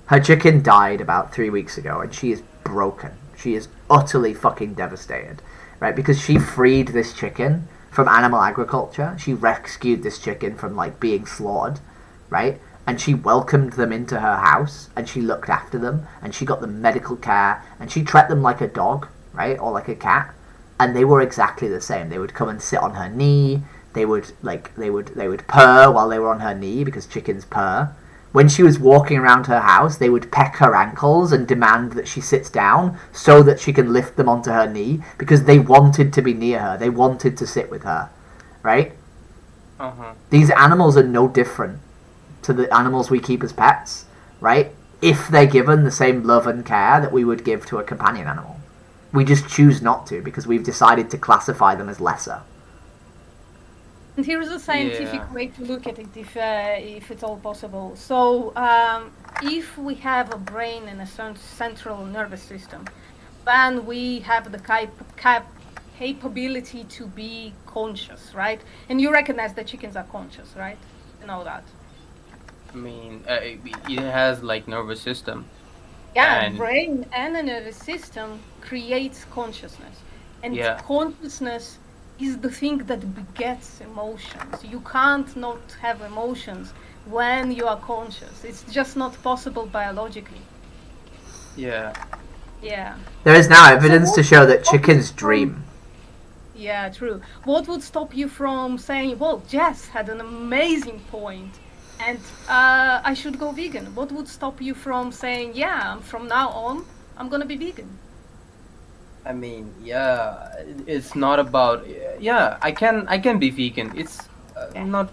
Her chicken died about 3 weeks ago and she is broken. She is utterly fucking devastated, right? Because she freed this chicken from animal agriculture. She rescued this chicken from like being slaughtered, right? And she welcomed them into her house and she looked after them and she got them medical care and she treated them like a dog, right? Or like a cat. And they were exactly the same. They would come and sit on her knee. They would purr while they were on her knee because chickens purr. When she was walking around her house, they would peck her ankles and demand that she sits down so that she can lift them onto her knee because they wanted to be near her. They wanted to sit with her, right? Uh-huh. These animals are no different to the animals we keep as pets, right? If they're given the same love and care that we would give to a companion animal. We just choose not to because we've decided to classify them as lesser. And here's a scientific Yeah. way to look at it, if it's all possible. So, if we have a brain and a central nervous system, then we have the capability to be conscious, right? And you recognize that chickens are conscious, right? You know that. I mean, it has like nervous system. Yeah, And- brain and a nervous system creates consciousness. And Yeah. consciousness is the thing that begets emotions. You can't not have emotions when you are conscious. It's just not possible biologically. Yeah. Yeah. There is now evidence to show that chickens dream. Yeah, true. What would stop you from saying, well, Jess had an amazing point and I should go vegan? What would stop you from saying, yeah, from now on, I'm gonna be vegan? I mean, yeah, it's not about. Yeah, I can be vegan. It's not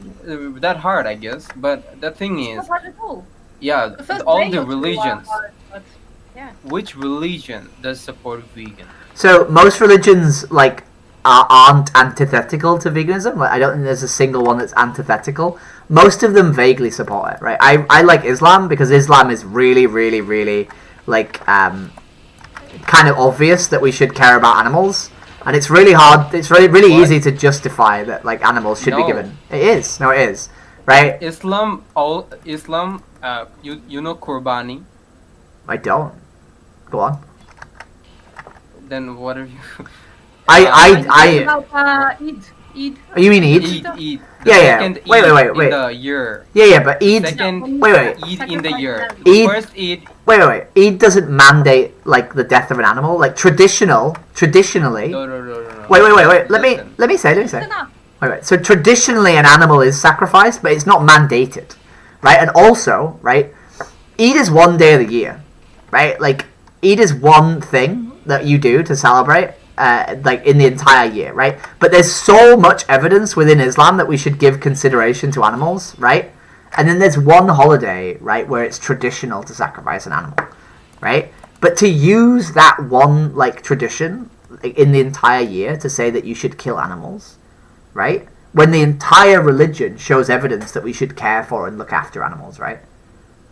that hard, I guess. But the thing It's is, not hard at all. yeah, The first all day the or two are religions. hard, but yeah. Which religion does support vegan? So most religions like aren't antithetical to veganism. Like, I don't think there's a single one that's antithetical. Most of them vaguely support it, right? I like Islam because Islam is really, really, really like kind of obvious that we should care about animals, And it's really hard. It's really easy to justify that like animals should be No. given. It is. No, it is. Right? Islam, you know Qurbani. I don't. Go on. Then what are you? About Eid. Eid. Oh, you mean Eid? Eid. Yeah, yeah. Second Wait. Eid in the year. Yeah, but Eid. Second Wait. Eid in the year. Eid. First Eid. Wait. Eid doesn't mandate like the death of an animal. Like traditionally. No. Wait. Let me say. Wait. So traditionally, an animal is sacrificed, but it's not mandated, right? And also, right, Eid is one day of the year, right? Like Eid is one thing that you do to celebrate, like in the entire year, right? But there's so much evidence within Islam that we should give consideration to animals, right? And then there's one holiday, right, where it's traditional to sacrifice an animal, right? But to use that one like tradition in the entire year to say that you should kill animals, right? When the entire religion shows evidence that we should care for and look after animals, right?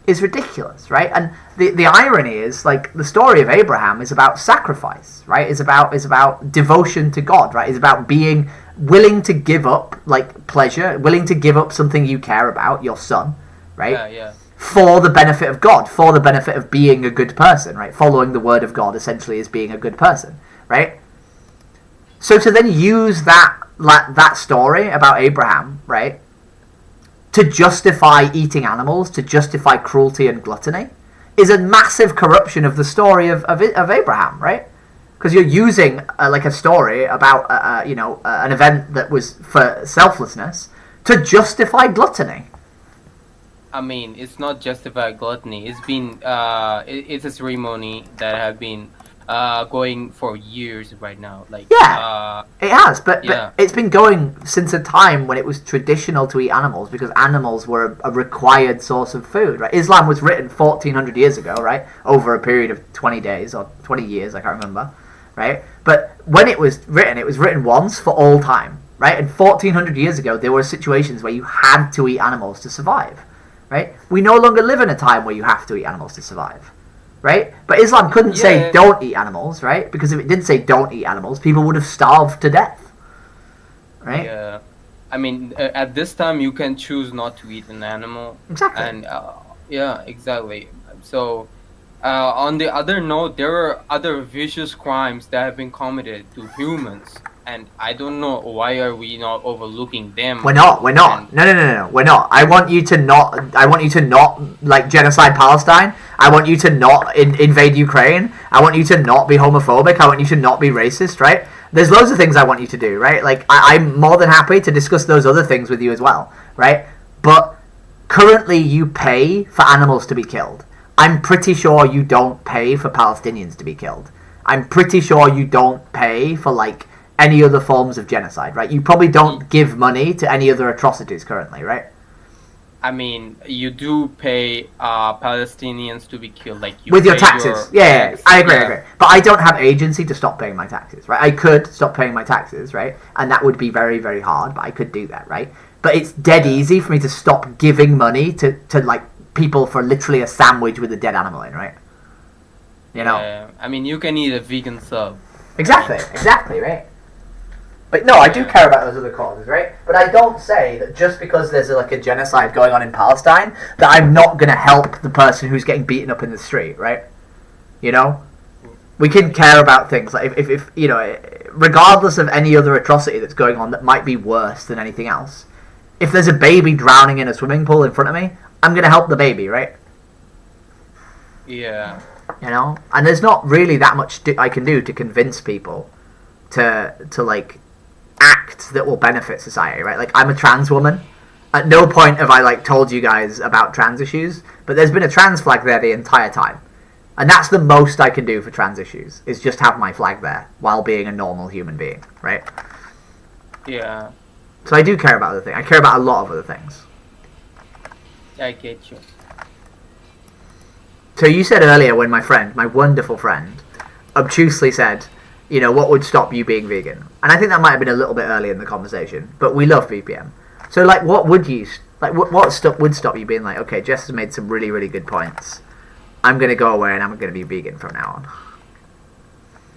Is ridiculous, right? And the irony is, like, the story of Abraham is about sacrifice, right? Is about devotion to God, right? Is about being willing to give up, like, pleasure, willing to give up something you care about, your son, right? Yeah. For the benefit of God, for the benefit of being a good person, right? Following the word of God essentially is being a good person, right? So to then use that story about Abraham, right, to justify eating animals, to justify cruelty and gluttony, is a massive corruption of the story of Abraham, right? Because you're using like a story about an event that was for selflessness to justify gluttony. I mean, it's not justified gluttony. It's been it's a ceremony that have been going for years right now. Like It has, but Yeah. it's been going since a time when it was traditional to eat animals because animals were a required source of food, right? Islam was written 1400 years ago, right? Over a period of 20 days or 20 years, I can't remember, right? But when it was written once for all time, right? And 1400 years ago, there were situations where you had to eat animals to survive, right? We no longer live in a time where you have to eat animals to survive. Right? But Islam couldn't say don't eat animals, right? Because if it did say don't eat animals, people would have starved to death. Right? Yeah. I mean, at this time, you can choose not to eat an animal. Exactly. And yeah, exactly. So, on the other note, there are other vicious crimes that have been committed to humans, and I don't know why are we not overlooking them. We're not. No. We're not. I want you to not like genocide Palestine. I want you to not invade Ukraine. I want you to not be homophobic. I want you to not be racist, right? There's loads of things I want you to do, right? Like, I'm more than happy to discuss those other things with you as well, right? But currently you pay for animals to be killed. I'm pretty sure you don't pay for Palestinians to be killed. I'm pretty sure you don't pay for, like, any other forms of genocide, right? You probably don't give money to any other atrocities currently, right? I mean, you do pay Palestinians to be killed, like you With your pay taxes. Yeah, I agree. But I don't have agency to stop paying my taxes, right? I could stop paying my taxes, right? And that would be very, very hard, but I could do that, right? But it's dead easy for me to stop giving money to like people for literally a sandwich with a dead animal in, right? You know? Yeah, I mean, you can eat a vegan sub. Exactly, right? But no, I do care about those other causes, right? But I don't say that just because there's like a genocide going on in Palestine, that I'm not going to help the person who's getting beaten up in the street, right? You know? We can care about things. Like if you know, regardless of any other atrocity that's going on that might be worse than anything else, if there's a baby drowning in a swimming pool in front of me, I'm going to help the baby, right? Yeah. You know? And there's not really that much I can do to convince people to like act that will benefit society, right? Like, I'm a trans woman. At no point have I like told you guys about trans issues, but there's been a trans flag there the entire time. And that's the most I can do for trans issues, is just have my flag there while being a normal human being, right? Yeah. So I do care about other things. I care about a lot of other things. I get you. So you said earlier when my wonderful friend, obtusely said, you know, what would stop you being vegan? And I think that might have been a little bit early in the conversation, but we love BPM. So, like, what would you, like, what would stop you being like, okay, Jess has made some really, really good points. I'm going to go away and I'm going to be vegan from now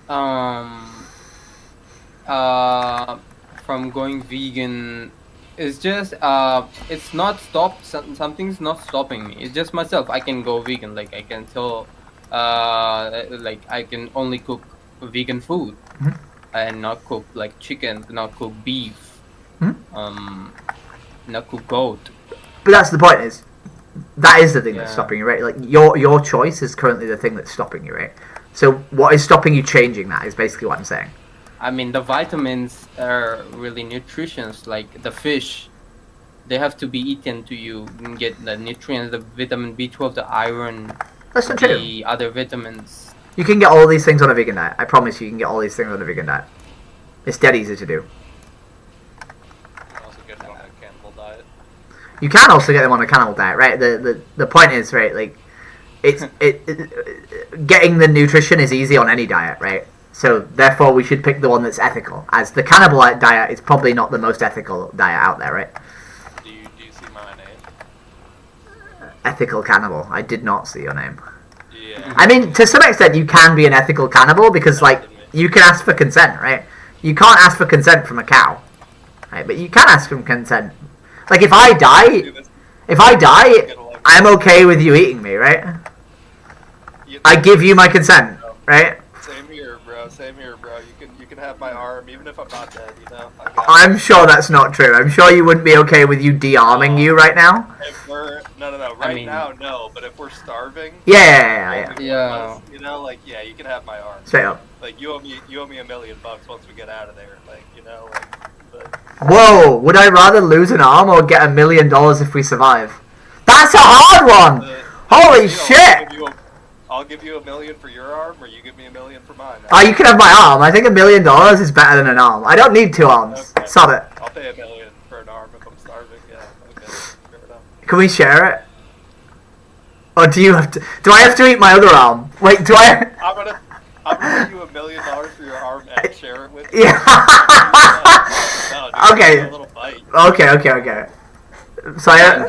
on. from going vegan is just it's not something's not stopping me. It's just myself. I can go vegan. Like I can tell like I can only cook vegan food and not cook like chicken, not cook beef, not cook goat. But that's the point. Is that is the thing that's stopping you, right? Like your choice is currently the thing that's stopping you, right? So what is stopping you changing that is basically what I'm saying. I mean, the vitamins are really nutritious. Like the fish, they have to be eaten to you and get the nutrients, the vitamin B12, the iron, That's not true. the other vitamins. You can get all these things on a vegan diet. I promise you can get all these things on a vegan diet. It's dead easy to do. Also get it on a cannibal diet. You can also get them on a cannibal diet, right? The point is, right, like it's getting the nutrition is easy on any diet, right? So therefore we should pick the one that's ethical. As the cannibal diet is probably not the most ethical diet out there, right? Do you see my name? Ethical cannibal. I did not see your name. Yeah. I mean, to some extent you can be an ethical cannibal because like you can ask for consent, right? You can't ask for consent from a cow. Right? But you can ask for consent. Like if I die, I'm okay with you eating me, right? I give you my consent, right? Same here, bro. Same here, bro. You can have my arm, even if I'm not dead. You know. I'm sure that's not true. I'm sure you wouldn't be okay with you de-arming you right now. If we're no. Right now, no. But if we're starving. Yeah. You know, like you can have my arm. Straight up. Like you owe me $1 million once we get out of there. Like you know, but. Whoa! Would I rather lose an arm or get $1 million if we survive? That's a hard one. Holy shit! I'll give you $1 million for your arm, or you give me $1 million for mine. Oh, you can have my arm. I think $1 million is better than an arm. I don't need 2 arms. Okay. Sod it. I'll pay $1 million for an arm if I'm starving. Yeah. Okay. Fair enough. Can we share it? Or do you have to? Do I have to eat my other arm? Wait, do I? I'm gonna give you $1 million for your arm and share it with you. Yeah. No, dude, Okay. a little bite. Okay. So I.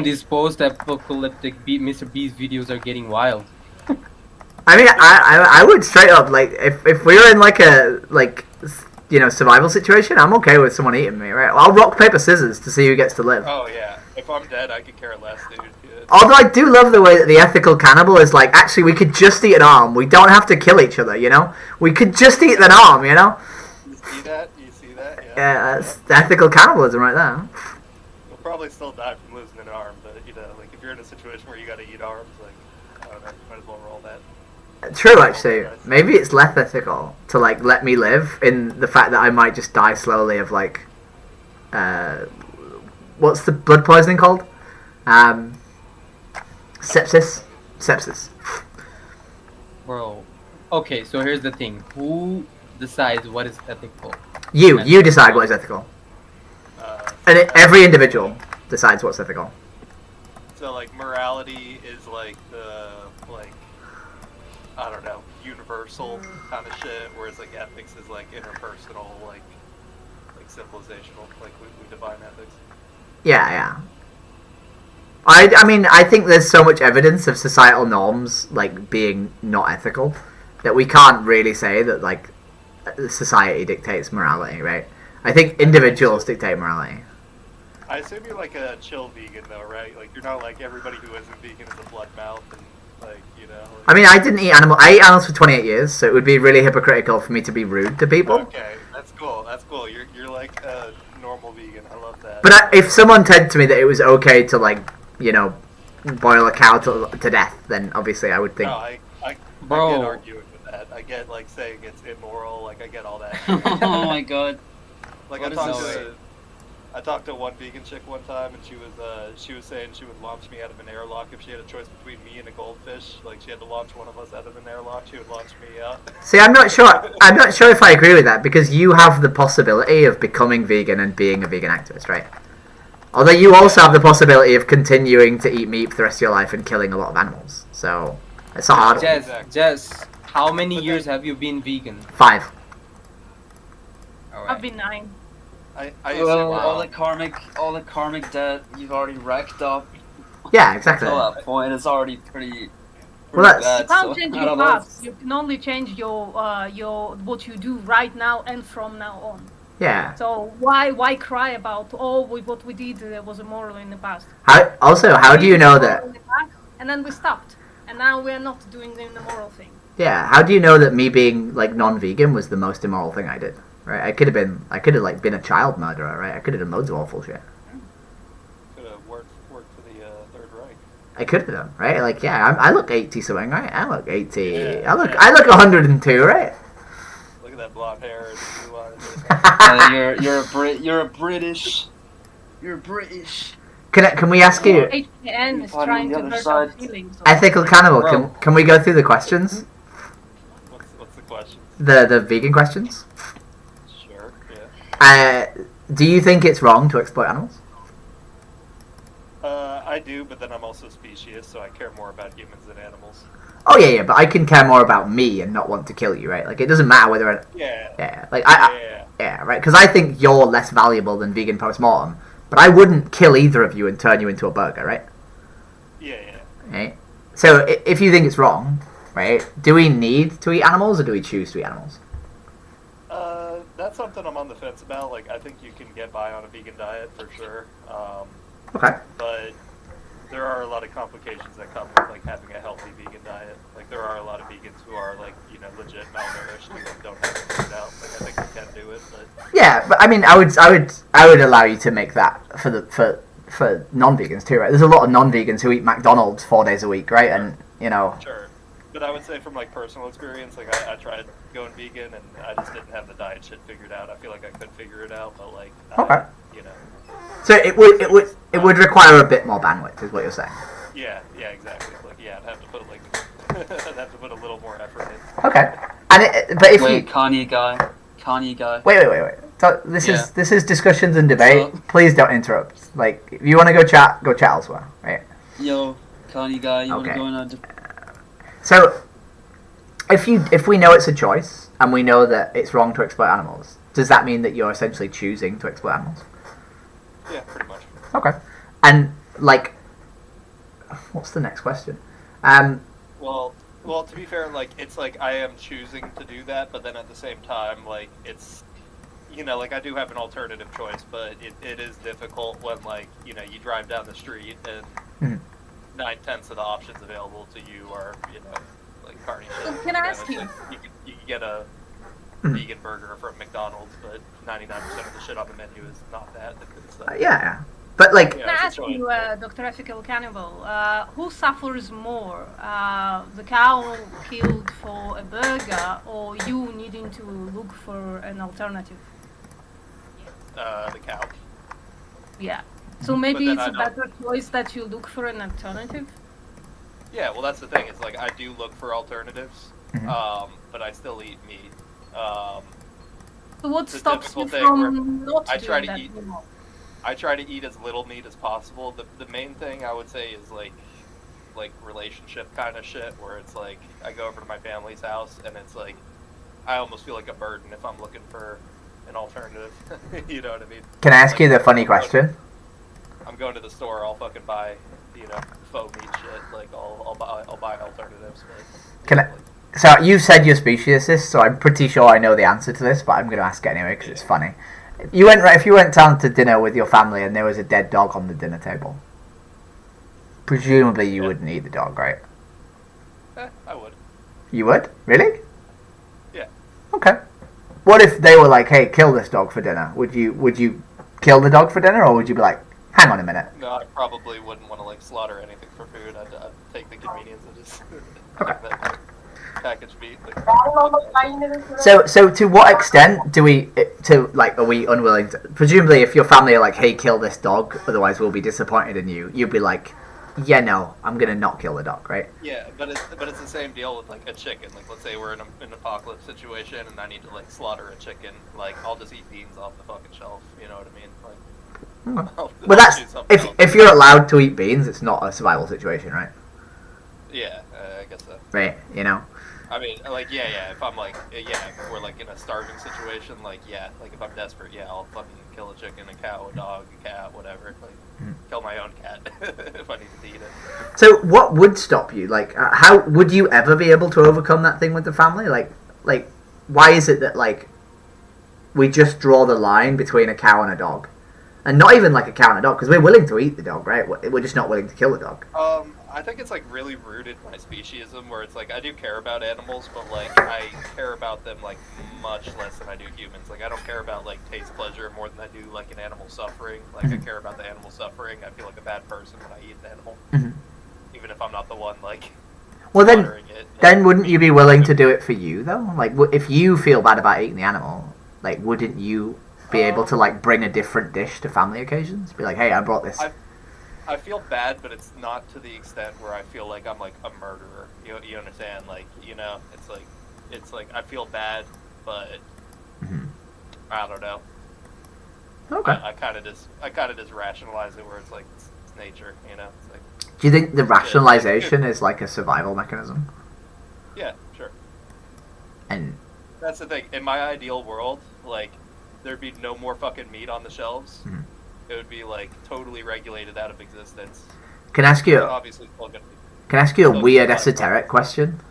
These post-apocalyptic Mr. Beast videos are getting wild. I mean, I would straight up like if we were in like a survival situation, I'm okay with someone eating me, right? I'll rock paper scissors to see who gets to live. Oh yeah. If I'm dead, I could care less, dude. Yeah. Although I do love the way that the ethical cannibal is like, actually, we could just eat an arm. We don't have to kill each other, you know? We could just eat an arm, you know? You see that? Yeah. Yeah, that's ethical cannibalism right there. You'll probably still die from losing an arm, but you know, like if you're in a situation where you gotta eat arms, like I don't know, you might as well roll that. True, actually. Maybe it's less ethical to like let me live in the fact that I might just die slowly of like, what's the blood poisoning called? Sepsis. Bro. Okay, so here's the thing. Who decides what is ethical? You decide what is ethical. And every individual decides what's ethical. So like morality is like I don't know, universal kind of shit, whereas like ethics is like interpersonal, like civilizational, like we define ethics. Yeah. I mean, I think there's so much evidence of societal norms like being not ethical that we can't really say that like society dictates morality, right? I think individuals dictate morality. I assume you're like a chill vegan though, right? Like you're not like everybody who isn't vegan is a blood mouth and like, you know. Like... I mean, I didn't eat animal. I ate animals for 28 years, so it would be really hypocritical for me to be rude to people. Okay, that's cool. You're like a normal vegan. I love that. But if someone said to me that it was okay to like, you know, boil a cow to death, then obviously I would think. No, I get arguing with that. I get like saying it's immoral. Like I get all that. Oh my god. Like I talked to one vegan chick one time, and she was saying she would launch me out of an airlock if she had a choice between me and a goldfish. Like she had to launch one of us out of an airlock, she would launch me out. See, I'm not sure if I agree with that because you have the possibility of becoming vegan and being a vegan activist, right? Although you also have the possibility of continuing to eat meat for the rest of your life and killing a lot of animals. So it's a hard one. Jess, how many years have you been vegan? 5. I've been 9. All the karmic debt you've already racked up. Yeah, exactly. Until that point, it's already pretty Well, that's- bad, You can't so change I your don't know. past. You can only change your what you do right now and from now on. Yeah. So why cry about what we did was immoral in the past? How do you know that? And then we stopped, and now we're not doing the immoral thing. Yeah. How do you know that me being like non-vegan was the most immoral thing I did? Right. I could have like been a child murderer. Right. I could have done loads of awful shit. Could have worked for the Third Reich. I could have done. Right. Like yeah. I look 80 something. Right. I look 80. Yeah, I look 102. Right. Look at that blonde hair and blue eyes. You're a British. You're British. Can we ask you? HPN is Party on trying the to other hurt side. our feelings. Ethical cannibal. Bro. Can we go through the questions? What's the question? The vegan questions. Sure. Yeah. Do you think it's wrong to exploit animals? I do, but then I'm also specious, so I care more about humans than animals. Oh yeah, but I can care more about me and not want to kill you, right? Like it doesn't matter whether. Yeah. Like yeah, right. Because I think you're less valuable than vegan postmortem, but I wouldn't kill either of you and turn you into a burger, right? Yeah. Right. So if you think it's wrong, right? Do we need to eat animals or do we choose to eat animals? That's something I'm on the fence about. Like, I think you can get by on a vegan diet for sure. Okay. But there are a lot of complications that come with like having a healthy vegan diet. Like, there are a lot of vegans who are like, legit malnourished who don't have it figured out. Like, I think you can do it, but Yeah, but I mean, I would allow you to make that for non-vegans too, right? There's a lot of non-vegans who eat McDonald's 4 days a week, right? And sure. But I would say from like personal experience, like I tried going vegan and I just didn't have the diet shit figured out. I feel like I could figure it out, but like, Okay. So it would require a bit more bandwidth, is what you're saying. Yeah, exactly. Like, yeah, I'd have to put like, I'd have to put a little more effort in. Okay. But if Wait, you Kanye guy. wait. So this Yeah. is discussions and debate. Please don't interrupt. Like, if you want to go chat elsewhere, right? Yo, Kanye guy, you Okay. wanna go on? So, if we know it's a choice and we know that it's wrong to exploit animals, does that mean that you're essentially choosing to exploit animals? Yeah, pretty much. Okay. And like, what's the next question? Well, to be fair, like it's like I am choosing to do that, but then at the same time, like it's, like I do have an alternative choice, but it is difficult when like you drive down the street and 9/10 of the options available to you are like carny shit. Can I ask you? Like, you can get a vegan burger from McDonald's, but 99% of the shit on the menu is not that. It's, Yeah. But like, Can I ask you, Dr. Ethical Cannibal, who suffers more, the cow killed for a burger, or you needing to look for an alternative? The cow. Yeah. So maybe then it's I a don't- better choice that you look for an alternative. Yeah, well, that's the thing. It's like I do look for alternatives, but I still eat meat. So what the stops you difficult thing where from not I doing try to that eat. anymore? I try to eat as little meat as possible. The main thing I would say is like relationship kind of shit, where it's like I go over to my family's house and it's like I almost feel like a burden if I'm looking for an alternative. You know what I mean? can I ask you the funny question? I'm going to the store. I'll fucking buy faux meat shit. Like I'll buy alternatives. But, Can I? So you said you're speciesist, so I'm pretty sure I know the answer to this, but I'm going to ask it anyway because it's funny. If you went down to dinner with your family and there was a dead dog on the dinner table, presumably you wouldn't eat the dog, right? I would. You would? Really? Yeah. Okay. What if they were like, "Hey, kill this dog for dinner"? Would you kill the dog for dinner, or would you be like, "Hang on a minute"? No, I probably wouldn't want to like slaughter anything for food. I'd take the convenience of just packaged meat. So to what extent are we unwilling to? Presumably, if your family are like, "Hey, kill this dog, otherwise we'll be disappointed in you," you'd be like, "Yeah, no, I'm gonna not kill the dog," right? Yeah, but it's the same deal with like a chicken. Like let's say we're in an apocalypse situation and I need to like slaughter a chicken. Like I'll just eat beans off the fucking shelf. You know what I mean? Like. But that's if you're allowed to eat beans, it's not a survival situation, right? Yeah, I guess so. Right, I mean, like, yeah. If I'm like, if we're like in a starving situation, like, like if I'm desperate, I'll fucking kill a chicken, a cow, a dog, a cat, whatever. Like, kill my own cat if I need to eat it. So what would stop you? Like, how would you ever be able to overcome that thing with the family? Like, why is it that like we just draw the line between a cow and a dog, and not even like a cow and a dog because we're willing to eat the dog, right? We're just not willing to kill the dog. I think it's like really rooted in my speciesism, where it's like I do care about animals, but like I care about them like much less than I do humans. Like I don't care about like taste pleasure more than I do like an animal suffering. Like I care about the animal suffering. I feel like a bad person when I eat an animal, even if I'm not the one like. Well then wouldn't you be willing to do it for you though? Like if you feel bad about eating the animal, like wouldn't you be able to like bring a different dish to family occasions? Be like, hey, I brought this. I feel bad, but it's not to the extent where I feel like I'm like a murderer. You understand? Like it's like I feel bad, but I don't know. Okay. I kind of just rationalize it where it's like it's nature. It's like. Do you think the rationalization is like a survival mechanism? Yeah, sure. And that's the thing. In my ideal world, like there'd be no more fucking meat on the shelves. It would be like totally regulated out of existence. Can I ask you? Obviously, Can I ask you a weird esoteric question?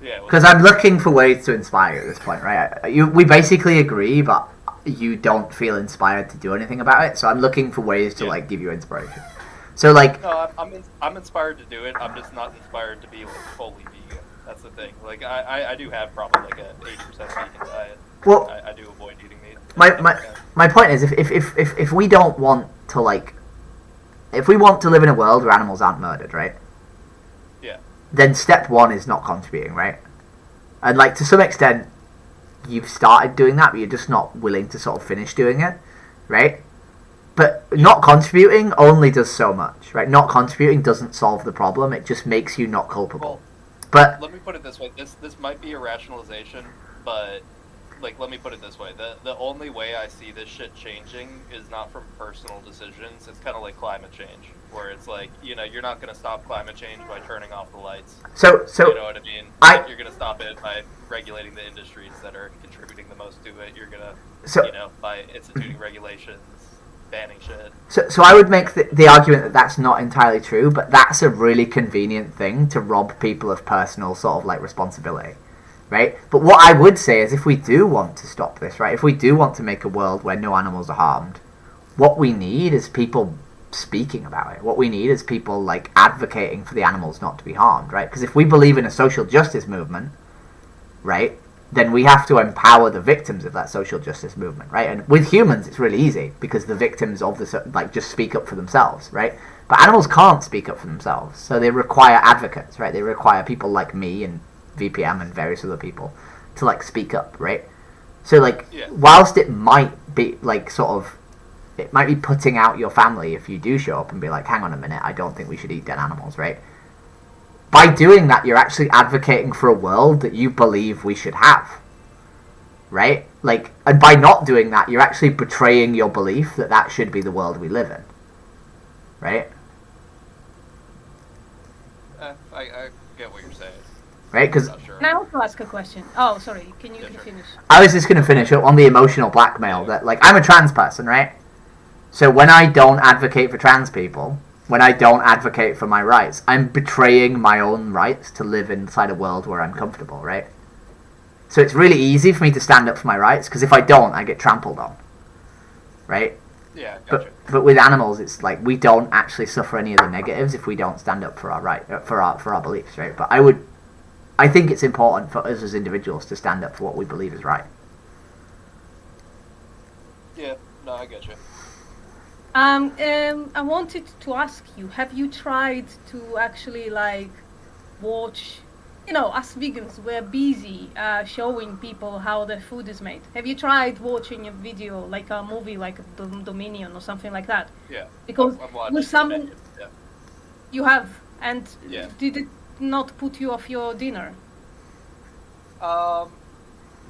Yeah. Because I'm looking for ways to inspire at this point, right? We basically agree, but you don't feel inspired to do anything about it. So I'm looking for ways to like give you inspiration. So like. No, I'm inspired to do it. I'm just not inspired to be like fully vegan. That's the thing. Like I do have probably like a 80% vegan diet. Well, I do avoid eating meat. My point is if we don't want to like if we want to live in a world where animals aren't murdered, right? Yeah. Then step one is not contributing, right? And like to some extent you've started doing that, but you're just not willing to sort of finish doing it, right? But not contributing only does so much, right? Not contributing doesn't solve the problem, it just makes you not culpable. But let me put it this way. This might be a rationalization, but like let me put it this way. The only way I see this shit changing is not from personal decisions. It's kind of like climate change, where it's like, you're not going to stop climate change by turning off the lights. So you know what I mean? You're going to stop it by regulating the industries that are contributing the most to it. You're going to, by instituting regulations, banning shit. So I would make the argument that that's not entirely true, but that's a really convenient thing to rob people of personal sort of like responsibility. Right? But what I would say is if we do want to stop this, right? If we do want to make a world where no animals are harmed, what we need is people speaking about it. What we need is people like advocating for the animals not to be harmed, right? Because if we believe in a social justice movement, right, then we have to empower the victims of that social justice movement, right? And with humans, it's really easy because the victims of the like just speak up for themselves, right? But animals can't speak up for themselves, so they require advocates, right? They require people like me and VPM and various other people to like speak up, right? So like whilst it might be like sort of it might be putting out your family if you do show up and be like, hang on a minute, I don't think we should eat dead animals, right? By doing that you're actually advocating for a world that you believe we should have, right? Like, and by not doing that you're actually betraying your belief that that should be the world we live in, right? I get what you're saying. Right, because Can I also ask a question? Oh, sorry. Can you finish? I was just going to finish up on the emotional blackmail that, like, I'm a trans person, right? So when I don't advocate for trans people, when I don't advocate for my rights, I'm betraying my own rights to live inside a world where I'm comfortable, right? So it's really easy for me to stand up for my rights, because if I don't, I get trampled on, right? Yeah, gotcha. But with animals, it's like we don't actually suffer any of the negatives if we don't stand up for our beliefs, right? But I think it's important for us as individuals to stand up for what we believe is right. Yeah, no, I get you. I wanted to ask you, have you tried to actually like watch, us vegans, we're busy showing people how their food is made. Have you tried watching a video, like a movie like Dominion or something like that? Yeah. Because I've watched with some, Dominion, yeah. You have, and Yeah. did it not put you off your dinner?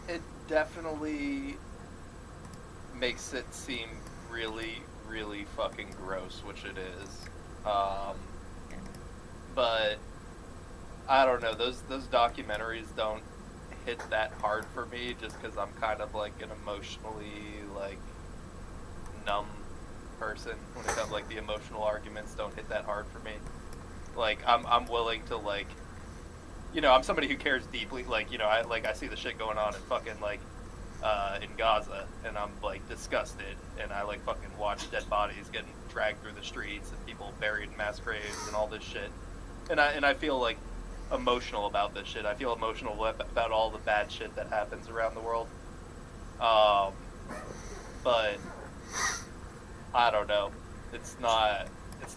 It definitely makes it seem really, really fucking gross, which it is. But I don't know, those documentaries don't hit that hard for me just because I'm kind of like an emotionally like numb person when it comes like the emotional arguments don't hit that hard for me. Like I'm willing to like, you know, I'm somebody who cares deeply. Like, you know, I see the shit going on in fucking like in Gaza, and I'm like disgusted, and I like fucking watch dead bodies getting dragged through the streets and people buried in mass graves and all this shit, and I feel like emotional about this shit. I feel emotional about all the bad shit that happens around the world. But I don't know. It's not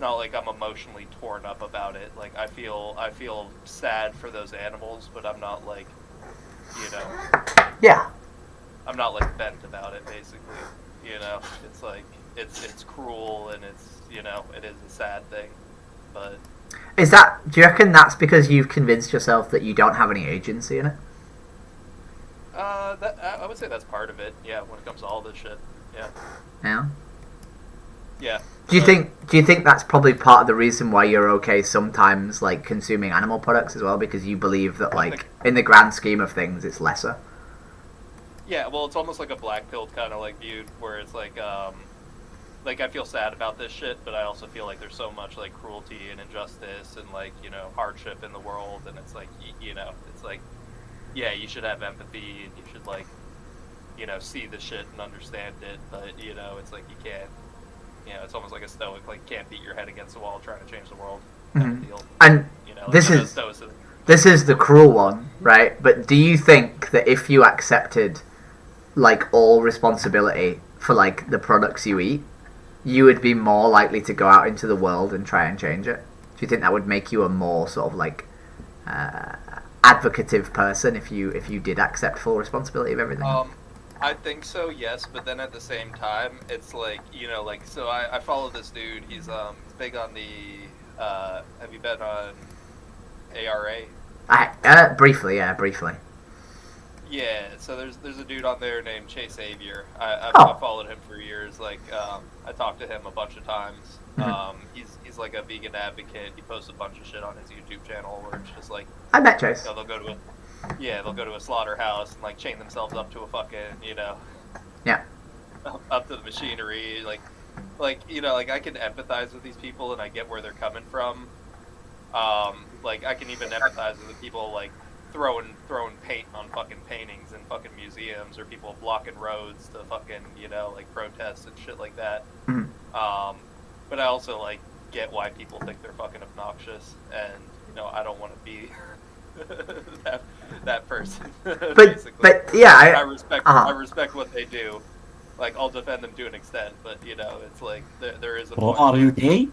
like I'm emotionally torn up about it. Like I feel sad for those animals, but I'm not like, you know. Yeah. I'm not like bent about it, basically. You know, it's like it's cruel and it's, you know, it is a sad thing, but. Do you reckon that's because you've convinced yourself that you don't have any agency in it? I would say that's part of it. Yeah, when it comes to all this shit. Yeah. Yeah. Yeah. Do you think that's probably part of the reason why you're okay sometimes like consuming animal products as well, because you believe that like in the grand scheme of things it's lesser? Yeah, well, it's almost like a black pill kind of like viewed, where it's like I feel sad about this shit, but I also feel like there's so much like cruelty and injustice and like, you know, hardship in the world, and it's like you know, it's like, yeah, you should have empathy and you should like, you know, see the shit and understand it, but you know, it's like you can't, you know, it's almost like a stoic, like can't beat your head against the wall trying to change the world. Mm-hmm. Deal. And you know, like this is the cruel one, right? But do you think that if you accepted like all responsibility for like the products you eat, you would be more likely to go out into the world and try and change it? Do you think that would make you a more sort of like advocative person if you did accept full responsibility of everything? I think so, yes, but then at the same time, it's like, you know, like, so I follow this dude. He's big on the. Have you been on ARA? Briefly. Yeah, so there's a dude on there named Chase Xavier. I've followed him for years. Like, I talked to him a bunch of times. He's like a vegan advocate. He posts a bunch of shit on his YouTube channel where it's just like, I met Chase. You know, they'll go to a slaughterhouse and like chain themselves up to a fucking, you know, up to the machinery. Like you know, like I can empathize with these people and I get where they're coming from. Like I can even empathize with the people like throwing paint on fucking paintings in fucking museums, or people blocking roads to fucking, you know, like protests and shit like that. But I also like get why people think they're fucking obnoxious, and you know, I don't want to be that person. But yeah, I respect what they do. Like I'll defend them to an extent, but you know, it's like there is a point. Are you gay?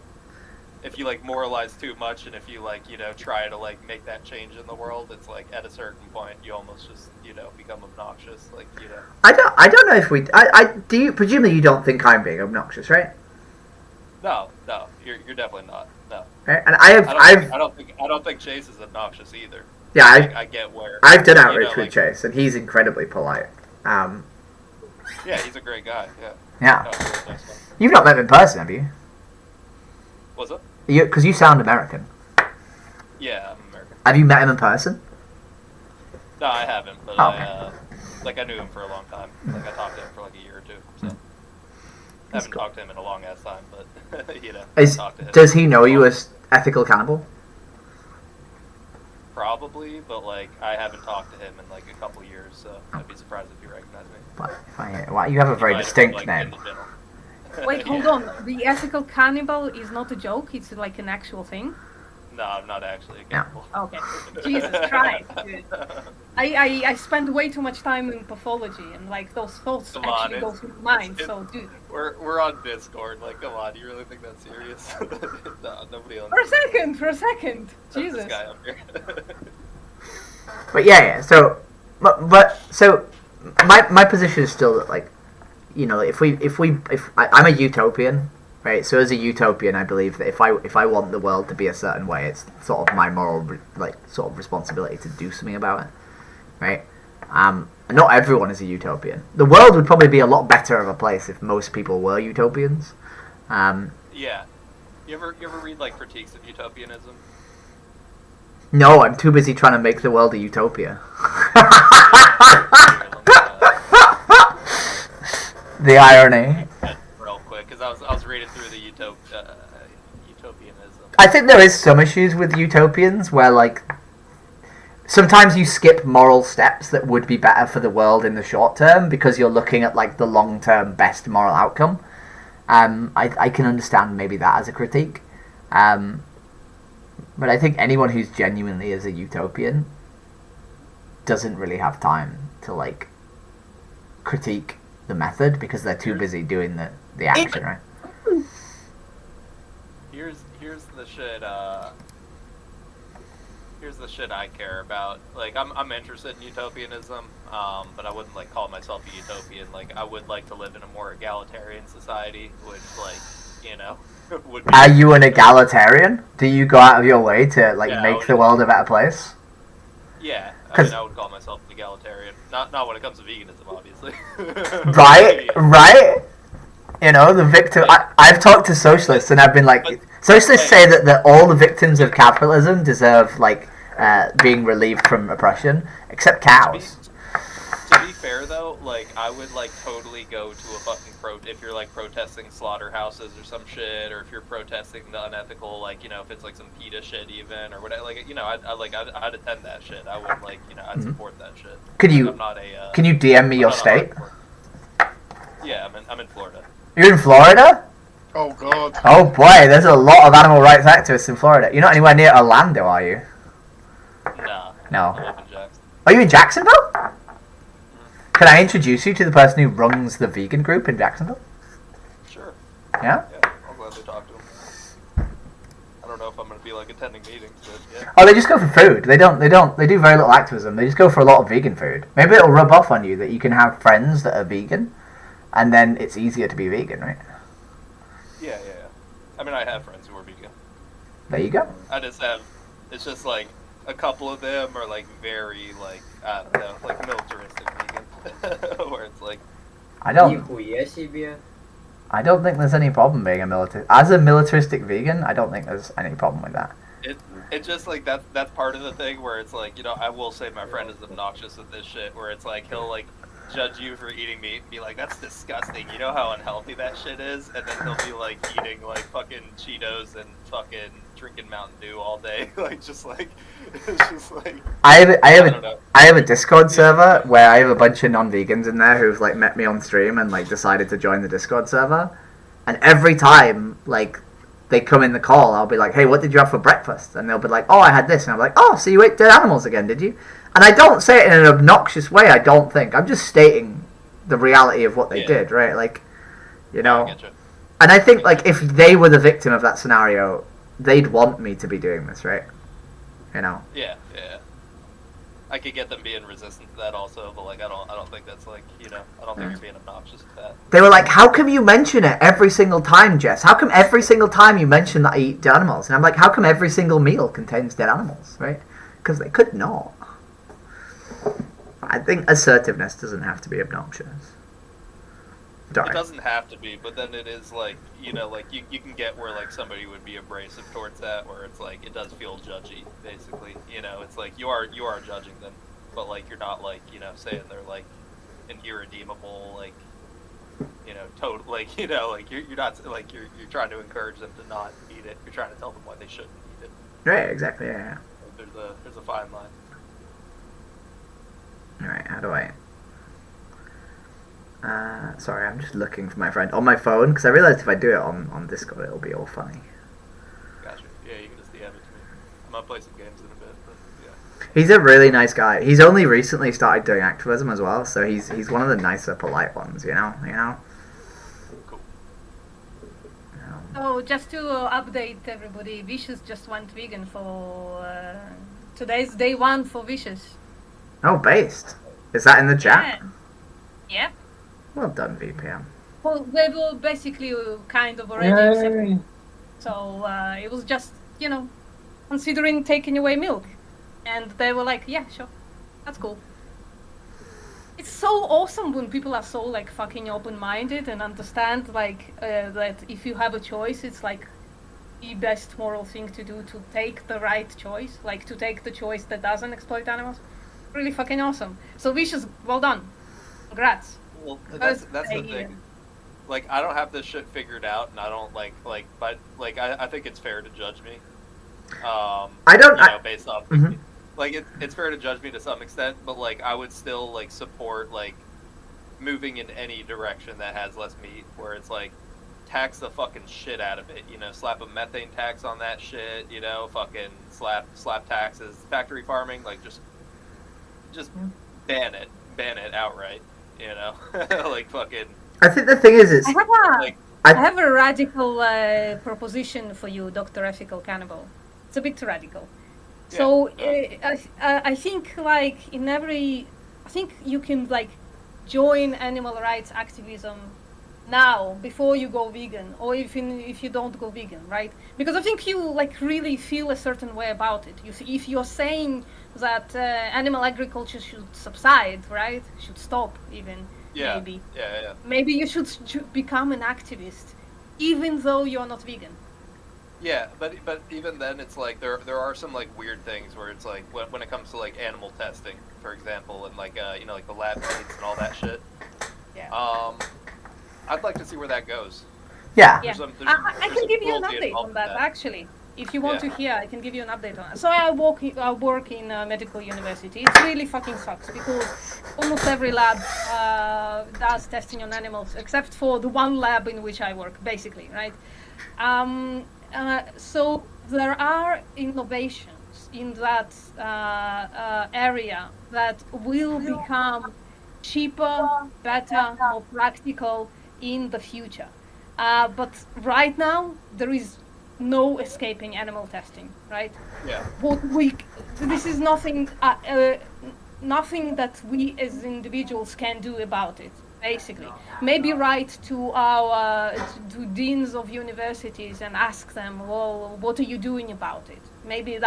If you like moralize too much, and if you like, you know, try to like make that change in the world, it's like at a certain point you almost just, you know, become obnoxious. Like, you know. I don't know if we. I do. You presumably you don't think I'm being obnoxious, right? No, you're definitely not. No. Right? And I don't think Chase is obnoxious either. Yeah, I get where. I've done outreach with Chase, and he's incredibly polite. Yeah, he's a great guy. Yeah. Yeah. No, really nice guy. You've not met him in person, have you? What's up? Because you sound American. Yeah, I'm American. Have you met him in person? No, I haven't, but I knew him for a long time. Like I talked to him for like a year or two. So I haven't talked to him in a long ass time, but you know, I talked to him. Does he know you as Ethical Cannibal? Probably, but like I haven't talked to him in like a couple years, so I'd be surprised if you recognize me. Well, you have a very distinct name. Wait, hold on. The ethical cannibal is not a joke. It's like an actual thing. No, I'm not actually a cannibal. Okay. Jesus Christ. Dude. I spend way too much time in pathology, and like those thoughts actually go through my mind. So, dude. We're on Discord. Like, come on. You really think that's serious? No, nobody else. For a second. Jesus. This guy up here. But yeah. So, but so my position is still that like, you know, if I'm a utopian, right? So as a utopian, I believe that if I want the world to be a certain way, it's sort of my moral like sort of responsibility to do something about it, right? Not everyone is a utopian. The world would probably be a lot better of a place if most people were utopians. Yeah. You ever read like critiques of utopianism? No, I'm too busy trying to make the world a utopia. The irony. Real quick, because I was reading through the utopianism, I think there is some issues with utopians where, like, sometimes you skip moral steps that would be better for the world in the short term because you're looking at, like, the long-term best moral outcome. I can understand maybe that as a critique. But I think anyone who's genuinely is a utopian doesn't really have time to, like, critique the method because they're too busy doing the action, right? Here's the shit. Here's the shit I care about. Like, I'm interested in utopianism, but I wouldn't like call myself a utopian. Like, I would like to live in a more egalitarian society, which, like, you know, would be. Are you an egalitarian? Do you go out of your way to, like, Yeah, make the world a better place? Yeah, I mean, I would call myself an egalitarian. Not when it comes to veganism, obviously. Right? You know, the victim. I've talked to socialists and I've been like, socialists say that all the victims of capitalism deserve, like, being relieved from oppression, except cows. To be fair, though, like, I would, like, totally go to a fucking if you're, like, protesting slaughterhouses or some shit, or if you're protesting the unethical, like, you know, if it's, like, some PETA shit even, or whatever, like, you know, I'd attend that shit. I would, like, you know, I'd support that shit. Could Like, you, I'm not a, can you DM me your state? Yeah, I'm in Florida. You're in Florida? Oh god. Oh boy, there's a lot of animal rights activists in Florida. You're not anywhere near Orlando, are you? Nah. No. I live in Jackson. Are you in Jacksonville? Can I introduce you to the person who runs the vegan group in Jacksonville? Sure. Yeah? Yeah, I'll gladly talk to him. I don't know if I'm gonna be, like, attending meetings, but yeah. Oh, they just go for food. They do very little activism. They just go for a lot of vegan food. Maybe it'll rub off on you that you can have friends that are vegan, and then it's easier to be vegan, right? Yeah. I mean, I have friends who are vegan. There you go. I just have, it's just, like, a couple of them are, like, very, like, I don't know, like, militaristic vegan. Where it's like... I don't think there's any problem being as a militaristic vegan. I don't think there's any problem with that. It's just like that's part of the thing where it's like, you know, I will say my friend is obnoxious with this shit where it's like he'll like judge you for eating meat and be like, that's disgusting, you know how unhealthy that shit is, and then he'll be like eating like fucking Cheetos and fucking drinking Mountain Dew all day. Like just like it's just like I have a Discord server where I have a bunch of non-vegans in there who've like met me on stream and like decided to join the Discord server, and every time like they come in the call, I'll be like, hey, what did you have for breakfast? And they'll be like, oh, I had this. And I'm like, oh, so you ate dead animals again, did you? And I don't say it in an obnoxious way, I don't think. I'm just stating the reality of what they did, right? Like, you know. And I think, like, if they were the victim of that scenario, they'd want me to be doing this, right? You know. Yeah. I could get them being resistant to that also, but like I don't think that's like, you know, I don't think you're being obnoxious to that. They were like, how come you mention it every single time, Jess? How come every single time you mention that I eat dead animals? And I'm like, how come every single meal contains dead animals, right? Because they could not. I think assertiveness doesn't have to be obnoxious. It doesn't have to be, but then it is like, you know, like you can get where like somebody would be abrasive towards that, where it's like it does feel judgy, basically. You know, it's like you are judging them, but like you're not like, you know, saying they're like an irredeemable, like, you know, total, like, you know, like you're not like you're trying to encourage them to not eat it. You're trying to tell them why they shouldn't eat it. Right, exactly. Yeah. There's a fine line. All right, how do I? Sorry, I'm just looking for my friend on my phone because I realized if I do it on Discord, it'll be all funny. Gotcha. Yeah, you can just DM it to me. I'm gonna play some games in a bit, but yeah. He's a really nice guy. He's only recently started doing activism as well, so he's one of the nicer, polite ones. You know. Cool. So just to update everybody, Vicious just went vegan for today's day 1 for Vicious. Oh, based. Is that in the chat? Yeah. Well done, VPM. Well, they were basically kind of already accepted. So it was just, you know, considering taking away milk. And they were like, yeah, sure. That's cool. It's so awesome when people are so, like, fucking open-minded and understand, like, that if you have a choice, it's, like, the best moral thing to do to take the right choice. Like, to take the choice that doesn't exploit animals. Really fucking awesome. So Vicious, well done. Congrats. Well, that's the thing. like I don't have this shit figured out, and I don't but like I think it's fair to judge me. I don't. You know, based off Mhm. like it's fair to judge me to some extent, but like I would still like support like moving in any direction that has less meat, where it's like tax the fucking shit out of it, you know, slap a methane tax on that shit, you know, fucking slap taxes, factory farming, like just ban it outright, you know, like fucking. I think the thing is, I have a radical proposition for you, Dr. Ethical Cannibal. It's a bit radical. So I think like I think you can like join animal rights activism now before you go vegan, or even if you don't go vegan, right? Because I think you like really feel a certain way about it. If you're saying that animal agriculture should subside, right? Should stop even. Yeah. Maybe. Yeah. Maybe you should become an activist, even though you're not vegan. Yeah, but even then, it's like there are some like weird things where it's like when it comes to like animal testing, for example, and like you know, like the lab meats and all that shit. Yeah. I'd like to see where that goes. Yeah. Yeah. There's I can some give you an cruelty update involved on in that, actually. If you want Yeah. to hear, I can give you an update on it. So I work in a medical university. It really fucking sucks because almost every lab does testing on animals, except for the one lab in which I work, basically, right? So there are innovations in that area that will become cheaper, better, more practical in the future. But right now, there is no escaping animal testing, right? Yeah. This is nothing that we as individuals can do about it, basically. Maybe write to our to deans of universities and ask them, well, what are you doing about it? Maybe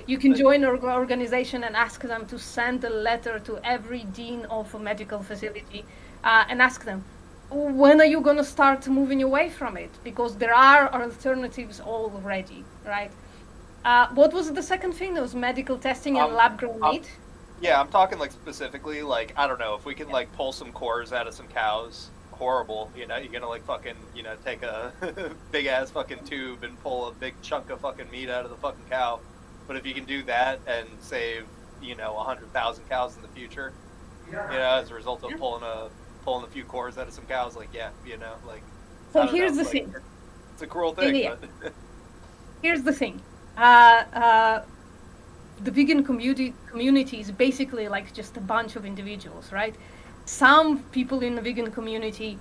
you can join an organization and ask them to send a letter to every dean of a medical facility and ask them, when are you going to start moving away from it? Because there are alternatives already, right? What was the second thing? There was medical testing and lab-grown meat? Yeah, I'm talking like specifically, like, I don't know, if we can like pull some cores out of some cows, horrible, you know, you're gonna like fucking, you know, take a big ass fucking tube and pull a big chunk of fucking meat out of the fucking cow. But if you can do that and save, you know, 100,000 cows in the future, you know, as a result of pulling a few cores out of some cows, like, yeah, you know, like. So here's the thing. It's a cruel thing, Yeah. but. Here's the thing. The vegan community is basically like just a bunch of individuals, right? Some people in the vegan community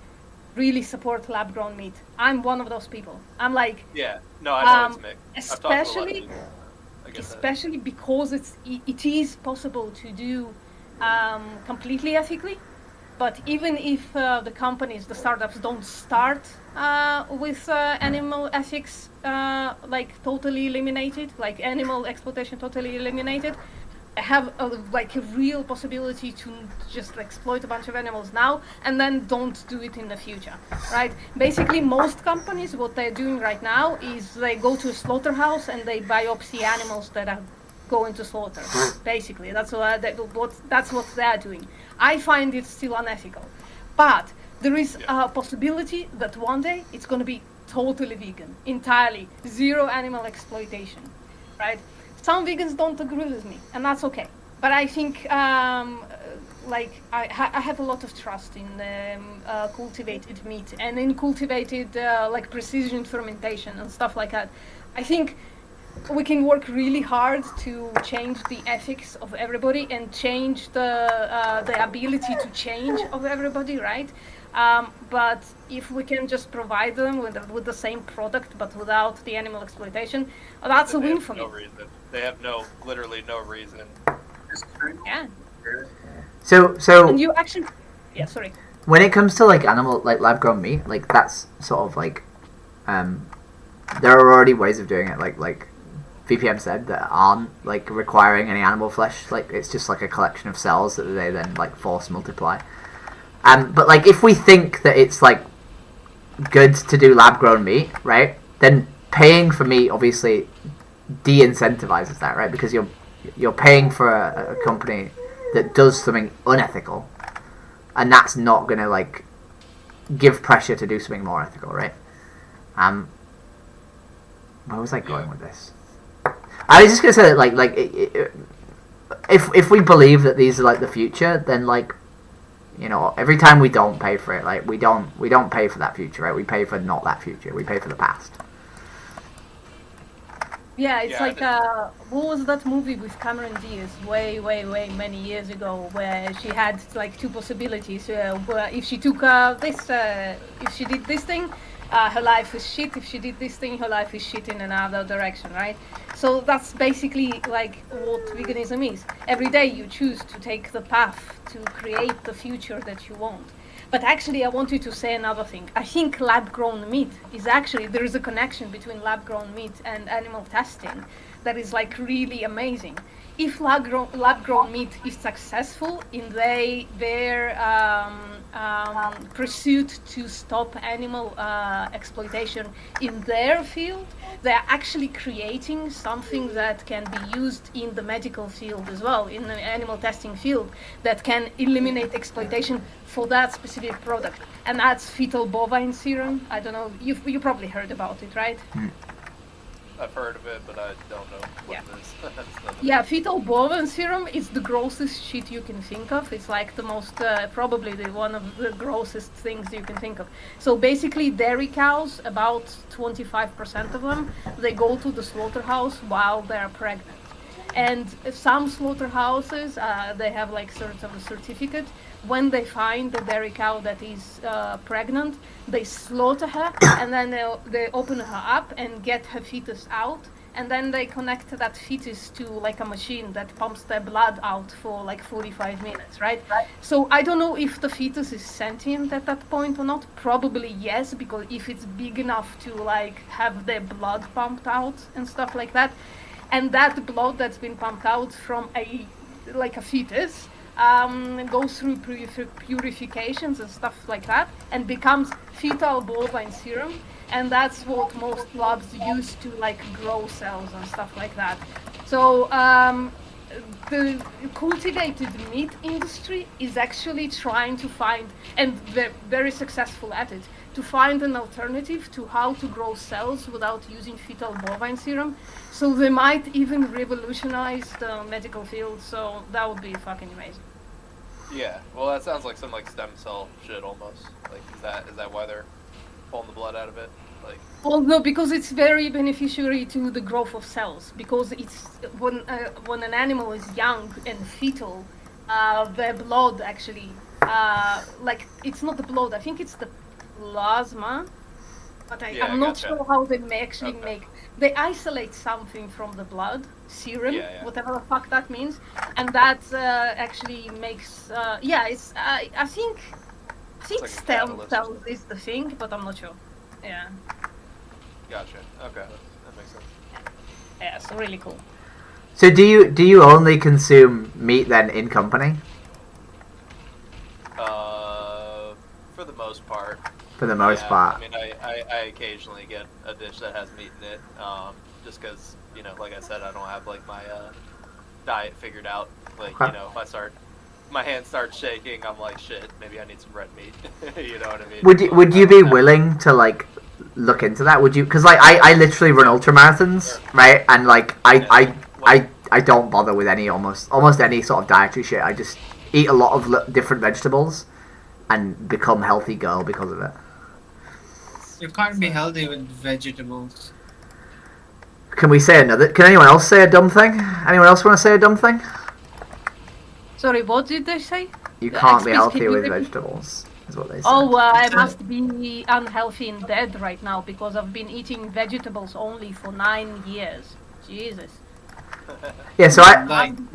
really support lab-grown meat. I'm one of those people. I'm like, Yeah, no, I know it's mixed. I've talked to a lot of especially, people. I get that. especially because it is possible to do completely ethically. But even if the companies, the startups, don't start with animal ethics like totally eliminated, like animal exploitation totally eliminated, have a real possibility to just exploit a bunch of animals now and then don't do it in the future, right? Basically, most companies, what they're doing right now is they go to a slaughterhouse and they biopsy animals that are going to slaughter. Basically, that's what they're doing. I find it still unethical, but there is a possibility that one day it's going to be totally vegan, entirely zero animal exploitation, right? Some vegans don't agree with me, and that's okay. But I think, I have a lot of trust in cultivated meat and in cultivated precision fermentation and stuff like that. I think we can work really hard to change the ethics of everybody and change the ability to change of everybody, right? But if we can just provide them with the same product but without the animal exploitation, that's a win for me. Reason. They have literally no reason. Yeah. So And you actually, yeah, sorry. when it comes to like animal lab grown meat, like that's sort of like there are already ways of doing it, like VPM said, that aren't like requiring any animal flesh. Like it's just like a collection of cells that they then like force multiply. But like if we think that it's like good to do lab grown meat, right? Then paying for meat obviously de-incentivizes that, right? Because you're paying for a company that does something unethical, and that's not gonna like give pressure to do something more ethical, right? Where was I going with this? I was just gonna say that, if we believe that these are like the future, then like, you know, every time we don't pay for it, like we don't pay for that future, right? We pay for not that future. We pay for the past. Yeah, it's like what was that movie with Cameron Diaz way many years ago, where she had like two possibilities. Where if she took if she did this thing, her life is shit. If she did this thing, her life is shit in another direction, right? So that's basically like what veganism is. Every day you choose to take the path to create the future that you want. But actually, I wanted to say another thing. I think lab-grown meat is actually, there is a connection between lab-grown meat and animal testing that is like really amazing. If lab-grown meat is successful in their pursuit to stop animal exploitation in their field, they're actually creating something that can be used in the medical field as well, in the animal testing field, that can eliminate exploitation for that specific product. And that's fetal bovine serum. I don't know, you probably heard about it, right? I've heard of it, but I don't know what it is. Yeah, fetal bovine serum is the grossest shit you can think of. It's like the most, probably one of the grossest things you can think of. So basically, dairy cows, about 25% of them, they go to the slaughterhouse while they're pregnant. And some slaughterhouses, they have like sort of a certificate. When they find the dairy cow that is pregnant, they slaughter her, and then they open her up and get her fetus out, and then they connect that fetus to like a machine that pumps their blood out for like 45 minutes, right? So I don't know if the fetus is sentient at that point or not. Probably yes, because if it's big enough to like have their blood pumped out and stuff like that, and that blood that's been pumped out from a fetus goes through purifications and stuff like that and becomes fetal bovine serum, and that's what most labs use to like grow cells and stuff like that. So the cultivated meat industry is actually trying to find, and they're very successful at it, to find an alternative to how to grow cells without using fetal bovine serum. So they might even revolutionize the medical field, so that would be fucking amazing. Yeah, well, that sounds like some like stem cell shit almost. Like, is that why they're pulling the blood out of it? Like, well, no, because it's very beneficiary to the growth of cells. Because it's when an animal is young and fetal, their blood actually, like it's not the blood. I think it's the plasma. But I'm not sure how they actually make. They isolate something from the blood, serum, whatever the fuck that means, and that actually makes. It's. I think like stem cells is the thing, but I'm not sure. Yeah. Gotcha. Okay, that makes sense. Yeah, so really cool. So do you only consume meat then in company? For the most part. For the most part. I mean, I occasionally get a dish that has meat in it, just because, you know, like I said, I don't have like my diet figured out. Like, you know, if my hand starts shaking, I'm like, shit, maybe I need some red meat. You know what I mean? Would you be willing to like look into that? Would you? Because like I literally run ultramarathons, right? And like I don't bother with almost any sort of dietary shit. I just eat a lot of different vegetables and become healthy girl because of it. You can't be healthy with vegetables. Can anyone else say a dumb thing? Anyone else want to say a dumb thing? Sorry, what did they say? You can't be healthy with vegetables, is what they say. Oh, I must be unhealthy and dead right now because I've been eating vegetables only for 9 years. Jesus. Yeah, so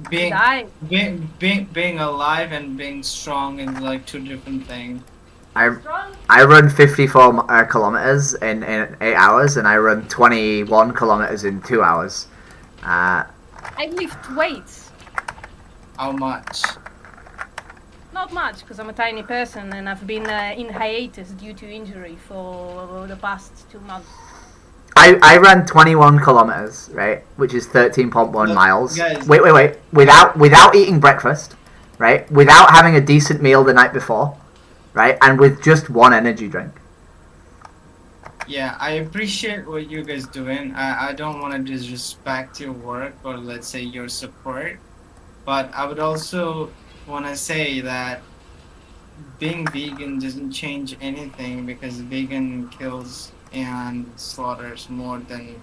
being alive and being strong is like two different things. I run 54 kilometers in 8 hours, and I run 21 kilometers in 2 hours. I lift weights. How much? Not much, because I'm a tiny person and I've been in hiatus due to injury for the past 2 months. I ran 21 kilometers, right, which is 13.1 miles. Guys. Wait. Without eating breakfast, right? Without having a decent meal the night before, right? And with just one energy drink. Yeah, I appreciate what you guys doing. I don't want to disrespect your work or let's say your support, but I would also want to say that being vegan doesn't change anything because vegan kills and slaughters more than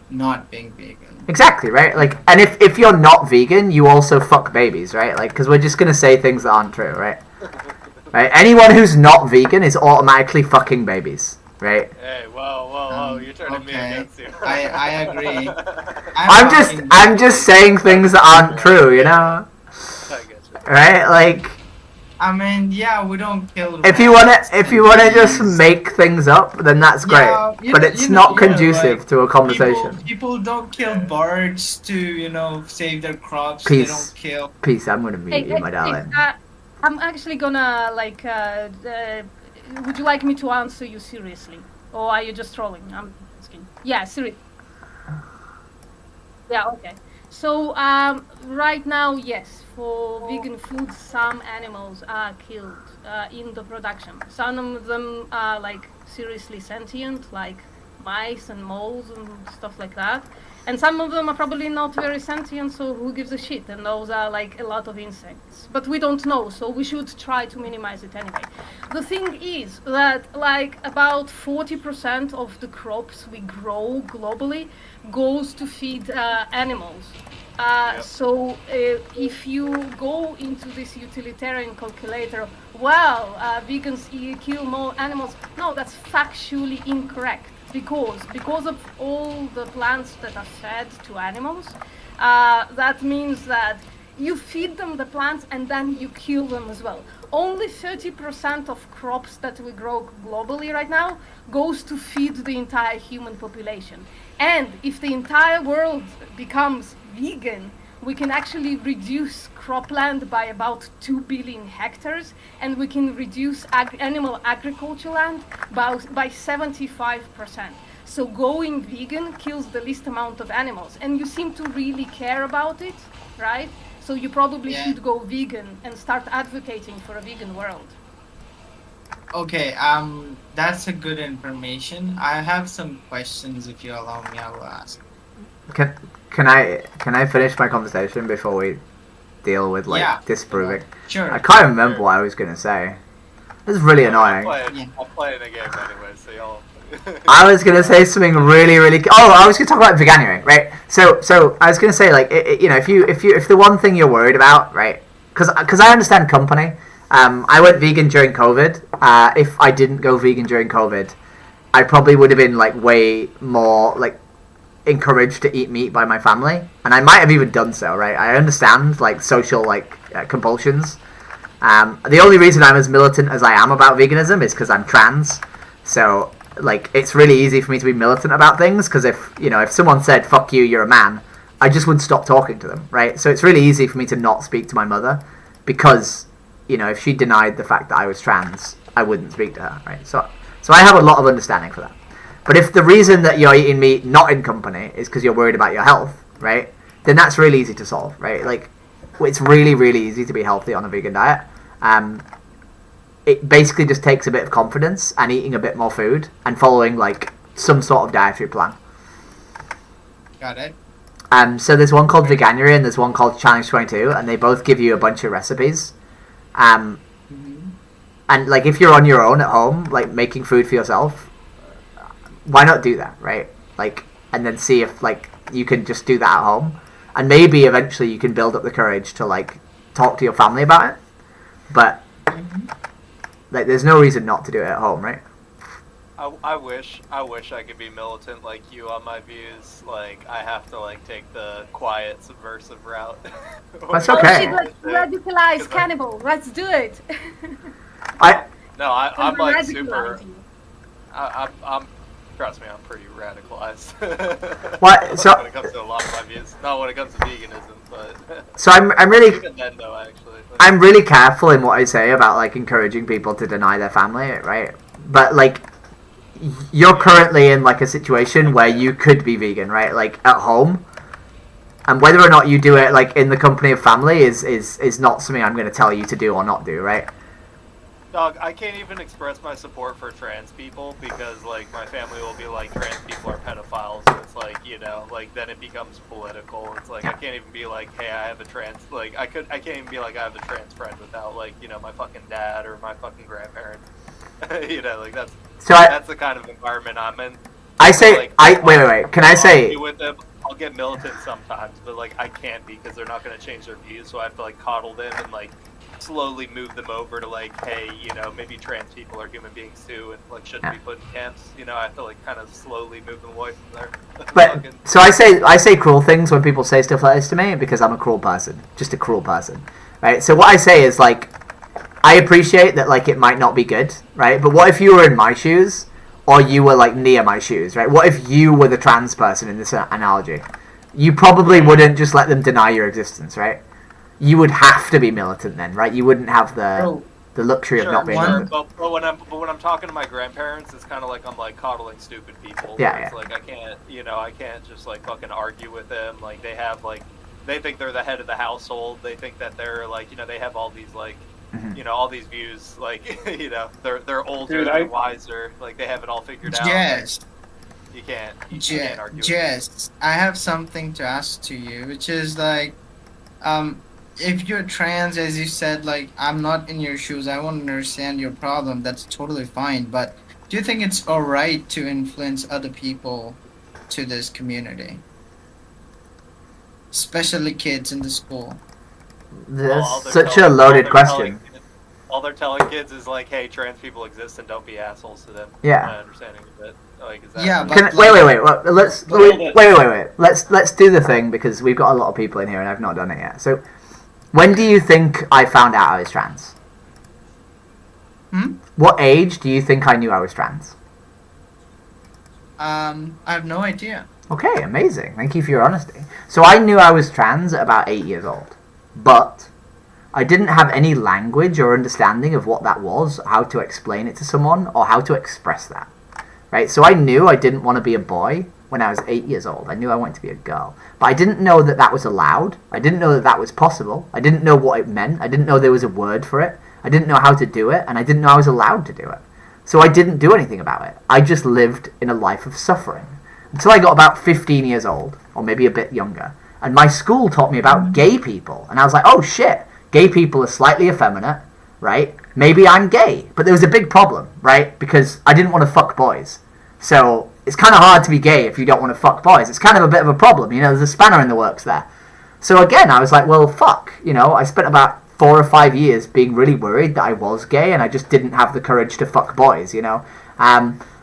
not being vegan. Exactly, right? Like, and if you're not vegan, you also fuck babies, right? Like, because we're just gonna say things that aren't true, right? Right? Anyone who's not vegan is automatically fucking babies, right? Hey, whoa, you're turning me against you. I agree. I'm just saying things that aren't true, you know? Right? Like, I mean, yeah, we don't kill. if you wanna just make things up, then that's great. Yeah, but it's not conducive like, to a conversation. People don't kill birds to save their crops. Peace. They don't kill. Peace. I'm gonna mute you, my darling. I'm actually gonna would you like me to answer you seriously, or are you just trolling? I'm asking. Yeah, seriously. Yeah, okay. So right now, yes, for vegan food, some animals are killed in the production. Some of them are like seriously sentient, like mice and moles and stuff like that. And some of them are probably not very sentient, so who gives a shit? And those are like a lot of insects. But we don't know, so we should try to minimize it anyway. The thing is that like about 40% of the crops we grow globally goes to feed animals. So if you go into this utilitarian calculator, well, vegans kill more animals. No, that's factually incorrect. Because of all the plants that are fed to animals, that means that you feed them the plants and then you kill them as well. Only 30% of crops that we grow globally right now goes to feed the entire human population. And if the entire world becomes vegan, we can actually reduce cropland by about 2 billion hectares, and we can reduce animal agriculture land by 75%. So going vegan kills the least amount of animals, and you seem to really care about it, right? So you probably should go vegan and start advocating for a vegan world. Okay, that's a good information. I have some questions. If you allow me, I will ask. Can I finish my conversation before we deal with disproving? Sure. I can't remember what I was gonna say. This is really annoying. I'm playing a game anyway, so y'all. I was gonna say something really. I was gonna talk about veganuary, right? So I was gonna say like if the one thing you're worried about, right? Because I understand company. I went vegan during COVID. If I didn't go vegan during COVID, I probably would have been like way more like encouraged to eat meat by my family, and I might have even done so, right? I understand like social compulsions. The only reason I'm as militant as I am about veganism is because I'm trans, so like it's really easy for me to be militant about things, because if someone said fuck you, you're a man, I just would stop talking to them, right? So it's really easy for me to not speak to my mother, because if she denied the fact that I was trans, I wouldn't speak to her, right? So I have a lot of understanding for that. But if the reason that you're eating meat not in company is because you're worried about your health, right, then that's really easy to solve, right? Like, it's really, really easy to be healthy on a vegan diet. It basically just takes a bit of confidence and eating a bit more food and following, like, some sort of dietary plan. Got it. So there's one called Veganuary and there's one called Challenge 22, and they both give you a bunch of recipes. And, like, if you're on your own at home, like, making food for yourself, why not do that, right? Like, and then see if like you can just do that at home, and maybe eventually you can build up the courage to like talk to your family about it. But like, there's no reason not to do it at home, right? I wish I could be militant like you on my views. Like, I have to like take the quiet, subversive route. That's okay. Oh, let's radicalize cannibal. Let's do it. I'm like super. I'm. Trust me, I'm pretty radicalized. What? So when it comes to a lot of my views, not when it comes to veganism, but. So I'm really. Even then, though, actually. I'm really careful in what I say about like encouraging people to deny their family, right? But like, you're currently in like a situation where you could be vegan, right? Like at home, and whether or not you do it like in the company of family is not something I'm going to tell you to do or not do, right? Dog, I can't even express my support for trans people because, like, my family will be like, trans people are pedophiles. And it's like, you know, like, then it becomes political. It's like, I can't even be like, hey, I have a trans, like, I can't even be like, I have a trans friend without, like, you know, my fucking dad or my fucking grandparents. You know, like, that's the kind of environment I'm in. I say, like, wait. Can I say? Argue with them. I'll get militant sometimes, but, like, I can't because they're not going to change their views, so I have to, like, coddle them and, like, slowly move them over to like, hey, you know, maybe trans people are human beings too, and like shouldn't be put in camps. You know, I have to like kind of slowly move them away from there. But so I say cruel things when people say stuff like this to me because I'm a cruel person, just a cruel person, right? So what I say is like, I appreciate that like it might not be good, right? But what if you were in my shoes, or you were like near my shoes, right? What if you were the trans person in this analogy? You probably wouldn't just let them deny your existence, right? You would have to be militant then, right? You wouldn't have the luxury of not being militant. But when I'm talking to my grandparents, it's kind of like I'm like coddling stupid people. Yeah. It's like I can't just like fucking argue with them. Like they have like, they think they're the head of the household. They think that they're like, you know, they have all these like, you know, all these views. Like, you know, they're older, Dude, they're wiser. Like they have it all figured out. Yes. Like, you can't argue. Yes, I have something to ask to you, which is like, if you're trans, as you said, like, I'm not in your shoes, I won't understand your problem, that's totally fine, but do you think it's alright to influence other people to this community? Especially kids in the school. That's such a loaded question. All they're telling kids is like, hey, trans people exist and don't be assholes to them. Yeah. My understanding of it. Like, is that wait. Let's do the thing because we've got a lot of people in here and I've not done it yet. So, when do you think I found out I was trans? What age do you think I knew I was trans? I have no idea. Okay, amazing. Thank you for your honesty. So I knew I was trans at about 8 years old, but I didn't have any language or understanding of what that was, how to explain it to someone, or how to express that. Right? So I knew I didn't want to be a boy when I was 8 years old. I knew I wanted to be a girl. But I didn't know that that was allowed. I didn't know that that was possible. I didn't know what it meant. I didn't know there was a word for it. I didn't know how to do it, and I didn't know I was allowed to do it. So I didn't do anything about it. I just lived in a life of suffering. Until I got about 15 years old, or maybe a bit younger. And my school taught me about gay people. And I was like, oh shit, gay people are slightly effeminate, right? Maybe I'm gay. But there was a big problem, right? Because I didn't want to fuck boys. So it's kind of hard to be gay if you don't want to fuck boys. It's kind of a bit of a problem, you know, there's a spanner in the works there. So again, I was like, well, fuck, you know, I spent about 4 or 5 years being really worried that I was gay and I just didn't have the courage to fuck boys, you know.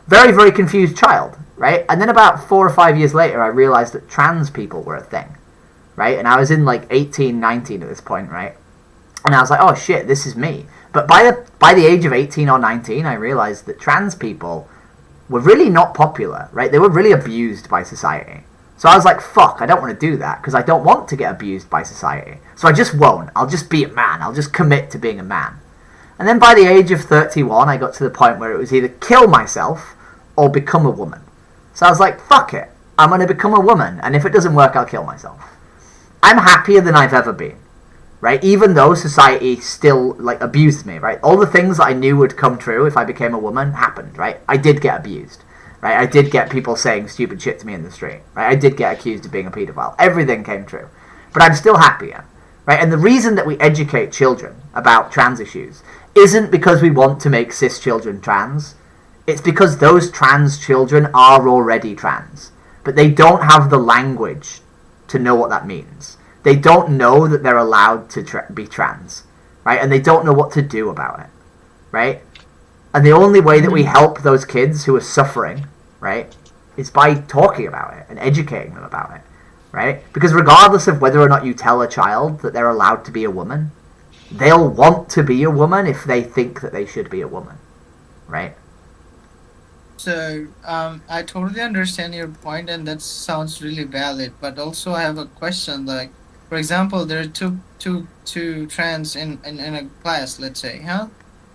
Very, very confused child, right? And then about 4 or 5 years later, I realized that trans people were a thing, right? And I was in like 18, 19 at this point, right? And I was like, oh shit, this is me. But by the age of 18 or 19, I realized that trans people were really not popular, right? They were really abused by society. So I was like, fuck, I don't want to do that because I don't want to get abused by society. So I just won't. I'll just be a man. I'll just commit to being a man. And then by the age of 31, I got to the point where it was either kill myself or become a woman. So I was like, fuck it. I'm going to become a woman. And if it doesn't work, I'll kill myself. I'm happier than I've ever been, right? Even though society still like abused me, right? All the things that I knew would come true if I became a woman happened, right? I did get abused, right? I did get people saying stupid shit to me in the street, right? I did get accused of being a paedophile. Everything came true. But I'm still happier, right? And the reason that we educate children about trans issues isn't because we want to make cis children trans. It's because those trans children are already trans. But they don't have the language to know what that means. They don't know that they're allowed to be trans, right? And they don't know what to do about it, right? And the only way that we help those kids who are suffering, right, is by talking about it and educating them about it, right? Because regardless of whether or not you tell a child that they're allowed to be a woman, they'll want to be a woman if they think that they should be a woman, right? So, I totally understand your point, and that sounds really valid. But also, I have a question. Like, for example, there are two trans in a class, let's say, huh?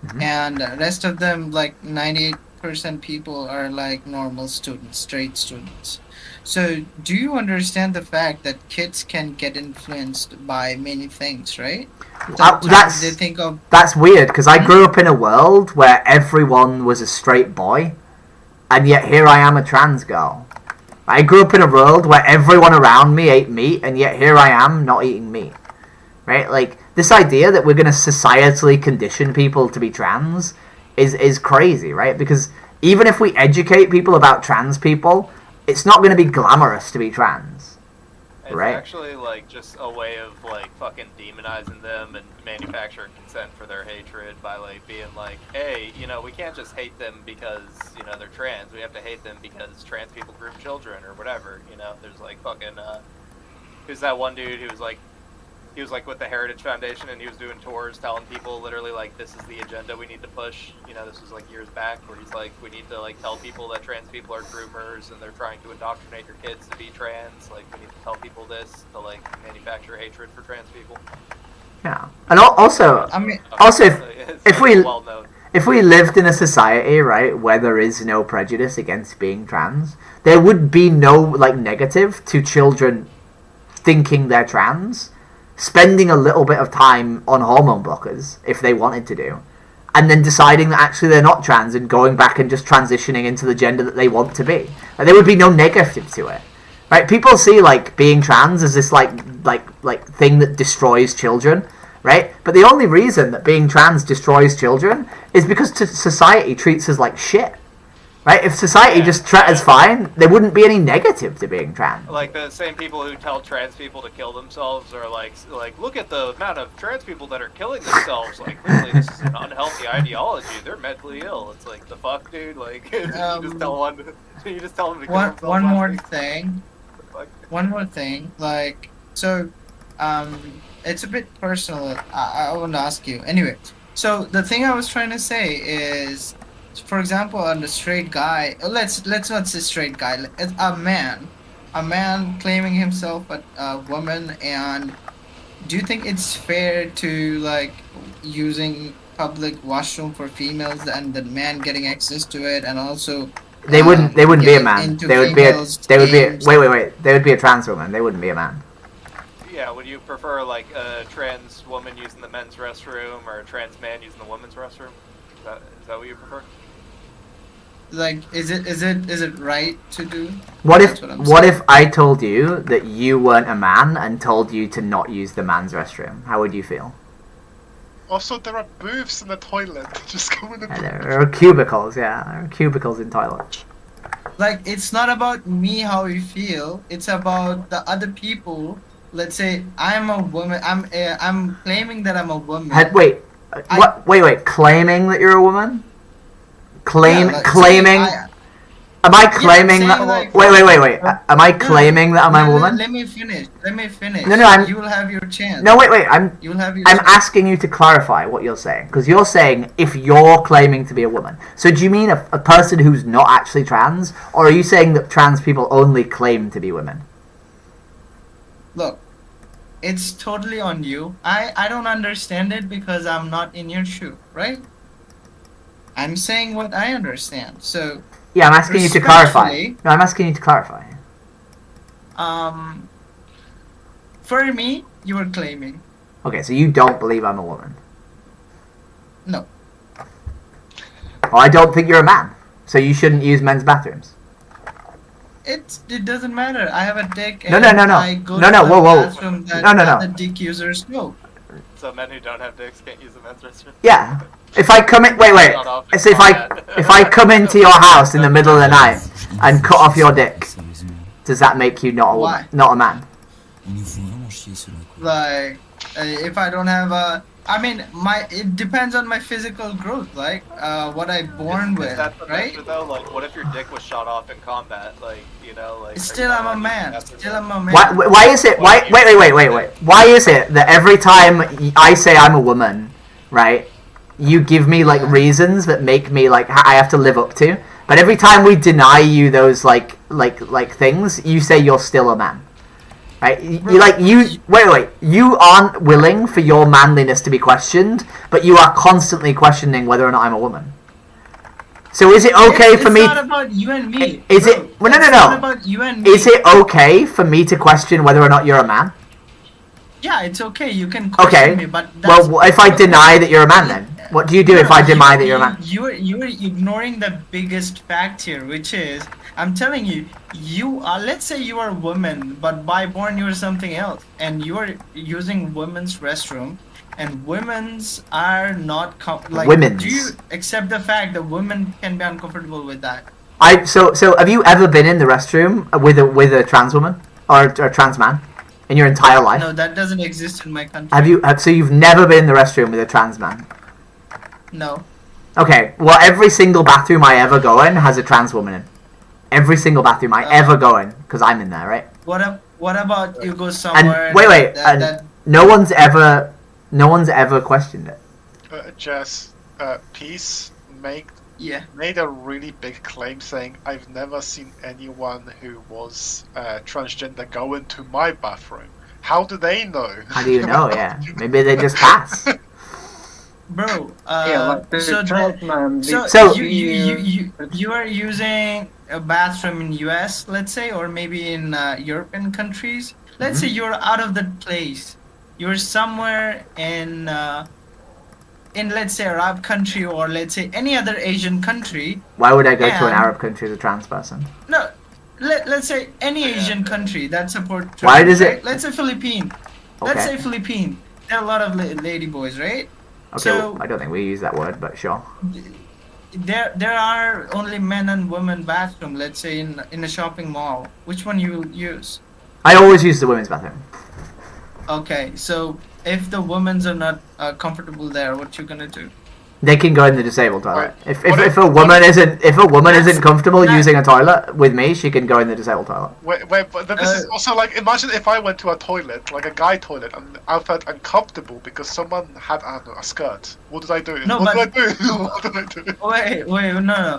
Mm-hmm. And the rest of them, like 98% people, are like normal students, straight students. So, do you understand the fact that kids can get influenced by many things, right? Sometimes they think of That's weird, because I grew up in a world where everyone was a straight boy, and yet here I am a trans girl. I grew up in a world where everyone around me ate meat, and yet here I am not eating meat. Right? Like, this idea that we're going to societally condition people to be trans is crazy, right? Because even if we educate people about trans people, it's not going to be glamorous to be trans. It's right? actually like just a way of like fucking demonizing them and manufacturing consent for their hatred by like being like, hey, you know, we can't just hate them because, you know, they're trans. We have to hate them because trans people groom children or whatever. You know, there's like fucking who's that one dude who was like, he was like with the Heritage Foundation and he was doing tours telling people literally like, this is the agenda we need to push. You know, this was like years back where he's like, we need to like tell people that trans people are groomers and they're trying to indoctrinate your kids to be trans. Like, we need to tell people this to like manufacture hatred for trans people. Yeah, and also, if we lived in a society, right, where there is no prejudice against being trans, there would be no like negative to children thinking they're trans, spending a little bit of time on hormone blockers if they wanted to do, and then deciding that actually they're not trans and going back and just transitioning into the gender that they want to be. Like, there would be no negative to it, right? People see like being trans as this like thing that destroys children, right? But the only reason that being trans destroys children is because society treats us like shit. Right? If society just treated us fine, there wouldn't be any negative to being trans. Like the same people who tell trans people to kill themselves are like look at the amount of trans people that are killing themselves. Like, clearly this is an unhealthy ideology. They're mentally ill. It's like, the fuck, dude. Like, you just tell them to kill themselves. One more thing. Like, so, it's a bit personal. I want to ask you. Anyway, so the thing I was trying to say is, for example, on the straight guy, let's not say straight guy, a man claiming himself a woman, and do you think it's fair to like using public washroom for females and the man getting access to it, and also they wouldn't be a man. They would be a trans woman. They wouldn't be a man. Yeah, would you prefer like a trans woman using the men's restroom or a trans man using the women's restroom? Is that what you prefer? Like, is it right to do? What if I told you that you weren't a man and told you to not use the man's restroom? How would you feel? Also, there are booths in the toilet. Just go in the booth. There are cubicles, yeah. There are cubicles in toilets. Like, it's not about me how we feel. It's about the other people. Let's say I'm a woman. I'm claiming that I'm a woman. Wait, claiming that you're a woman? Claiming? Am I claiming that? Like, wait. Am I claiming that I'm a woman? Let me finish. No, you will have your chance. No, wait. I'm chance. asking you to clarify what you're saying, because you're saying if you're claiming to be a woman. So do you mean a person who's not actually trans, or are you saying that trans people only claim to be women? Look, it's totally on you. I don't understand it because I'm not in your shoe, right? I'm saying what I understand. So yeah, I'm asking you to clarify. No, I'm asking you to clarify. For me, you were claiming. Okay, so you don't believe I'm a woman? No. Well, I don't think you're a man, so you shouldn't use men's bathrooms. It doesn't matter. I have a dick. No. I go to the bathroom that other dick users go. So men who don't have dicks can't use the men's restroom? Yeah. If I come in, wait. So if I come into your house in the middle of the night and cut off your dick, does that make you not a man? Like, if I don't have it depends on my physical growth, like what I'm born with, right? Though, like, what if your dick was shot off in combat? Like, you know, like. Still, I'm a man. Why is it? Wait. Why is it that every time I say I'm a woman, right? You give me like reasons that make me like I have to live up to, but every time we deny you those like things, you say you're still a man, right? Wait. You aren't willing for your manliness to be questioned, but you are constantly questioning whether or not I'm a woman. So is it okay for me? It's not about you and me. Is it Well, no. What about you and me? Is it okay for me to question whether or not you're a man? Yeah, it's okay. You can question me, but well, if I deny that you're a man, then what do you do if I deny that you're a man? You're ignoring the biggest fact here, which is I'm telling you, you are. Let's say you are a woman, but by born you are something else, and you are using women's restroom, and women's are not Women's. Do you accept the fact that women can be uncomfortable with that? So have you ever been in the restroom with a trans woman or a trans man in your entire life? No, that doesn't exist in my country. So you've never been in the restroom with a trans man? No. Okay, well, every single bathroom I ever go in has a trans woman in. Every single bathroom I ever go in, because I'm in there, right? What about you go somewhere? And wait, no one's ever questioned it. Jess, Peace made a really big claim saying, "I've never seen anyone who was transgender go into my bathroom." How do they know? How do you know? Yeah, maybe they just pass. Bro, so you are using a bathroom in US, let's say, or maybe in European countries. Let's say you're out of the place. You're somewhere in let's say Arab country, or let's say any other Asian country. Why would I go to an Arab country as a trans person? No, let's say any Asian country that supports trans. Why does it? Let's say Philippines. Okay. Let's say Philippines. There are a lot of lady boys, right? Okay, well, I don't think we use that word, but sure. There are only men and women bathroom. Let's say in a shopping mall. Which one you use? I always use the women's bathroom. Okay, so if the women's are not comfortable there, what you gonna do? They can go in the disabled toilet. If a woman isn't comfortable using a toilet with me, she can go in the disabled toilet. Wait, but this is also like, imagine if I went to a toilet, like a guy toilet, and I felt uncomfortable because someone had, I don't know, a skirt. What did I do? What did I do?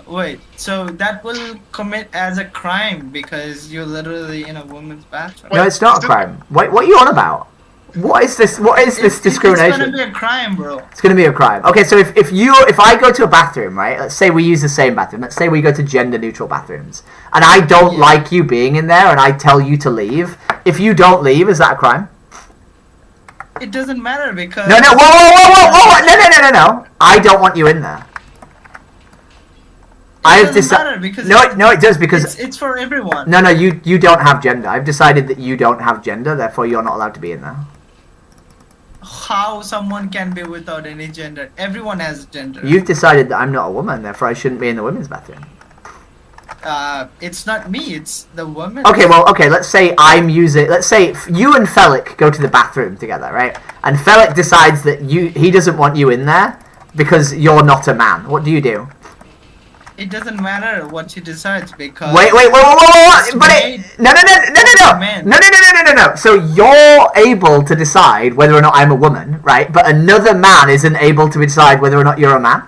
Wait. So that will commit as a crime because you're literally in a woman's bathroom. No, it's not a crime. What are you on about? What is this? What is this discrimination? It's gonna be a crime, bro. It's gonna be a crime. Okay, so if I go to a bathroom, right? Let's say we use the same bathroom. Let's say we go to gender neutral bathrooms, and I don't like you being in there, and I tell you to leave. If you don't leave, is that a crime? It doesn't matter because whoa! No! I don't want you in there. I've decided. No, it does because it's for everyone. No, you don't have gender. I've decided that you don't have gender, therefore you're not allowed to be in there. How someone can be without any gender? Everyone has gender. You've decided that I'm not a woman, therefore I shouldn't be in the women's bathroom. It's not me, it's the woman. Okay, let's say you and Felik go to the bathroom together, right? And Felik decides that he doesn't want you in there because you're not a man. What do you do? It doesn't matter what she decides because wait, no. So you're able to decide whether or not I'm a woman, right? But another man isn't able to decide whether or not you're a man.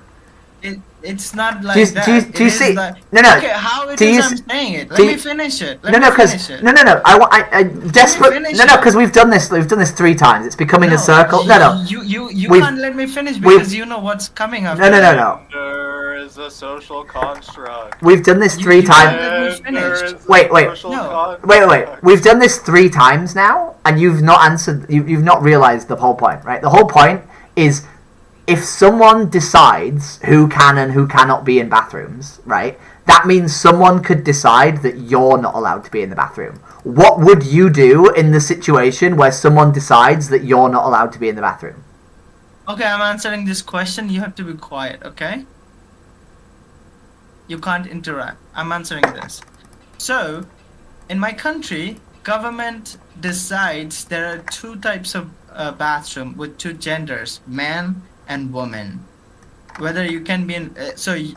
It's not like that. Do you see? No. Okay, how it is I'm saying it? Let me finish it. No. I'm desperate. Because we've done this 3 times. It's becoming a circle. No. You can't let me finish because you know what's coming after. No. There is a social construct. We've done this 3 times. Wait. We've done this 3 times now, and you've not answered. You've not realized the whole point, right? The whole point is, if someone decides who can and who cannot be in bathrooms, right, that means someone could decide that you're not allowed to be in the bathroom. What would you do in the situation where someone decides that you're not allowed to be in the bathroom? Okay, I'm answering this question. You have to be quiet, okay? You can't interrupt. I'm answering this. So, in my country, government decides there are 2 types of bathroom with 2 genders, man and woman. Whether you can be in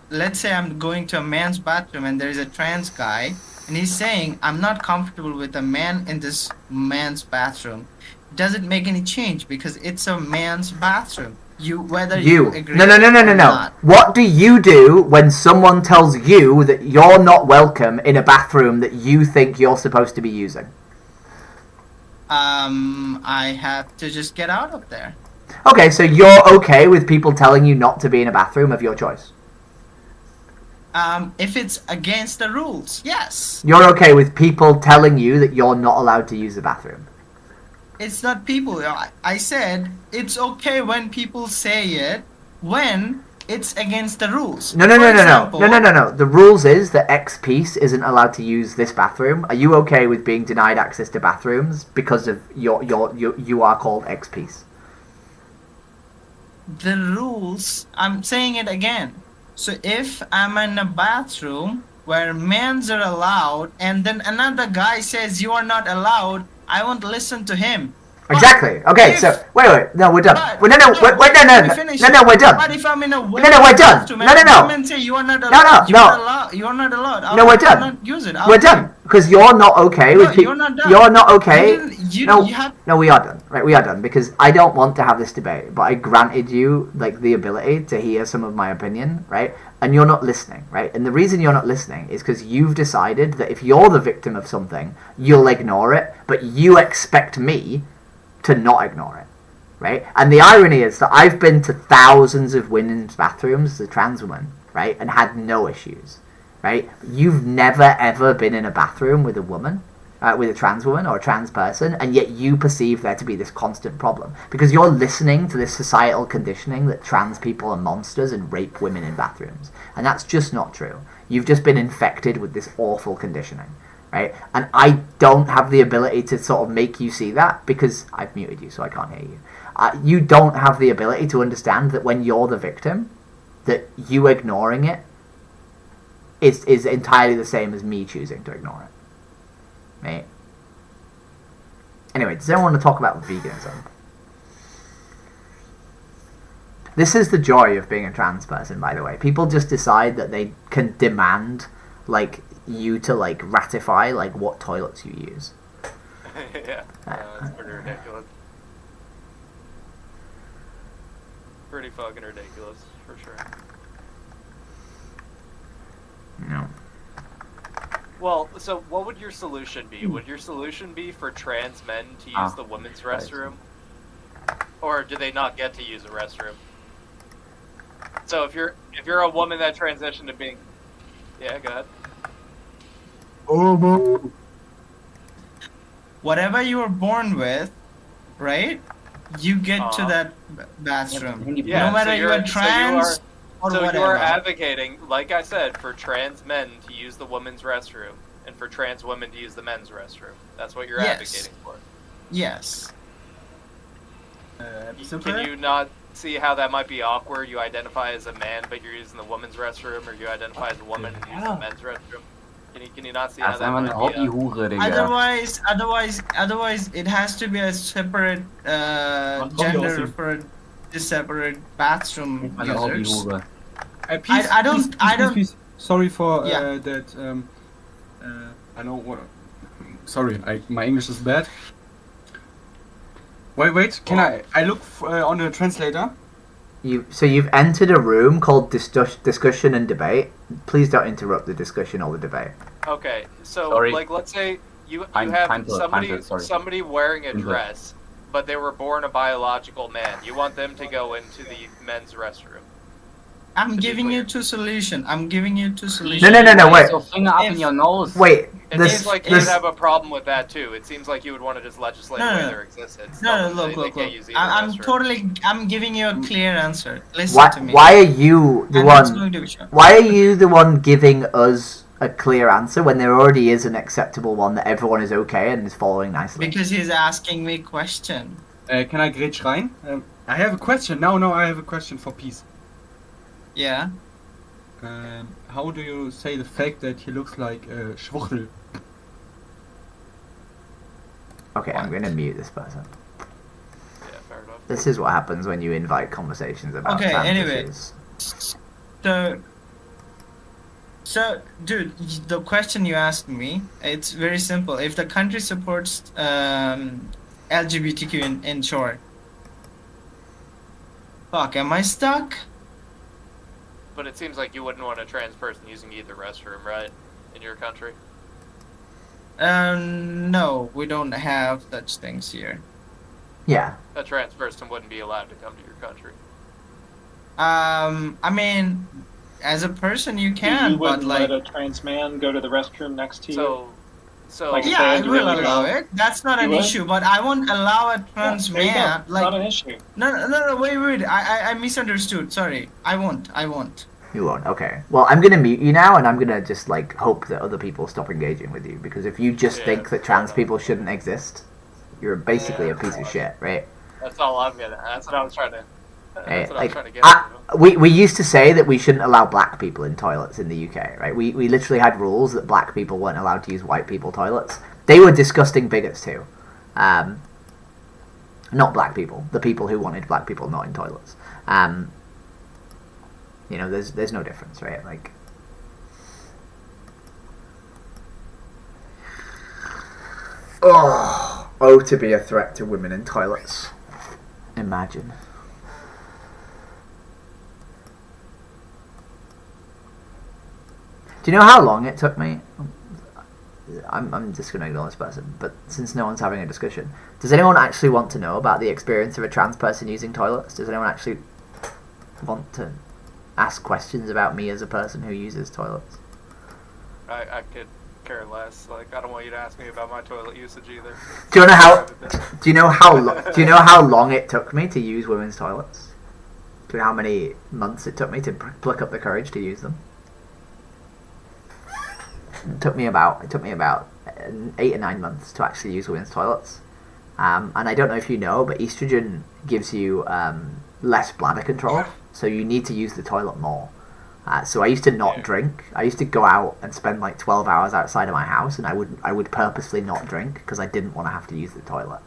let's say I'm going to a man's bathroom and there is a trans guy and he's saying I'm not comfortable with a man in this man's bathroom. Doesn't make any change because it's a man's bathroom. You agree No. not. What do you do when someone tells you that you're not welcome in a bathroom that you think you're supposed to be using? I have to just get out of there. Okay, so you're okay with people telling you not to be in a bathroom of your choice? if it's against the rules, yes. You're okay with people telling you that you're not allowed to use the bathroom? It's not people. I said it's okay when people say it when it's against the rules. No. The rules is that X-Piece isn't allowed to use this bathroom. Are you okay with being denied access to bathrooms because of you are called X-Piece? The rules, I'm saying it again. So if I'm in a bathroom where men's are allowed and then another guy says you are not allowed, I won't listen to him. Exactly. Okay, so wait. No, we're done. No, we're done. But if I'm in a we're done. No. Women say you are not allowed. You are not allowed. No, we're done. Not use it. We're done because you're not okay with people. You're not done. You're not okay. No, we are done. Right, we are done because I don't want to have this debate, but I granted you like the ability to hear some of my opinion, right? And you're not listening, right? And the reason you're not listening is because you've decided that if you're the victim of something, you'll ignore it, but you expect me to not ignore it, right? And the irony is that I've been to thousands of women's bathrooms as a trans woman, right? And had no issues, right? You've never ever been in a bathroom with a woman, with a trans woman or a trans person, and yet you perceive there to be this constant problem because you're listening to this societal conditioning that trans people are monsters and rape women in bathrooms. And that's just not true. You've just been infected with this awful conditioning. Right? And I don't have the ability to sort of make you see that because I've muted you so I can't hear you. You don't have the ability to understand that when you're the victim, that you ignoring it is entirely the same as me choosing to ignore it. Right? Anyway, does anyone want to talk about veganism? This is the joy of being a trans person, by the way. People just decide that they can demand, like, you to like ratify like what toilets you use. Yeah, that's pretty ridiculous. Pretty fucking ridiculous, for sure. No. Well, so what would your solution be? Would your solution be for trans men to use the women's restroom? Or do they not get to use a restroom? So if you're a woman that transitioned to being... Yeah, go ahead. Whatever you were born with, right? You get to that bathroom. Yeah, no matter so you're trans or so whatever. you're advocating, like I said, for trans men to use the women's restroom and for trans women to use the men's restroom. That's what you're advocating for. Yes. Can you not see how that might be awkward? You identify as a man, but you're using the women's restroom, or you identify as a woman and use the men's restroom. Can you not see how that might be? Otherwise, it has to be a separate gender for a separate bathroom users. I don't. Please. Sorry for that. I know what. Sorry, my English is bad. Wait. Can I look on the translator? You've entered a room called discussion and debate. Please don't interrupt the discussion or the debate. Okay, so like let's say you have somebody wearing a dress, but they were born a biological man. You want them to go into the men's restroom. I'm giving you two solutions. No, wait. So finger up in your nose. Wait. It seems like you would have a problem with that too. It seems like you would want to just legislate away their existence. Look. I'm giving you a clear answer. Listen to me. Why are you the one? Why are you the one giving us a clear answer when there already is an acceptable one that everyone is okay and is following nicely? Because he's asking me a question. Can I grätsch rein? I have a question. No, I have a question for Peace. Yeah. How do you say the fact that he looks like a Schwuchtel? Okay, I'm going to mute this person. Yeah, fair enough. This is what happens when you invite conversations about trans issues. So, dude, the question you asked me, it's very simple. If the country supports LGBTQ in short, fuck, am I stuck? But it seems like you wouldn't want a trans person using either restroom, right? In your country? No, we don't have such things here. Yeah. A trans person wouldn't be allowed to come to your country. I mean, as a person you You can, but wouldn't like. let a trans man go to the restroom next to you. So Like, Yeah, say I you will really allow go- it. That's not You an would? issue. But I won't allow a trans there you go. man. It's Like, not an issue. No, wait. I misunderstood. Sorry. I won't. You won't. Okay. Well, I'm gonna mute you now, and I'm gonna just like hope that other people stop engaging with you, because if you just think that trans people shouldn't exist, you're basically a piece of shit, right? That's all I'm getting at. That's what I was trying to. That's Right? what I was Like, trying to get at. we used to say that we shouldn't allow black people in toilets in the UK, right? We literally had rules that black people weren't allowed to use white people toilets. They were disgusting bigots too. Not black people, the people who wanted black people not in toilets. You know, there's no difference, right? Like, oh, to be a threat to women in toilets. Imagine. Do you know how long it took me? I'm just going to ignore this person, but since no one's having a discussion, does anyone actually want to know about the experience of a trans person using toilets? Does anyone actually want to ask questions about me as a person who uses toilets? I could care less. Like, I don't want you to ask me about my toilet usage either. Do you know how long it took me to use women's toilets? Do you know how many months it took me to pluck up the courage to use them? It took me about 8 or 9 months to actually use women's toilets. And I don't know if you know, but estrogen gives you less bladder control, so you need to use the toilet more. So I used to not drink. I used to go out and spend like 12 hours outside of my house, and I would purposely not drink because I didn't want to have to use the toilet.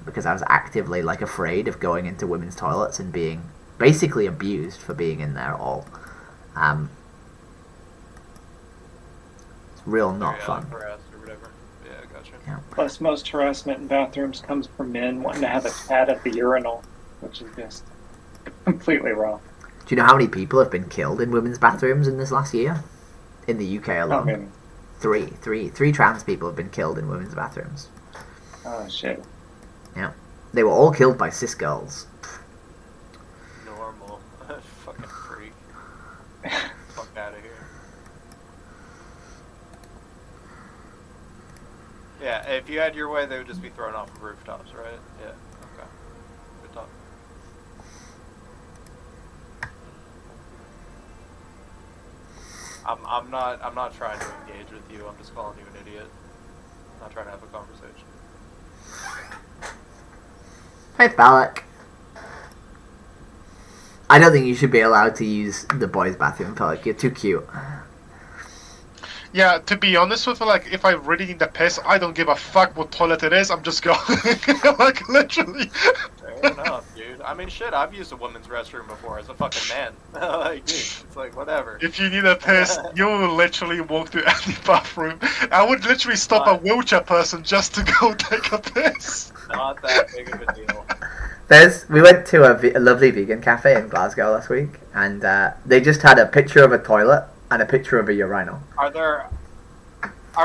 Because I was actively like afraid of going into women's toilets and being basically abused for being in there at all. It's real not fun. Harassed or whatever. Yeah, gotcha. Yeah. Plus, most harassment in bathrooms comes from men wanting to have a cat at the urinal, which is just completely wrong. Do you know how many people have been killed in women's bathrooms in this last year? In the UK alone. many? Three trans people have been killed in women's bathrooms. Oh, shit. Yeah. They were all killed by cis girls. Normal. Fucking freak. Fuck out of here. Yeah, if you had your way, they would just be thrown off of rooftops, right? Yeah. Okay. Good talk. I'm not trying to engage with you. I'm just calling you an idiot. I'm not trying to have a conversation. Hey, Balak. I don't think you should be allowed to use the boys' bathroom, Balak. You're too cute. Yeah, to be honest with you, like, if I really need the piss, I don't give a fuck what toilet it is, I'm just going. Like, literally. Fair enough, dude. I mean, shit, I've used a women's restroom before as a fucking man. Like, dude, it's like, whatever. If you need a piss, you will literally walk to any bathroom. I would literally stop a wheelchair person just to go take a piss. Not that big of a deal. We went to a lovely vegan cafe in Glasgow last week, and they just had a picture of a toilet and a picture of a urinal. Are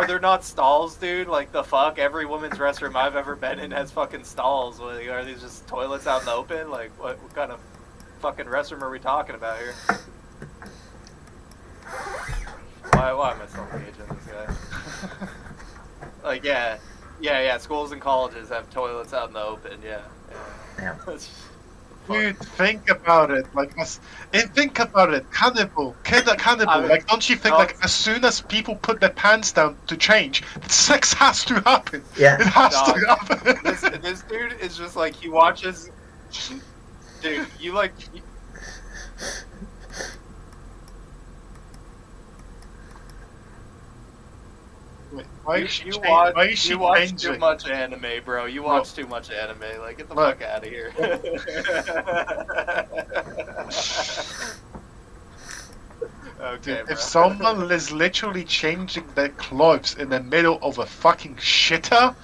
there not stalls, dude? Like, the fuck? Every women's restroom I've ever been in has fucking stalls. Like, are these just toilets out in the open? Like, what kind of fucking restroom are we talking about here? Why am I so engaged in this guy? Like, yeah, schools and colleges have toilets out in the open, yeah. Dude, think about it. Like, think about it. Cannibal. Like, don't you think, like, as soon as people put their pants down to change, sex has to happen. Yeah. It has to happen. This dude is just like, he watches. Dude, you like. You watch too much anime, bro. You watch too much anime. Like, get the fuck out of here. Okay, Dude, bro. if someone is literally changing their clothes in the middle of a fucking shitter,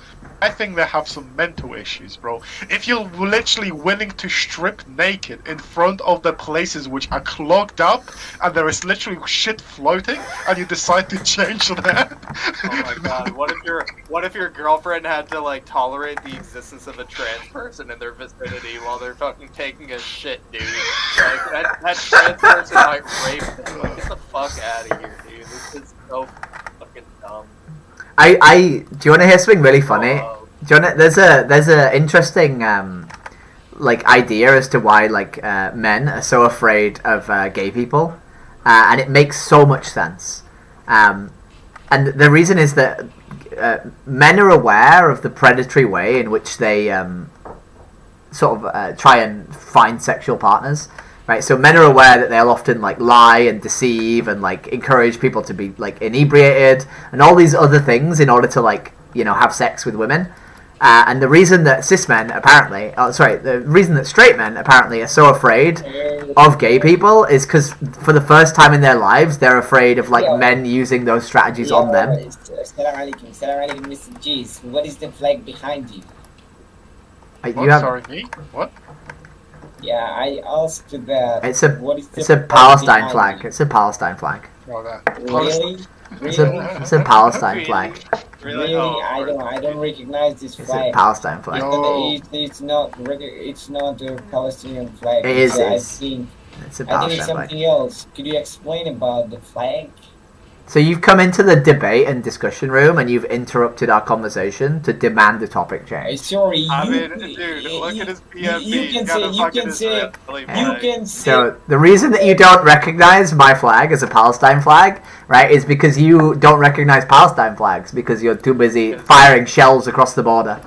I think they have some mental issues, bro. If you're literally willing to strip naked in front of the places which are clogged up and there is literally shit floating, and you decide to change that. Oh my god! What if your girlfriend had to like tolerate the existence of a trans person in their vicinity while they're fucking taking a shit, dude? Like that trans person might rape them. Like, get the fuck out of here, dude. This is so fucking dumb. Do you want to hear something really funny? Do you want to, there's a interesting like idea as to why like men are so afraid of gay people, and it makes so much sense. And the reason is that men are aware of the predatory way in which they sort of try and find sexual partners. Right, so men are aware that they'll often like lie and deceive and like encourage people to be like inebriated and all these other things in order to like, you know, have sex with women. And the reason that cis men apparently, the reason that straight men apparently are so afraid of gay people is because for the first time in their lives they're afraid of like men using those strategies on them. Salam alaikum, Mr. Jeez. What is the flag behind you? Sorry, me? What? Yeah, I asked that. It's a flag Palestine behind flag. you? It's a Palestine flag. Oh, that. Really? It's a Palestine flag. Really? I don't recognize this It's flag. a Palestine flag. It's not a Palestinian flag. It is. I think It's a it's Palestine flag. something else. Could you explain about the flag? So you've come into the debate and discussion room and you've interrupted our conversation to demand the topic change. Sorry, I mean, dude, look at his PMP. You can say. So the reason that you don't recognize my flag as a Palestine flag, right, is because you don't recognize Palestine flags because you're too busy firing shells across the border.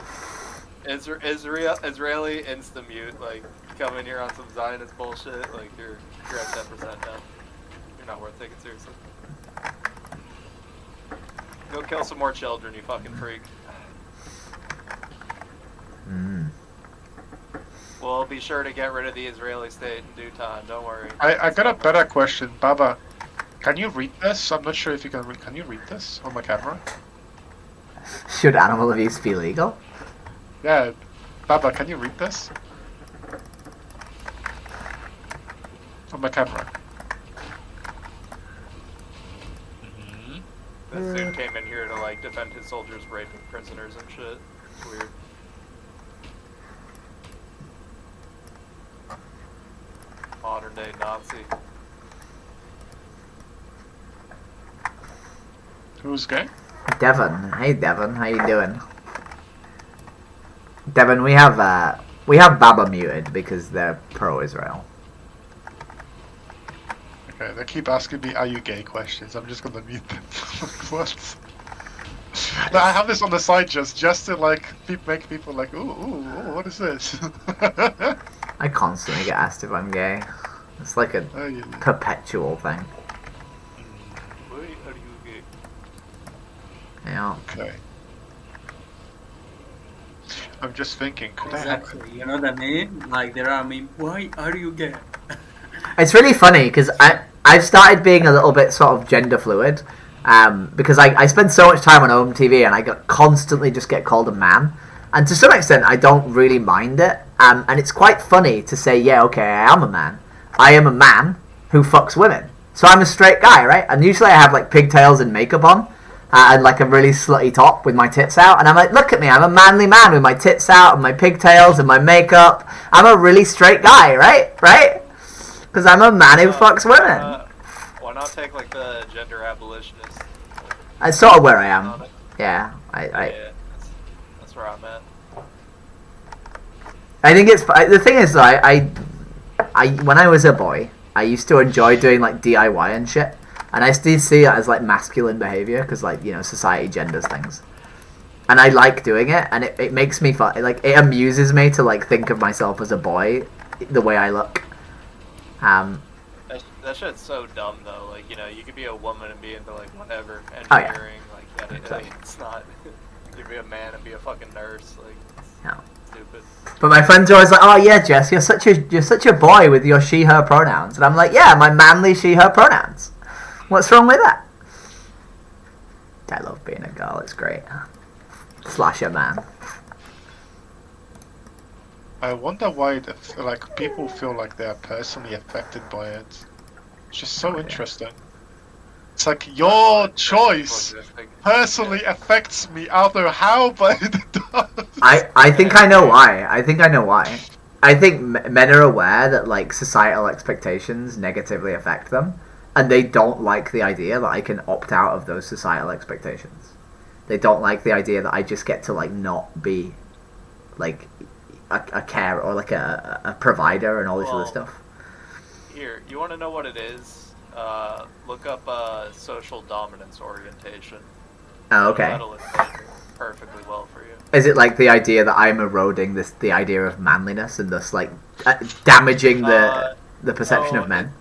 Israeli insta-mute, like, come in here on some Zionist bullshit, like, you're at 10% now. You're not worth taking seriously. Go kill some more children, you fucking freak. We'll be sure to get rid of the Israeli state in due time, don't worry. I got a better question. Baba, can you read this? I'm not sure if you can read. Can you read this on my camera? Should animal abuse be legal? Yeah. Baba, can you read this? On my camera. This dude came in here to like defend his soldiers raping prisoners and shit. It's weird. Modern day Nazi. Who's gay? Devon. Hey Devon, how you doing? Devon, we have Baba muted because they're pro-Israel. Okay, they keep asking me, "Are you gay?" questions. I'm just gonna mute them. What? No, I have this on the side just to like make people like, ooh, what is this? I constantly get asked if I'm gay. It's like a perpetual thing. Why are you gay? Yeah. Okay. I'm just thinking, could Exactly. You know what I mean? Like there are why are you gay? It's really funny because I've started being a little bit sort of gender fluid because I spend so much time on home TV and I constantly just get called a man, and to some extent I don't really mind it, and it's quite funny to say, yeah, okay, I am a man. I am a man who fucks women, so I'm a straight guy, right? And usually I have like pigtails and makeup on and like a really slutty top with my tits out, and I'm like, look at me, I'm a manly man with my tits out and my pigtails and my makeup. I'm a really straight guy, right? Because I'm a man who fucks women. Why not take like the gender abolitionist? That's sort of where I am. Yeah, Yeah, that's where I'm at. I think it's the thing is, I when I was a boy, I used to enjoy doing like DIY and shit, and I still see it as like masculine behavior because like, you know, society genders things, and I like doing it, and it makes me fun. Like it amuses me to like think of myself as a boy, the way I look. That shit's so dumb though. Like, you know, you could be a woman and be into like whatever engineering. Like, it's not. You could be a man and be a fucking nurse. Like, it's stupid. But my friends are always like, "Oh yeah, Jess, you're such a boy with your she/her pronouns," and I'm like, "Yeah, my manly she/her pronouns. What's wrong with that?" I love being a girl. It's great. Slasher man. I wonder why like people feel like they are personally affected by it. It's just so interesting. It's like your choice personally affects me. I don't know how, but it does. I think I know why. I think I know why. I think men are aware that like societal expectations negatively affect them, and they don't like the idea that I can opt out of those societal expectations. They don't like the idea that I just get to like not be like a carer or like a provider and all this other stuff. Here, you want to know what it is? Look up social dominance orientation. Oh, okay. That'll explain it perfectly well for you. Is it like the idea that I'm eroding the idea of manliness and thus like damaging the perception of men?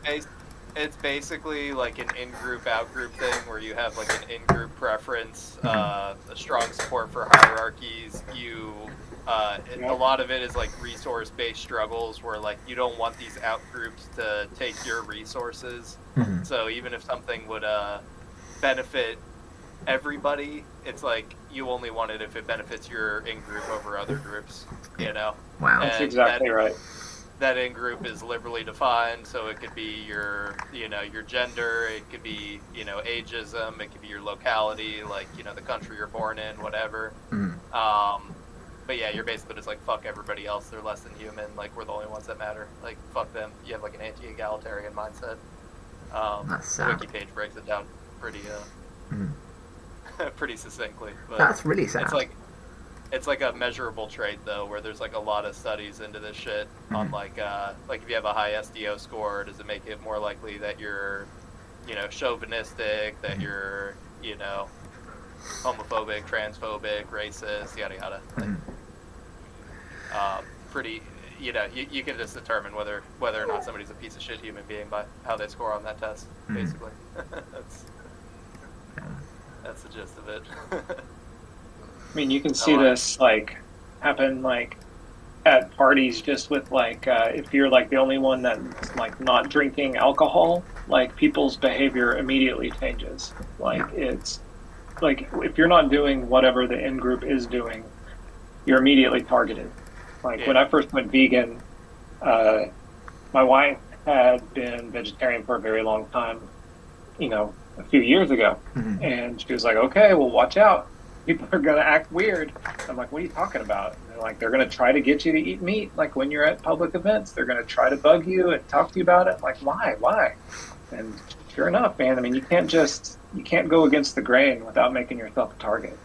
It's basically like an in-group, out-group thing where you have like an in-group preference, a strong support for hierarchies. A lot of it is like resource-based struggles where like you don't want these out-groups to take your resources. Mhm. So even if something would benefit everybody, it's like you only want it if it benefits your in-group over other groups, you know? Wow. That's exactly right. That in-group is liberally defined, so it could be your gender, it could be, ageism, it could be your locality, like, the country you're born in, whatever. But yeah, you're basically just like, fuck everybody else, they're less than human, like, we're the only ones that matter. Like, fuck them. You have like an anti-egalitarian mindset. That's the sad. wiki page breaks it down pretty pretty succinctly. But That's really sad. It's like a measurable trait though, where there's like a lot of studies into this shit on like if you have a high SDO score, does it make it more likely that you're, chauvinistic, that you're, homophobic, transphobic, racist, yada yada. Pretty, you can just determine whether or not somebody's a piece of shit human being by how they score on that test, basically. That's the gist of it. I mean, you can see this like happen like at parties, just with like if you're like the only one that's like not drinking alcohol, like people's behavior immediately changes. Like it's like if you're not doing whatever the in group is doing, you're immediately targeted. Like when I first went vegan, my wife had been vegetarian for a very long time, a few years ago, and she was like, "Okay, well, watch out. People are gonna act weird." I'm like, "What are you talking about?" And they're like, "They're gonna try to get you to eat meat. Like when you're at public events, they're gonna try to bug you and talk to you about it." I'm like, why? And sure enough, man. I mean, you can't go against the grain without making yourself a target.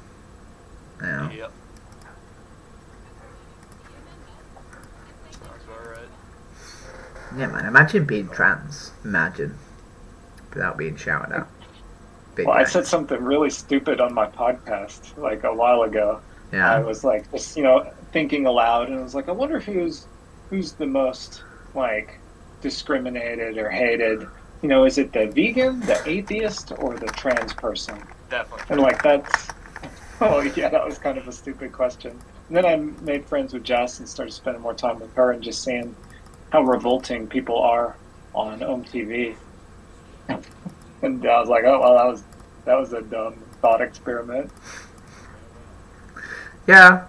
Yeah. Yep. Sounds about right. Yeah, man. Imagine being trans. Imagine. Without being shouted at. Well, I said something really stupid on my podcast like a while ago. Yeah. I was like, just thinking aloud, and I was like, I wonder who's the most like discriminated or hated. Is it the vegan, the atheist, or the trans person? Definitely. And like that's, oh yeah, that was kind of a stupid question. And then I made friends with Jess and started spending more time with her and just seeing how revolting people are on OMTV. And I was like, oh well, that was a dumb thought experiment. Yeah.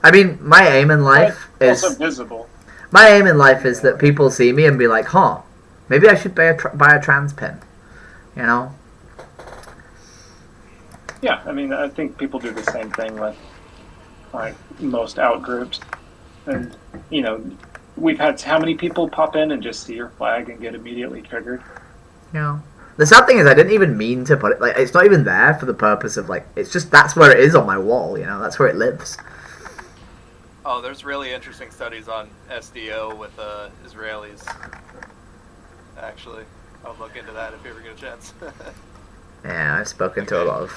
I mean, my aim in life is also visible. My aim in life is that people see me and be like, "Huh, maybe I should buy a trans pin," Yeah, I mean, I think people do the same thing with like most out groups, and we've had how many people pop in and just see your flag and get immediately triggered. Yeah. The sad thing is, I didn't even mean to put it. Like, it's not even there for the purpose of like. It's just that's where it is on my wall. That's where it lives. Oh, there's really interesting studies on SDO with Israelis. Actually, I'll look into that if you ever get a chance. Yeah, I've spoken to a lot of.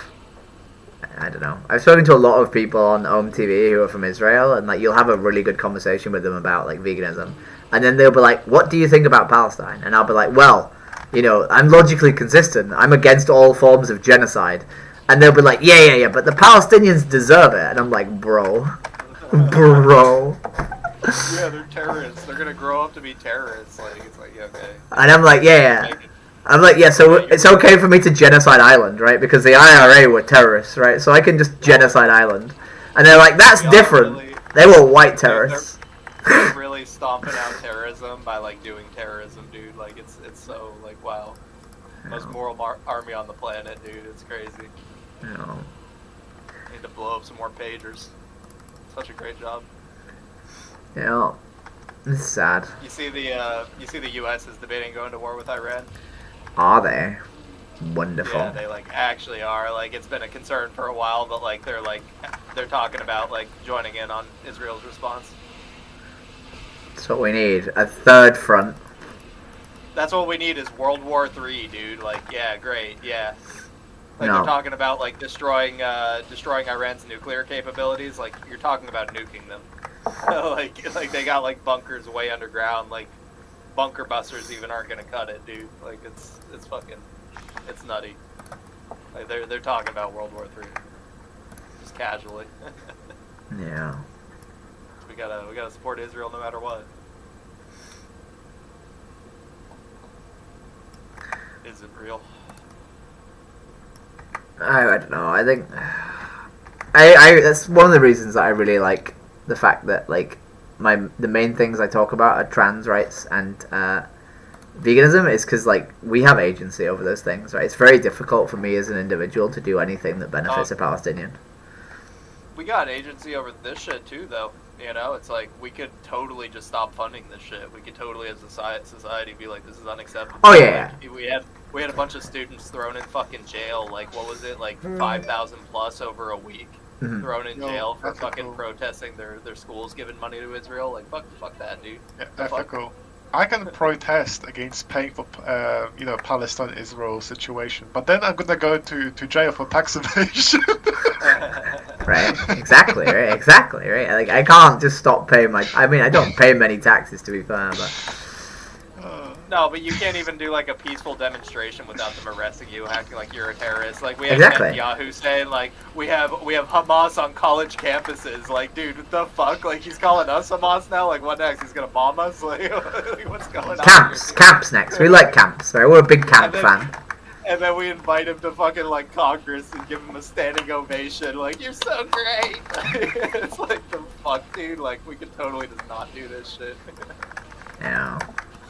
I don't know. I've spoken to a lot of people on OMTV who are from Israel, and like you'll have a really good conversation with them about like veganism, and then they'll be like, "What do you think about Palestine?" And I'll be like, "Well, I'm logically consistent. I'm against all forms of genocide." And they'll be like, yeah, but the Palestinians deserve it. And I'm like, bro. Yeah, they're terrorists. They're gonna grow up to be terrorists. Like, it's like, yeah, okay. And I'm like, yeah. I'm like, yeah, so it's okay for me to genocide Ireland, right? Because the IRA were terrorists, right? So I can just genocide Ireland. And they're like, that's different. They were white terrorists. They're really stomping out terrorism by like doing terrorism, dude. Like it's so like wow, most moral army on the planet, dude. It's crazy. No. Need to blow up some more pagers. Such a great job. Yeah. It's sad. You see the U.S. is debating going to war with Iran. Are they? Wonderful. Yeah, they like actually are. Like it's been a concern for a while, but like they're talking about like joining in on Israel's response. That's what we need. A third front. That's what we need is World War III, dude. Like yeah, great, yeah. Like No. they're talking about like destroying Iran's nuclear capabilities. Like you're talking about nuking them. like they got like bunkers way underground. Like bunker busters even aren't gonna cut it, dude. Like it's nutty. Like they're talking about World War III, just casually. Yeah. We gotta support Israel no matter what. Isn't real. I don't know. I think I that's one of the reasons that I really like the fact that like the main things I talk about are trans rights and veganism is because like we have agency over those things, right? It's very difficult for me as an individual to do anything that benefits a Palestinian. We got agency over this shit too, though. You know, it's like we could totally just stop funding this shit. We could totally, as a society, be like, this is unacceptable. Oh yeah. Like, we had a bunch of students thrown in fucking jail. Like, what was it? Like 5,000 plus over a week. Mhm. Thrown in jail for fucking protesting their schools giving money to Israel. Like, fuck that, dude. Yeah, The fuck? ethical. I can protest against paying for, Palestine-Israel situation, but then I'm gonna go to jail for tax evasion. Right. Exactly. Right. Exactly. Right. Like I can't just stop paying my. I mean, I don't pay many taxes to be fair, but. No, but you can't even do like a peaceful demonstration without them arresting you, acting like you're a terrorist. Like we have Exactly. Netanyahu saying like we have Hamas on college campuses. Like, dude, what the fuck? Like he's calling us Hamas now. Like what next? He's gonna bomb us? Like what's going on? Camps next. We like camps. Right. We're a big camp fan. And then we invite him to fucking like Congress and give him a standing ovation. Like you're so great. It's like the fuck, dude. Like we could totally just not do this shit. Yeah.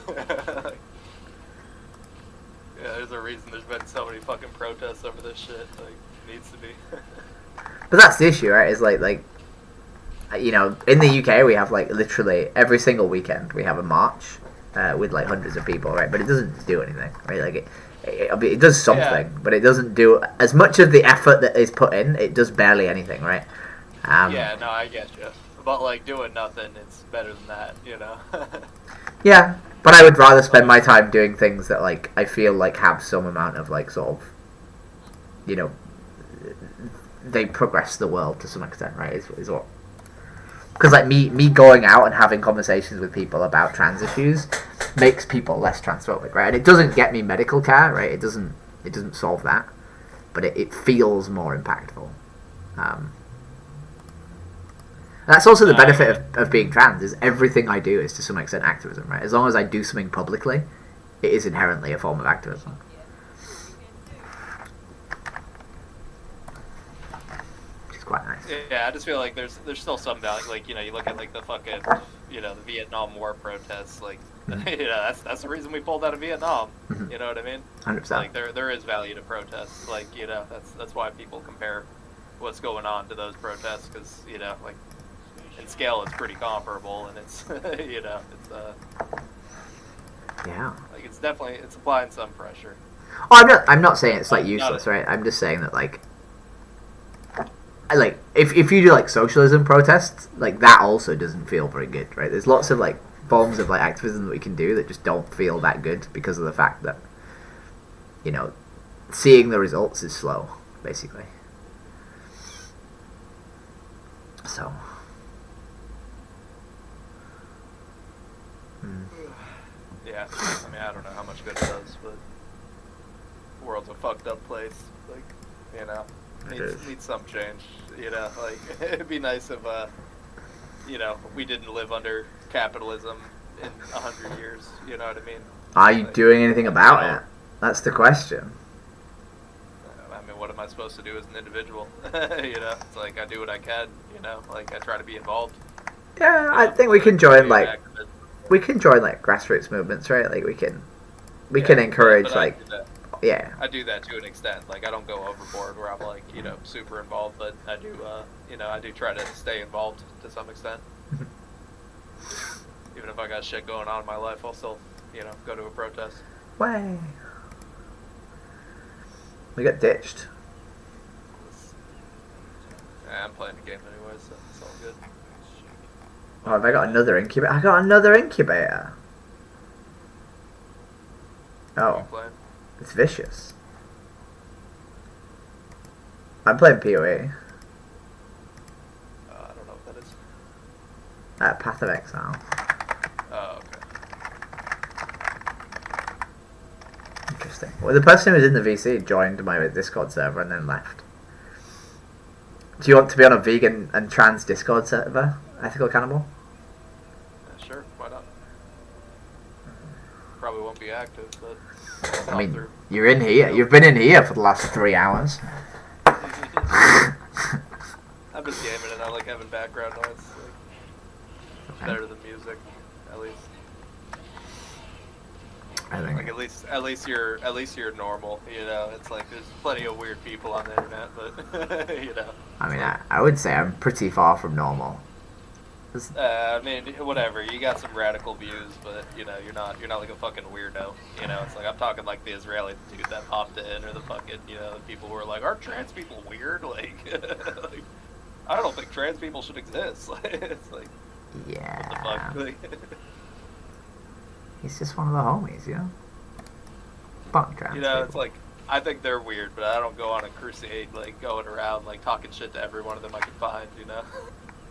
Yeah, there's a reason there's been so many fucking protests over this shit. Like, it needs to be. But that's the issue, right? Is like, you know, in the UK we have like literally every single weekend we have a march with like hundreds of people, right? But it doesn't do anything, right? Like it does something, but it doesn't do as much of the effort that is put in. It does barely anything, right? Yeah, no, I get you. But like doing nothing, it's better than that, you know. Yeah, but I would rather spend my time doing things that like I feel like have some amount of like sort of, you know, they progress the world to some extent, right? Is what. Because like me going out and having conversations with people about trans issues makes people less transphobic, right? And it doesn't get me medical care, right? It doesn't solve that, but it feels more impactful. That's also the benefit of being trans, is everything I do is to some extent activism, right? As long as I do something publicly, it is inherently a form of activism. Which is quite nice. Yeah, I just feel like there's still some value. Like, you know, you look at like the fucking, you know, the Vietnam War protests. Like, you know, that's the reason we pulled out of Vietnam. You know what I mean? 100%. Like there is value to protests. Like, you know, that's why people compare what's going on to those protests, because you know, like in scale it's pretty comparable, and it's you know, it's yeah, like it's applying some pressure. Oh, I'm not saying it's like useless, right? I'm just saying that like if you do like socialism protests, like that also doesn't feel very good, right? There's lots of like forms of like activism that we can do that just don't feel that good because of the fact that, you know, seeing the results is slow, basically. So. Yeah, I mean, I don't know how much good it does, but the world's a fucked up place. Like, you know, needs some change. You know, like it'd be nice if, you know, we didn't live under capitalism in 100 years. You know what I mean? Are you doing anything about it? That's the question. I mean, what am I supposed to do as an individual? You know, it's like I do what I can. You know, like I try to be involved. Yeah, I think we can join like grassroots movements, right? Like we can encourage but like I do that to an extent. Like I don't go overboard where I'm like super involved, but I do I do try to stay involved to some extent. Even if I got shit going on in my life, I'll still go to a protest. Way. We got ditched. Yeah, I'm playing the game anyway, so it's all good. Oh, have I got another incubator? I got another incubator. Oh, it's vicious. I'm playing PoE. I don't know what that is. Path of Exile. Oh, okay. Interesting. Well, the person who was in the VC joined my Discord server and then left. Do you want to be on a vegan and trans Discord server, Ethical Cannibal? Sure, why not? Probably won't be active, but... I mean, you're in here. You've been in here for the last 3 hours. I've been gaming and I like having background noise. Like, it's better than music, at least. I think. Like at least you're normal. You know, it's like there's plenty of weird people on the internet, but you know. I mean, I would say I'm pretty far from normal. I mean, whatever. You got some radical views, but you're not like a fucking weirdo. You know, it's like I'm talking like the Israeli dude that popped in, or the fucking the people who are like, are trans people weird? Like, like I don't think trans people should exist. It's like, yeah. What the fuck? Like, he's just one of the homies, you know. Fuck trans people. It's like I think they're weird, but I don't go on a crusade like going around like talking shit to every one of them I can find. You know.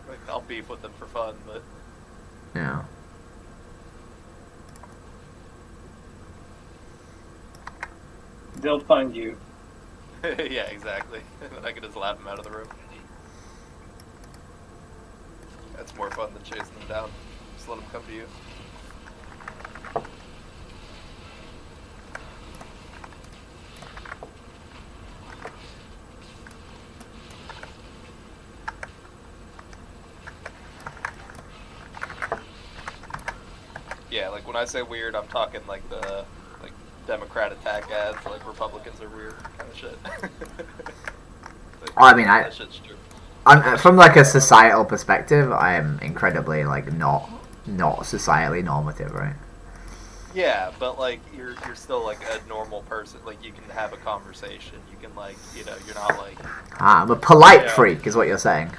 Like, I'll beef with them for fun, but... Yeah. They'll find you. Yeah, exactly. And then I can just laugh them out of the room. That's more fun than chasing them down. Just let them come to you. Yeah, like when I say weird, I'm talking like the Democrat attack ads, like Republicans are weird kind of shit. Like, I mean, that shit's true. from like a societal perspective, I am incredibly like not societally normative, right? Yeah, but like you're still like a normal person. Like you can have a conversation. You can like you're not like. I'm a polite freak, is what you're saying.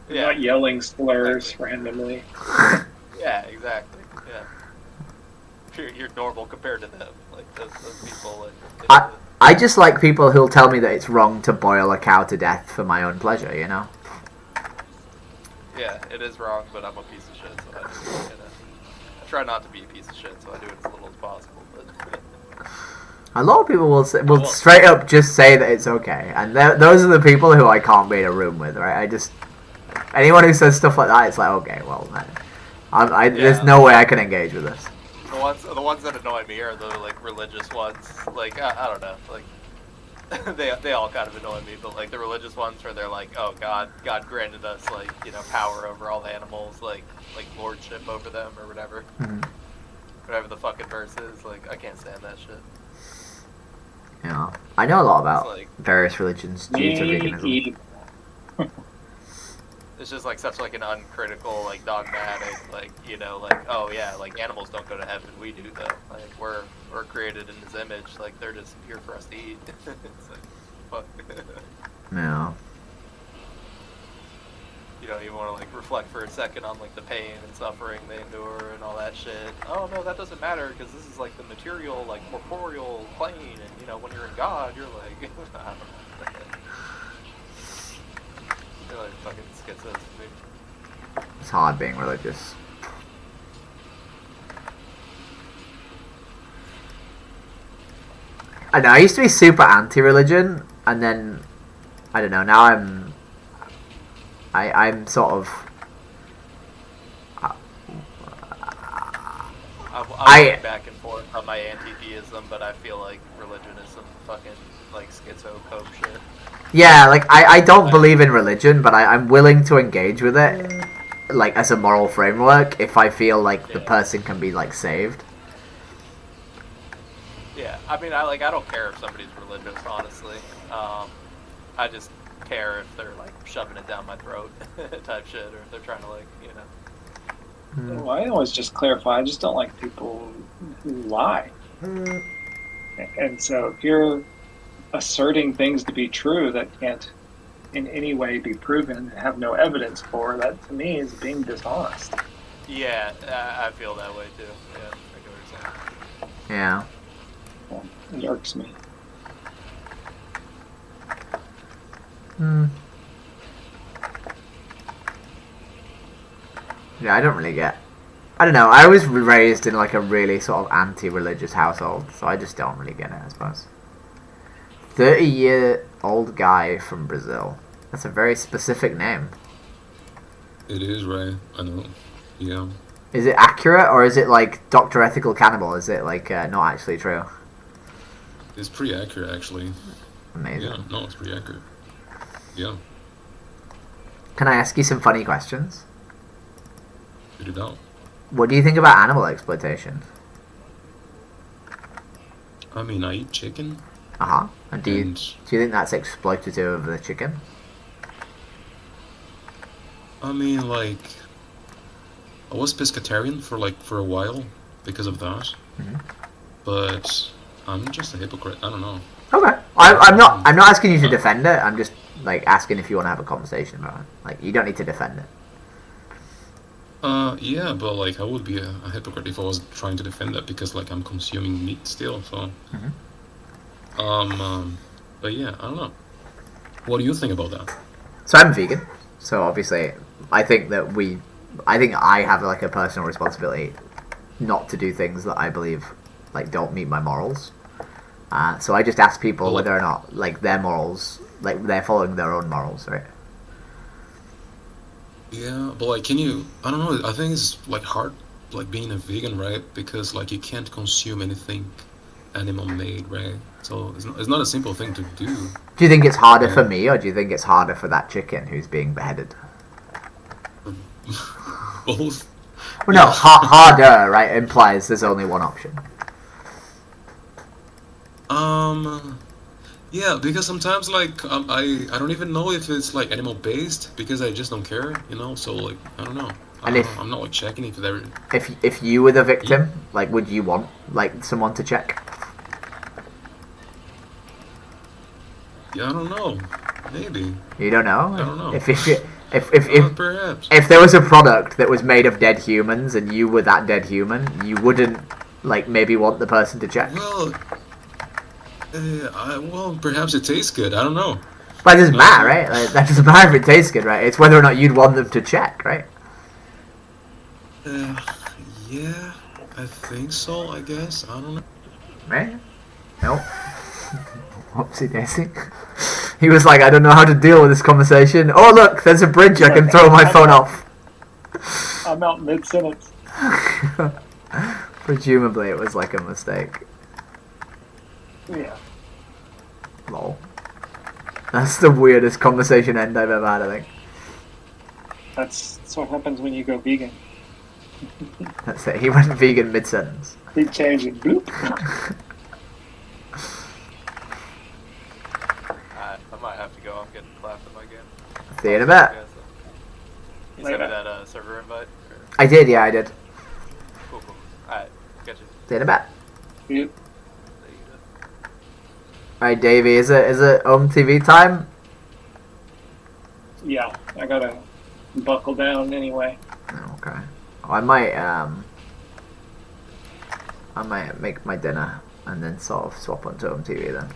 You're not yelling slurs randomly. Yeah, exactly. Yeah. You're normal compared to them. Like those people. Like, I just like people who'll tell me that it's wrong to boil a cow to death for my own pleasure, you know? Yeah, it is wrong, but I'm a piece of shit, so I try not to be a piece of shit, so I do it as little as possible. But a lot of people will straight up just say that it's okay, and those are the people who I can't be in a room with, right? Anyone who says stuff like that, it's like, okay, well, there's no way I can engage with this. The ones that annoy me are the like religious ones. Like I don't know, like they all kind of annoy me, but like the religious ones where they're like, oh God granted us like power over all the animals, like lordship over them or whatever. Mm-hmm. Whatever the fucking verse is, like I can't stand that shit. Yeah, I know a lot about like, various religions due to veganism. It's just like such like an uncritical, like dogmatic, like like oh yeah, like animals don't go to heaven, we do though. Like we're created in His image, like they're just here for us to eat. It's like fuck. Yeah. You don't even want to like reflect for a second on like the pain and suffering they endure and all that shit. Oh no, that doesn't matter because this is like the material, like corporeal plane, and when you're in God, you're like I don't know. They're like fucking schizos to me. It's hard being religious. I know, I used to be super anti-religion, and then, I don't know, now I'm sort of... I went back and forth. more on my anti-theism, but I feel like religion is some fucking like schizo cope shit. Yeah, like I don't believe in religion, but I'm willing to engage with it, like as a moral framework, if I feel like the person can be like saved. Yeah, I mean, I don't care if somebody's religious, honestly. I just care if they're like shoving it down my throat type shit, or if they're trying to like, you know. Well, I always just clarify. I just don't like people who lie. And so if you're asserting things to be true that can't in any way be proven, have no evidence for, that to me is being dishonest. Yeah, I feel that way too. Yeah, I get what you're saying. Yeah. Well, it irks me. Yeah, I don't really get. I don't know. I was raised in like a really sort of anti-religious household, so I just don't really get it, I suppose. 30-year-old guy from Brazil. That's a very specific name. It is, right? I know. Yeah. Is it accurate, or is it like Dr. Ethical Cannibal? Is it like not actually true? It's pretty accurate, actually. Amazing. Yeah, no, it's pretty accurate. Yeah. Can I ask you some funny questions? Shoot it out. What do you think about animal exploitation? I mean, I eat chicken. Uh-huh. And do you think that's exploitative of the chicken? I mean, like, I was pescatarian for a while because of that. But I'm just a hypocrite. I don't know. Okay. I'm not asking you to defend it. I'm just like asking if you want to have a conversation about it. Like, you don't need to defend it. Yeah, but like I would be a hypocrite if I was trying to defend that because like I'm consuming meat still. So, but yeah, I don't know. What do you think about that? So I'm vegan. So obviously, I think I have like a personal responsibility not to do things that I believe like don't meet my morals. So I just ask people whether or not like their morals, like they're following their own morals, right? Yeah, but like, can you? I don't know. I think it's like hard, like being a vegan, right? Because like you can't consume anything animal-made, right? So it's not a simple thing to do. Do you think it's harder for me, or do you think it's harder for that chicken who's being beheaded? Both. Well, no, harder, right? Implies there's only one option. Yeah, because sometimes like I don't even know if it's like animal based because I just don't care, you know. So like I don't know. I'm not like checking if they're. If you were the victim, like, would you want like someone to check? Yeah, I don't know. Maybe. You don't know. I don't know. If there was a product that was made of dead humans and you were that dead human, you wouldn't like maybe want the person to check. Well, perhaps it tastes good. I don't know. But it doesn't matter, right? Like, that doesn't matter if it tastes good, right? It's whether or not you'd want them to check, right? Yeah, I think so. I guess I don't know. Right? Nope. Whoopsie daisy. He was like, I don't know how to deal with this conversation. Oh look, there's a bridge. I can throw my phone off. I'm out mid-sentence. Presumably, it was like a mistake. Yeah. Lol. That's the weirdest conversation end I've ever had, I think. That's what happens when you go vegan. That's it. He went vegan mid-sentence. He changed it. Bloop. I might have to go. I'm getting clapped up again. See you in a bit. You sent me that server invite? I did, yeah, I did. Cool. Alright, catch you. See you in a bit. Yep. Alright, Davey, is it home TV time? Yeah, I gotta buckle down anyway. Okay. I might make my dinner and then sort of swap onto home TV then.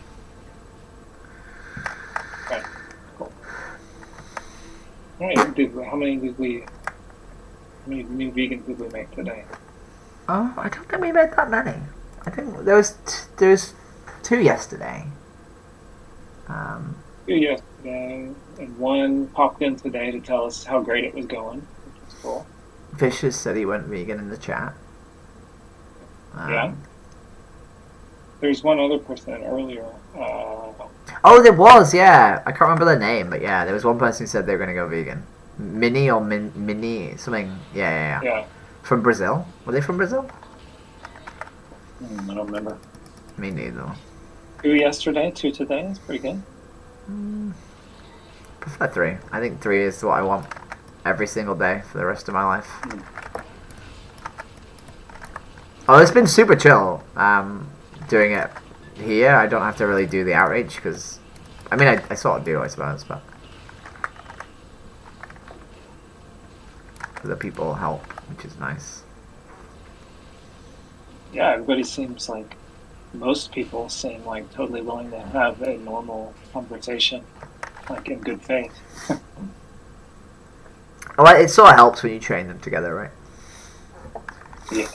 Okay, cool. Alright, how many new vegans did we make today? Oh, I don't think we made that many. I think there was 2 yesterday. 2 yesterday, and one popped in today to tell us how great it was going, which was cool. Vicious said he went vegan in the chat. Yeah. There's one other person earlier. Oh, there was, yeah. I can't remember their name, but yeah, there was one person who said they were going to go vegan. Minnie or Minnie, something. Yeah. From Brazil. Were they from Brazil? I don't remember. Me neither. 2 yesterday, 2 today. It's pretty good. Prefer 3. I think 3 is what I want every single day for the rest of my life. Oh, it's been super chill doing it here. I don't have to really do the outreach because, I mean, I sort of do, I suppose, but the people help, which is nice. Yeah, everybody seems like, most people seem like totally willing to have a normal conversation, like in good faith. Well, it sort of helps when you train them together, right? Yeah.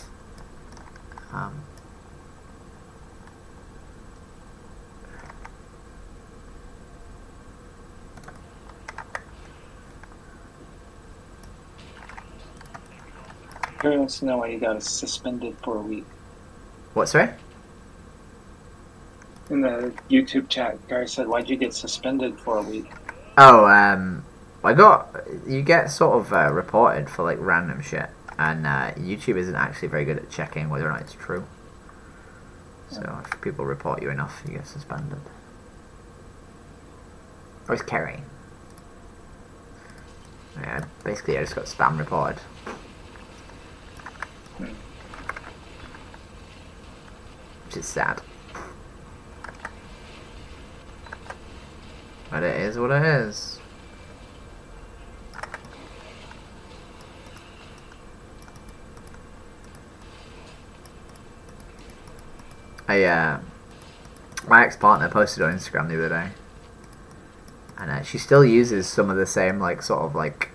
Who wants to know why you got suspended for a week? What, sorry? In the YouTube chat, Gary said, why'd you get suspended for a week? Oh, you get sort of reported for like random shit, and YouTube isn't actually very good at checking whether or not it's true. So if people report you enough, you get suspended. Or it's Kerry. Yeah, basically I just got spam reported. Which is sad. But it is what it is. My ex-partner posted on Instagram the other day, and she still uses some of the same like sort of like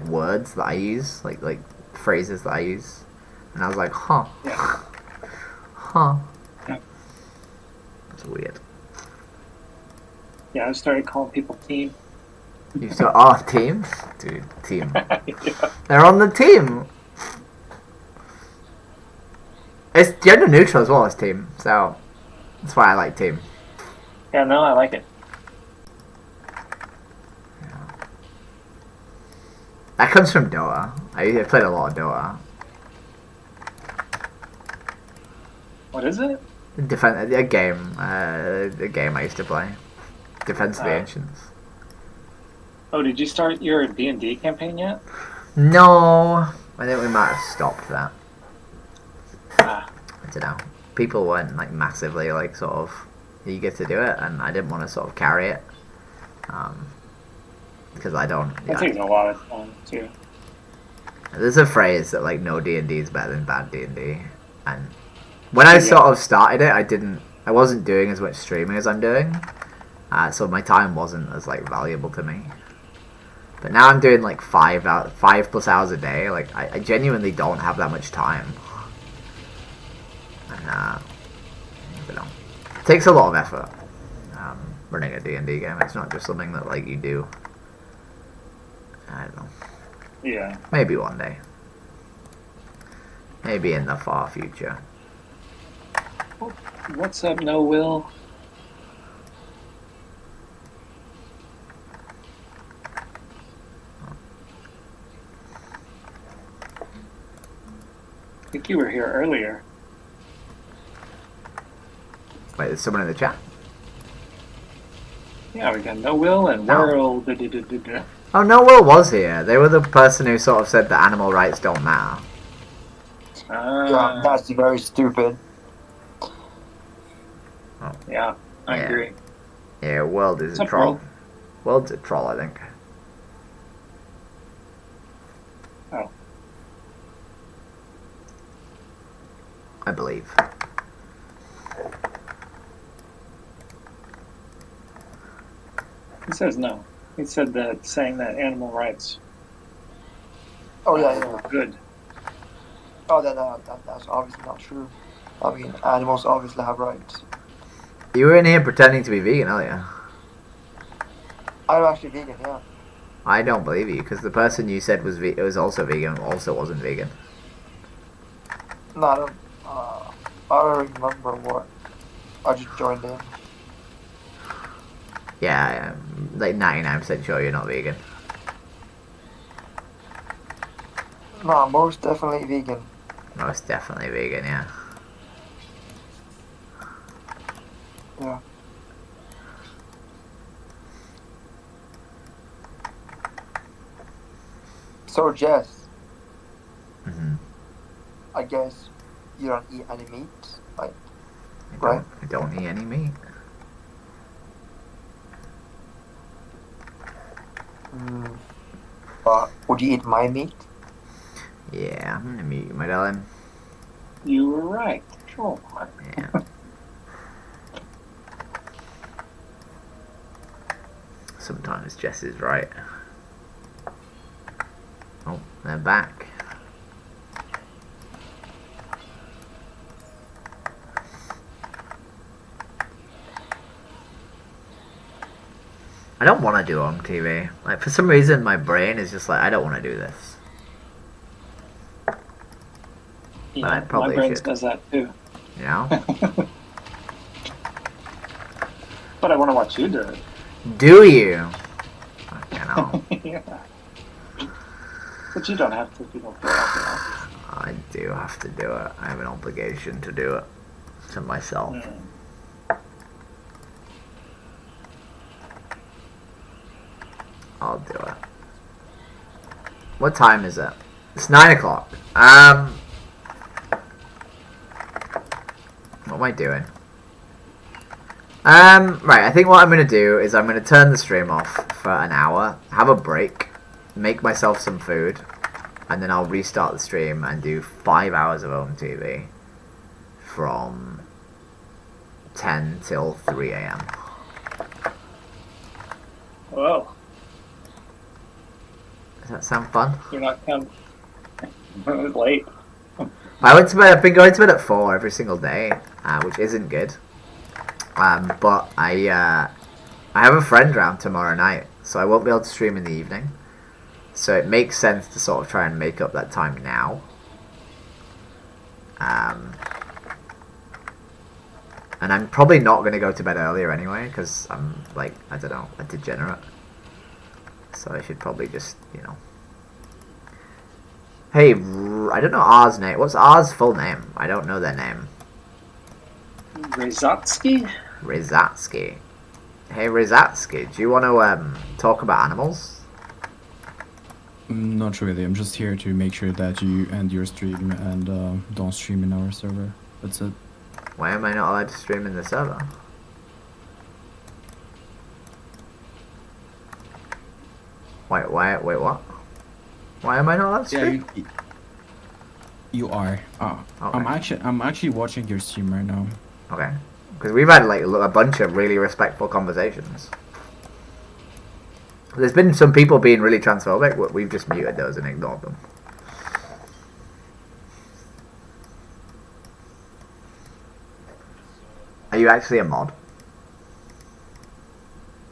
words that I use, like phrases that I use, and I was like, huh, huh. That's weird. Yeah, I started calling people team. You start team, dude, team. Yeah. They're on the team. It's gender neutral as well as team, so that's why I like team. Yeah, no, I like it. That comes from Dota. I played a lot of Dota. What is it? A game I used to play. Defense of the Ancients. Oh, did you start your D&D campaign yet? No, I think we might have stopped that. I don't know. People weren't like massively like sort of eager to do it, and I didn't want to sort of carry it because I don't. It takes a lot of time too. There's a phrase that like no D&D is better than bad D&D, and when I sort of started it, I wasn't doing as much streaming as I'm doing, so my time wasn't as like valuable to me. But now I'm doing like 5+ hours a day. Like I genuinely don't have that much time. And I don't know. It takes a lot of effort running a D&D game. It's not just something that like you do. I don't know. Yeah. Maybe one day. Maybe in the far future. What's up, No Will? I think you were here earlier. Wait, there's someone in the chat? Yeah, we got No Will and World. Oh, No Will was here. They were the person who sort of said that animal rights don't matter. Yeah, that's very stupid. Oh. Yeah, I agree. Yeah, World is a troll. World's a troll, I think. Oh. I believe. He says no. He said that saying that animal rights. Oh yeah. Good. Oh, that's obviously not true. I mean, animals obviously have rights. You were in here pretending to be vegan earlier. I'm actually vegan, yeah. I don't believe you, because the person you said was also vegan also wasn't vegan. No, I don't remember what. I just joined in. Yeah, like 99% sure you're not vegan. No, most definitely vegan. Most definitely vegan, yeah. Yeah. So, Jess, Mm-hmm. I guess you don't eat any meat, like, I don't eat any meat. But would you eat my meat? Yeah, I'm gonna meet you, my darling. You were right. Sure. Yeah. Sometimes Jess is right. Oh, they're back. I don't want to do on TV. Like, for some reason, my brain is just like, I don't want to do this. Yeah, But I probably my brain should. does that too. You know? But I want to watch you do it. Do you? You know. Yeah. But you don't have to if you don't feel like it. I do have to do it. I have an obligation to do it to myself. I'll do it. What time is it? It's 9 o'clock. What am I doing? Right, I think what I'm going to do is I'm going to turn the stream off for an hour, have a break, make myself some food, and then I'll restart the stream and do 5 hours of OMTV from 10 till 3 a.m. Whoa. Does that sound fun? You're not coming. It was late. I went to bed. I've been going to bed at 4 every single day, which isn't good. But I have a friend round tomorrow night, so I won't be able to stream in the evening. So it makes sense to sort of try and make up that time now. And I'm probably not going to go to bed earlier anyway, because I'm, like, I don't know, a degenerate. So I should probably just, you know. Hey, I don't know R's name. What's R's full name? I don't know their name. Rezatsky? Rezatsky. Hey, Rezatsky, do you want to talk about animals? Not really. I'm just here to make sure that you end your stream and don't stream in our server. That's it. Why am I not allowed to stream in the server? Wait, what? Why am I not allowed to stream? Yeah, you are. Oh, okay. I'm actually watching your stream right now. Okay. Because we've had like a bunch of really respectful conversations. There's been some people being really transphobic, but we've just muted those and ignored them. Are you actually a mod?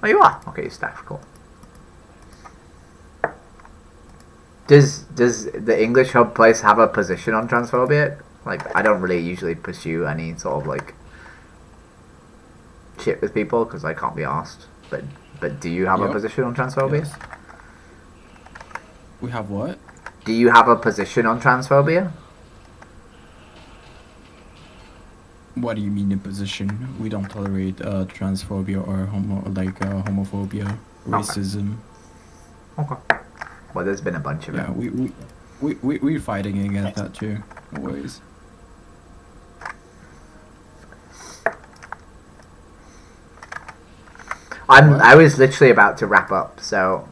Oh, you are? Okay, you're staff, cool. Does the English Hub place have a position on transphobia? Like, I don't really usually pursue any sort of like shit with people because I can't be asked. But do you have a position on transphobia? Yes. We have what? Do you have a position on transphobia? What do you mean in position? We don't tolerate transphobia or homophobia, racism. Okay. Well, there's been a bunch of it. Yeah, we're fighting against that too, always. I was literally about to wrap up, so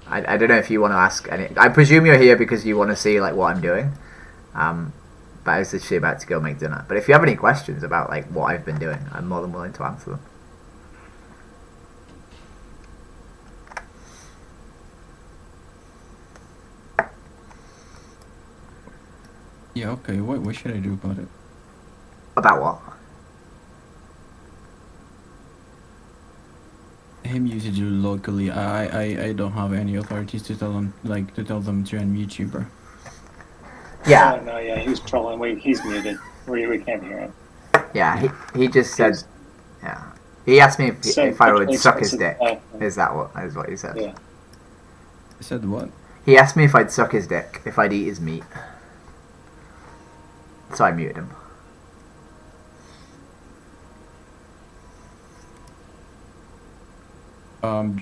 I don't know if you want to ask any. I presume you're here because you want to see like what I'm doing. But I was literally about to go make dinner. But if you have any questions about like what I've been doing, I'm more than willing to answer them. Yeah, okay. What should I do about it? About what? Him used to do locally. I don't have any authorities to tell them to unmute you, bro. Yeah. Oh, no, yeah, he was trolling. He's muted. We can't hear him. Yeah, he just said, yeah. He asked me if I would suck his dick. Is what he said? Yeah. He said what? He asked me if I'd suck his dick, if I'd eat his meat. So I muted him.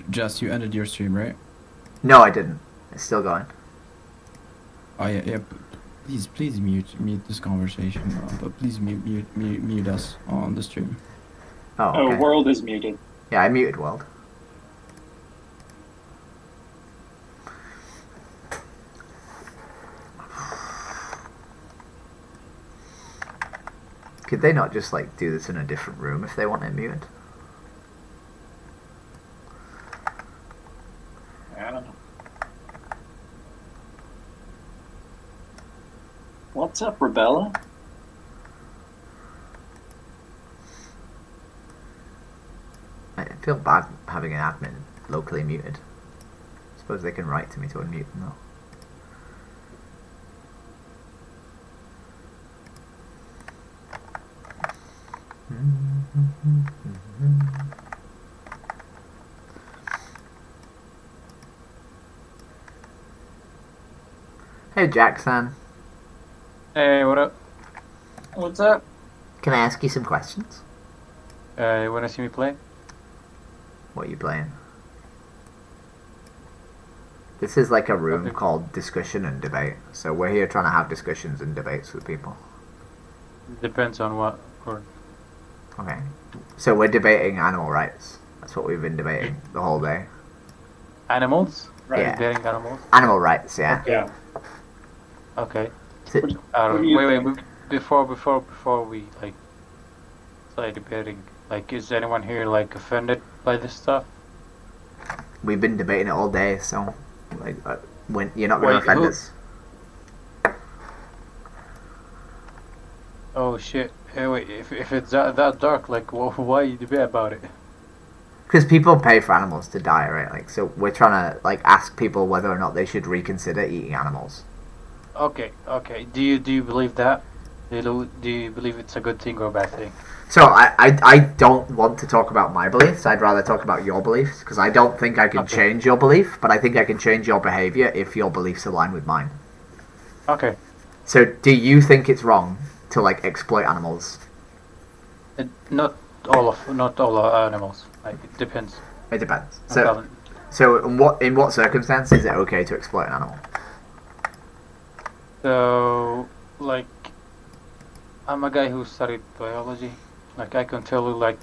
Jess, you ended your stream, right? No, I didn't. It's still going. Oh yeah. Please mute this conversation. But please mute us on the stream. Oh, okay. World is muted. Yeah, I muted World. Could they not just like do this in a different room if they want it muted? I don't know. What's up, Rebella? I feel bad having an admin locally muted. I suppose they can write to me to unmute them though. Hey Jackson. Hey, what up? What's up? Can I ask you some questions? You wanna see me play? What are you playing? This is like a room called discussion and debate. So we're here trying to have discussions and debates with people. Depends on what. Okay. So we're debating animal rights. That's what we've been debating the whole day. Animals? Right. Yeah. Debating animals? Animal rights, yeah. Yeah. Okay. Wait. Before we like start debating, like, is anyone here like offended by this stuff? We've been debating it all day, so like, when you're not going to offend us. Oh shit! Hey, wait, if it's that dark, like, why you debate about it? Because people pay for animals to die, right? Like, so we're trying to like ask people whether or not they should reconsider eating animals. Okay. Do you believe that? Do you believe it's a good thing or a bad thing? So I don't want to talk about my beliefs. I'd rather talk about your beliefs because I don't think I can change your belief, but I think I can change your behavior if your beliefs align with mine. Okay. So do you think it's wrong to like exploit animals? Not all animals. Like, it depends. It depends. Okay. So in what circumstances is it okay to exploit an animal? So, like, I'm a guy who studied biology. Like, I can tell you, like,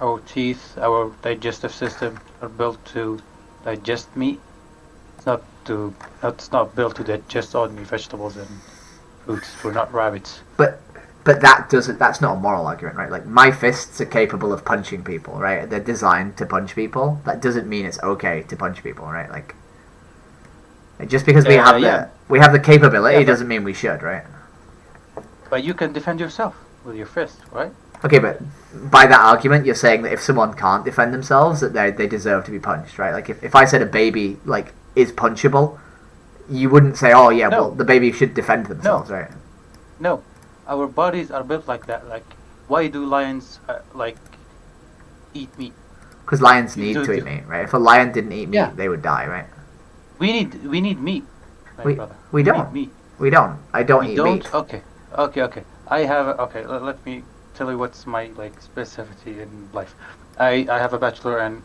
our teeth, our digestive system are built to digest meat. It's not built to digest ordinary vegetables and fruits. We're not rabbits. But that's not a moral argument, right? Like, my fists are capable of punching people, right? They're designed to punch people. That doesn't mean it's okay to punch people, right? Like just because we have the capability doesn't mean we should, right? But you can defend yourself with your fist, right? Okay, but by that argument, you're saying that if someone can't defend themselves, that they deserve to be punched, right? Like, if I said a baby, like, is punchable, you wouldn't say, oh, yeah, well, the baby should defend themselves, right? No. Our bodies are built like that. Like, why do lions, eat meat? Because lions need to eat meat, right? If a lion didn't eat meat, they would die, right? We need meat, brother. We don't. Meat. We don't. I don't eat meat. Okay. Let me tell you what's my like specificity in life. I have a bachelor in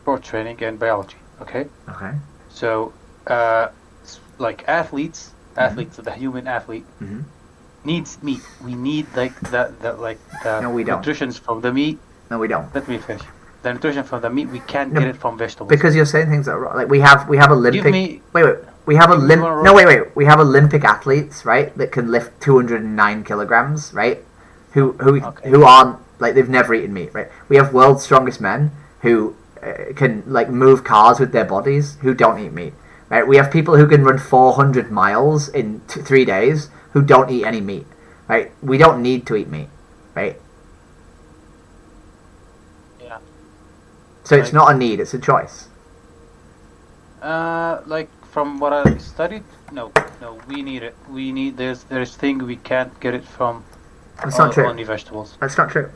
sport training and biology. Okay. Okay. So, like athletes, the human athlete needs meat. We need like the no, we don't. nutrition from the meat. No, we don't. Let me finish. The nutrition from the meat we can't get it from vegetables. Because you're saying things that are wrong. Like we have Olympic. We have Olympic athletes, right? That can lift 209 kilograms, right? Who aren't like they've never eaten meat, right? We have world's strongest men who can like move cars with their bodies who don't eat meat, right? We have people who can run 400 miles in 3 days who don't eat any meat, right? We don't need to eat meat, right? Yeah. So it's not a need; it's a choice. Like from what I studied, no. We need it. There's thing we can't get it from. That's not true. Only vegetables. That's not true.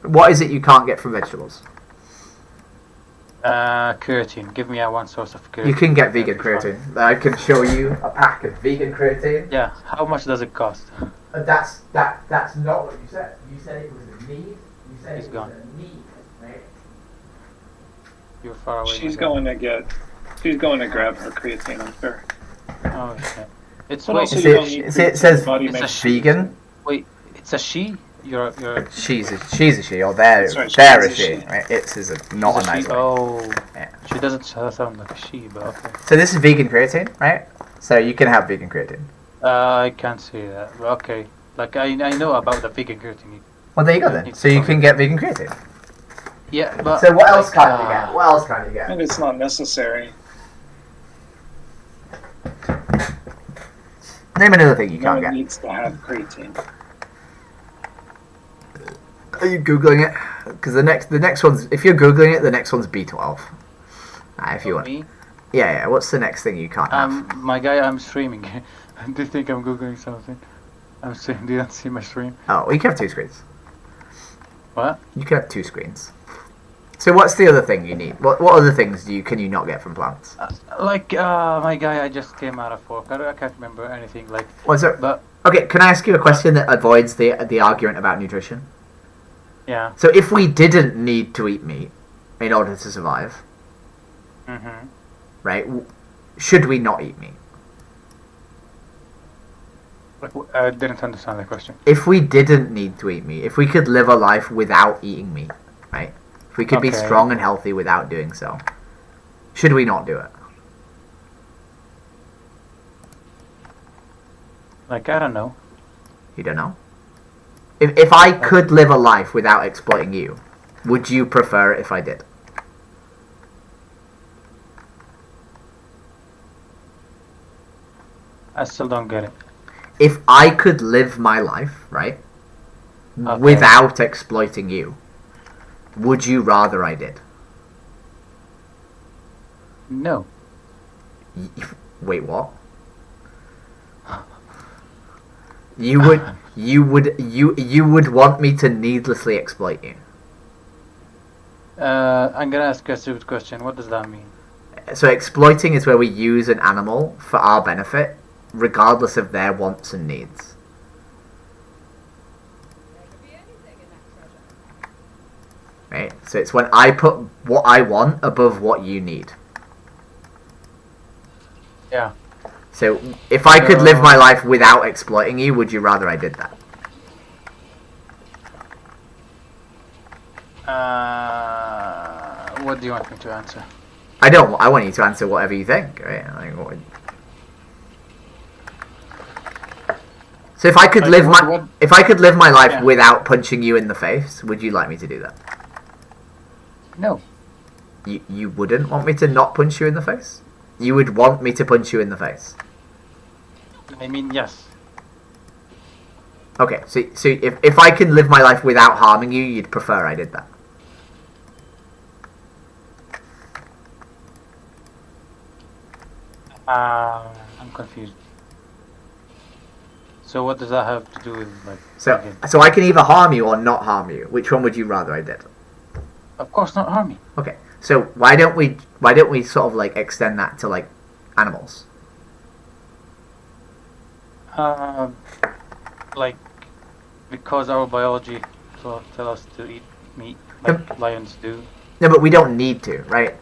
What is it you can't get from vegetables? Creatine. Give me one source of creatine. You can get vegan creatine. I can show you a pack of vegan creatine. Yeah. How much does it cost? That's not what you said. You said it was a need. You said He's it gone. was a need, right? You're far away. She's going to grab her creatine, I'm sure. Oh shit! It's But wait, also Is you it, don't need is creatine, it says your body it's makes vegan? Wait, it's a she. You're. She's a she, or there That's right, there she's is a she. she. Right? It's is a not She's a a nice she. way. Oh. Yeah. She doesn't sound like a she, but okay. So this is vegan creatine, right? So you can have vegan creatine. I can't see that. But okay. Like I know about the vegan creatine. Well, there you go then. So you can get vegan creatine. Yeah, but So what else can you get? What else can you get? And it's not necessary. Name another thing you No can't one get. needs to have creatine. Are you googling it? Because the next one's, if you're googling it, the next one's B12. If you want. Me? Yeah. What's the next thing you can't have? My guy, I'm streaming. Do you think I'm googling something? I'm streaming. Do you not see my stream? Oh, well, you can have two screens. What? You can have two screens. So what's the other thing you need? What other things can you not get from plants? Like my guy, I just came out of work. I can't remember anything. Like. What's it? But Okay, can I ask you a question that avoids the argument about nutrition? yeah. So if we didn't need to eat meat in order to survive, Mhm. right? Should we not eat meat? I didn't understand the question. If we didn't need to eat meat, if we could live a life without eating meat, right? If we could be Okay. strong and healthy without doing so, should we not do it? Like I don't know. You don't know? If I could live a life without exploiting you, would you prefer it if I did? I still don't get it. If I could live my life, right, Okay. without exploiting you, would you rather I did? No. Wait, what? You would want me to needlessly exploit you. I'm gonna ask you a stupid question. What does that mean? So exploiting is where we use an animal for our benefit, regardless of their wants and needs. Right? So it's when I put what I want above what you need. Yeah. So if I could live my life without exploiting you, would you rather I did that? What do you want me to answer? I don't. I want you to answer whatever you think. Right? Like, so if I could Like, live what- my what- if I could live my life Yeah. without punching you in the face, would you like me to do that? No. You wouldn't want me to not punch you in the face? You would want me to punch you in the face. I mean, yes. Okay, so if I can live my life without harming you, you'd prefer I did that. I'm confused. So what does that have to do with like? So I can either harm you or not harm you. Which one would you rather I did? Of course, not harm me. Okay, so why don't we sort of like extend that to like animals? Like because our biology tell us to eat meat, like lions do. No, but we don't need to, right?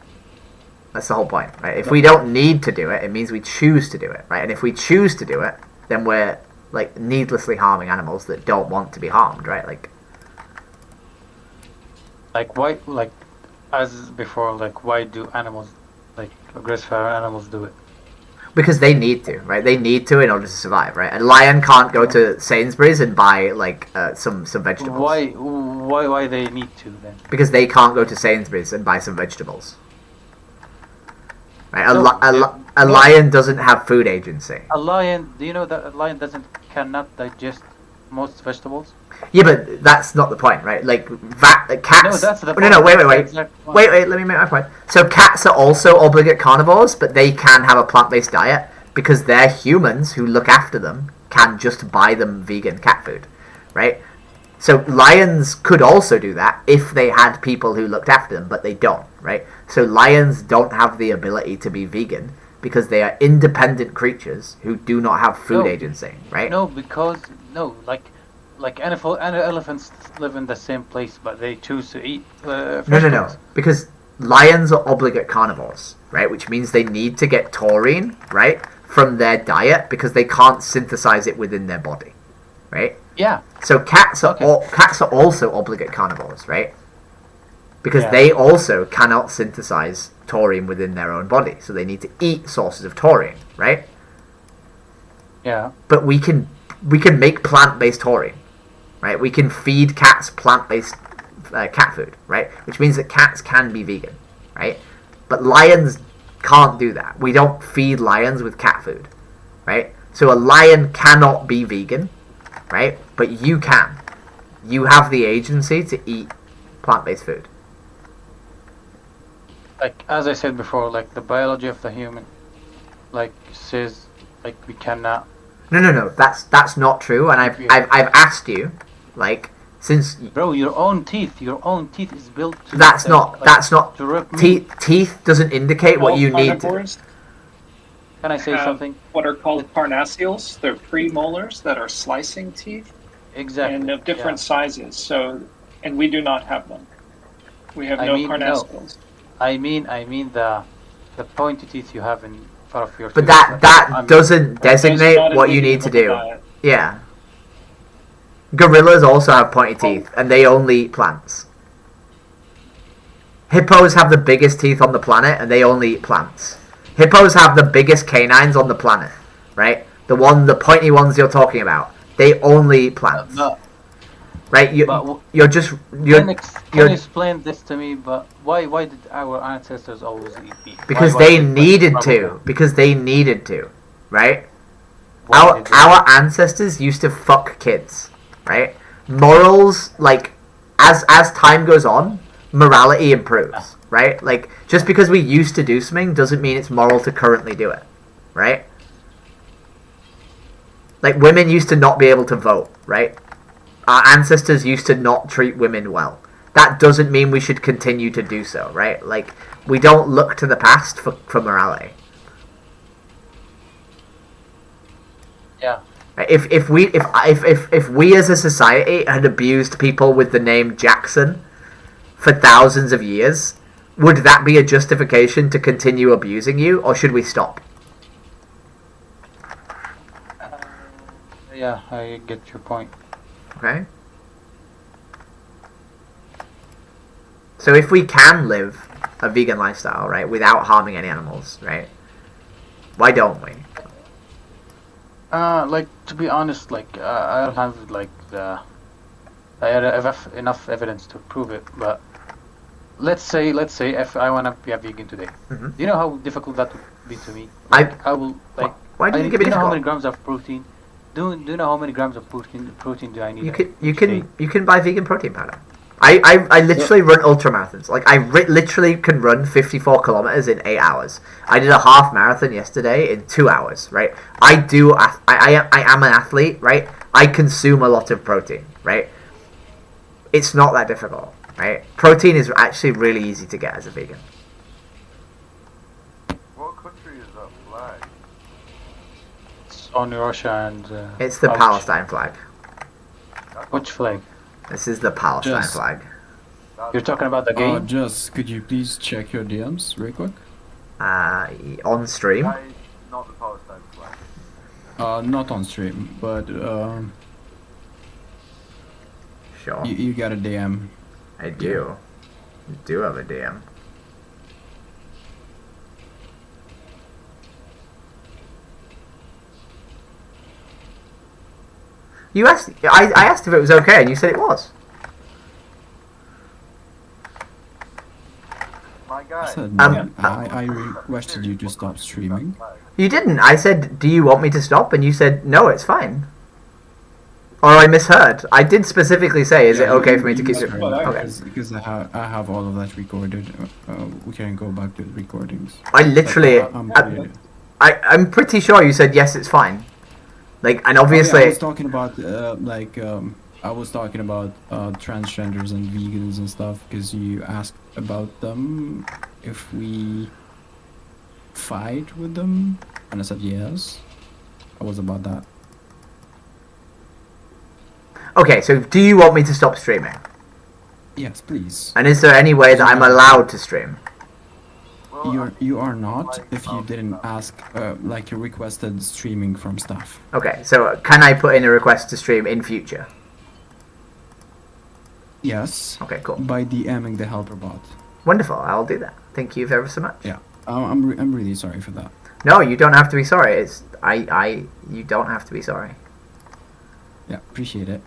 That's the whole point, right? If we don't need to do it, it means we choose to do it, right? And if we choose to do it, then we're like needlessly harming animals that don't want to be harmed, right? Like why, like as before, like why do animals, like aggressive animals, do it? Because they need to, right? They need to in order to survive, right? A lion can't go to Sainsbury's and buy like some vegetables. Why they need to then? Because they can't go to Sainsbury's and buy some vegetables. Right? A lion doesn't have food agency. A lion, do you know that a lion cannot digest most vegetables. Yeah, but that's not the point, right? Like cats. No, that's the No, no, point. wait. That's the exact point. Wait. Let me make my point. So cats are also obligate carnivores, but they can have a plant-based diet because they're humans who look after them can just buy them vegan cat food, right? So lions could also do that if they had people who looked after them, but they don't, right? So lions don't have the ability to be vegan because they are independent creatures who do not have food No. agency, right? No, because like elephants live in the same place, but they choose to eat. No. Vegetables. Because lions are obligate carnivores, right? Which means they need to get taurine, right, from their diet because they can't synthesize it within their body, right? Yeah. So cats are cats are also obligate carnivores, right? Because Yeah. they also cannot synthesize taurine within their own body, so they need to eat sources of taurine, right? Yeah. But we can make plant-based taurine, right? We can feed cats plant-based cat food, right? Which means that cats can be vegan, right? But lions can't do that. We don't feed lions with cat food, right? So a lion cannot be vegan, right? But you can. You have the agency to eat plant-based food. Like as I said before, like the biology of the human, like says like we cannot. No. That's not true. And I've asked you, like, since Bro, your own teeth is built. To that's not to rip meat. teeth doesn't indicate what All you need. carnivores Can I say have something? what are called carnassials. They're premolars that are slicing teeth. Exactly. And of different sizes. So, and we do not have them. We have no carnassials. I mean the pointy teeth you have in front of your. But tooth. that doesn't designate not what you indicative need to of the do. diet. Yeah. Gorillas also have pointy teeth, and they only eat plants. Hippos have the biggest teeth on the planet, and they only eat plants. Hippos have the biggest canines on the planet, right? The pointy ones you're talking about. They only eat plants. Right? Can you explain this to me? But why did our ancestors always eat meat? Because Why they did needed probably- to. Because they needed to. Right? Why did they- Our ancestors used to fuck kids. Right? Morals, like, as time goes on, morality improves. Right? Like, just because we used to do something doesn't mean it's moral to currently do it. Right? Like, women used to not be able to vote. Right? Our ancestors used to not treat women well. That doesn't mean we should continue to do so, right? Like, we don't look to the past for morality. Yeah. If we as a society had abused people with the name Jackson for thousands of years, would that be a justification to continue abusing you, or should we stop? Yeah, I get your point. Okay. So if we can live a vegan lifestyle, right, without harming any animals, right, why don't we? Like to be honest, like I don't have like I have enough evidence to prove it. But let's say if I wanna be a vegan today, Mhm. do you know how difficult that would be to me? I will like. Why do you think it'd be do you know how difficult? many grams of protein? Do you know how many grams of protein do I need? You can buy vegan protein powder. I literally run ultramarathons. Like I literally can run 54 kilometers in 8 hours. I did a half marathon yesterday in 2 hours. Right. I am an athlete. Right. I consume a lot of protein. Right. It's not that difficult. Right. Protein is actually really easy to get as a vegan. What country is that flag? It's on Russia and. It's the Palestine flag. Which flag? This is the Palestine Just- flag. You're talking about the game? Just could you please check your DMs real quick? On stream. That is not the Palestine flag. Not on stream, but Sure. you got a DM. I do. I do have a DM. You asked. I asked if it was okay, and you said it was. My I guy. said I requested you to stop streaming. You didn't. I said, "Do you want me to stop?" And you said, "No, it's fine." Or I misheard. I did specifically say, is it okay for me to keep it? Okay. Because I have all of that recorded. We can go back to the recordings. I literally, I'm pretty sure you said yes, it's fine. Like, and obviously, I was talking about I was talking about transgenders and vegans and stuff because you asked about them if we fight with them, and I said yes. I was about that. Okay, so do you want me to stop streaming? Yes, please. And is there any way that I'm allowed to stream? You are not if you didn't ask like you requested streaming from staff. Okay, so can I put in a request to stream in future? Yes. Okay, cool. By DMing the helper bot. Wonderful, I'll do that. Thank you ever so much. Yeah, I'm really sorry for that. No, you don't have to be sorry. You don't have to be sorry. Yeah, appreciate it.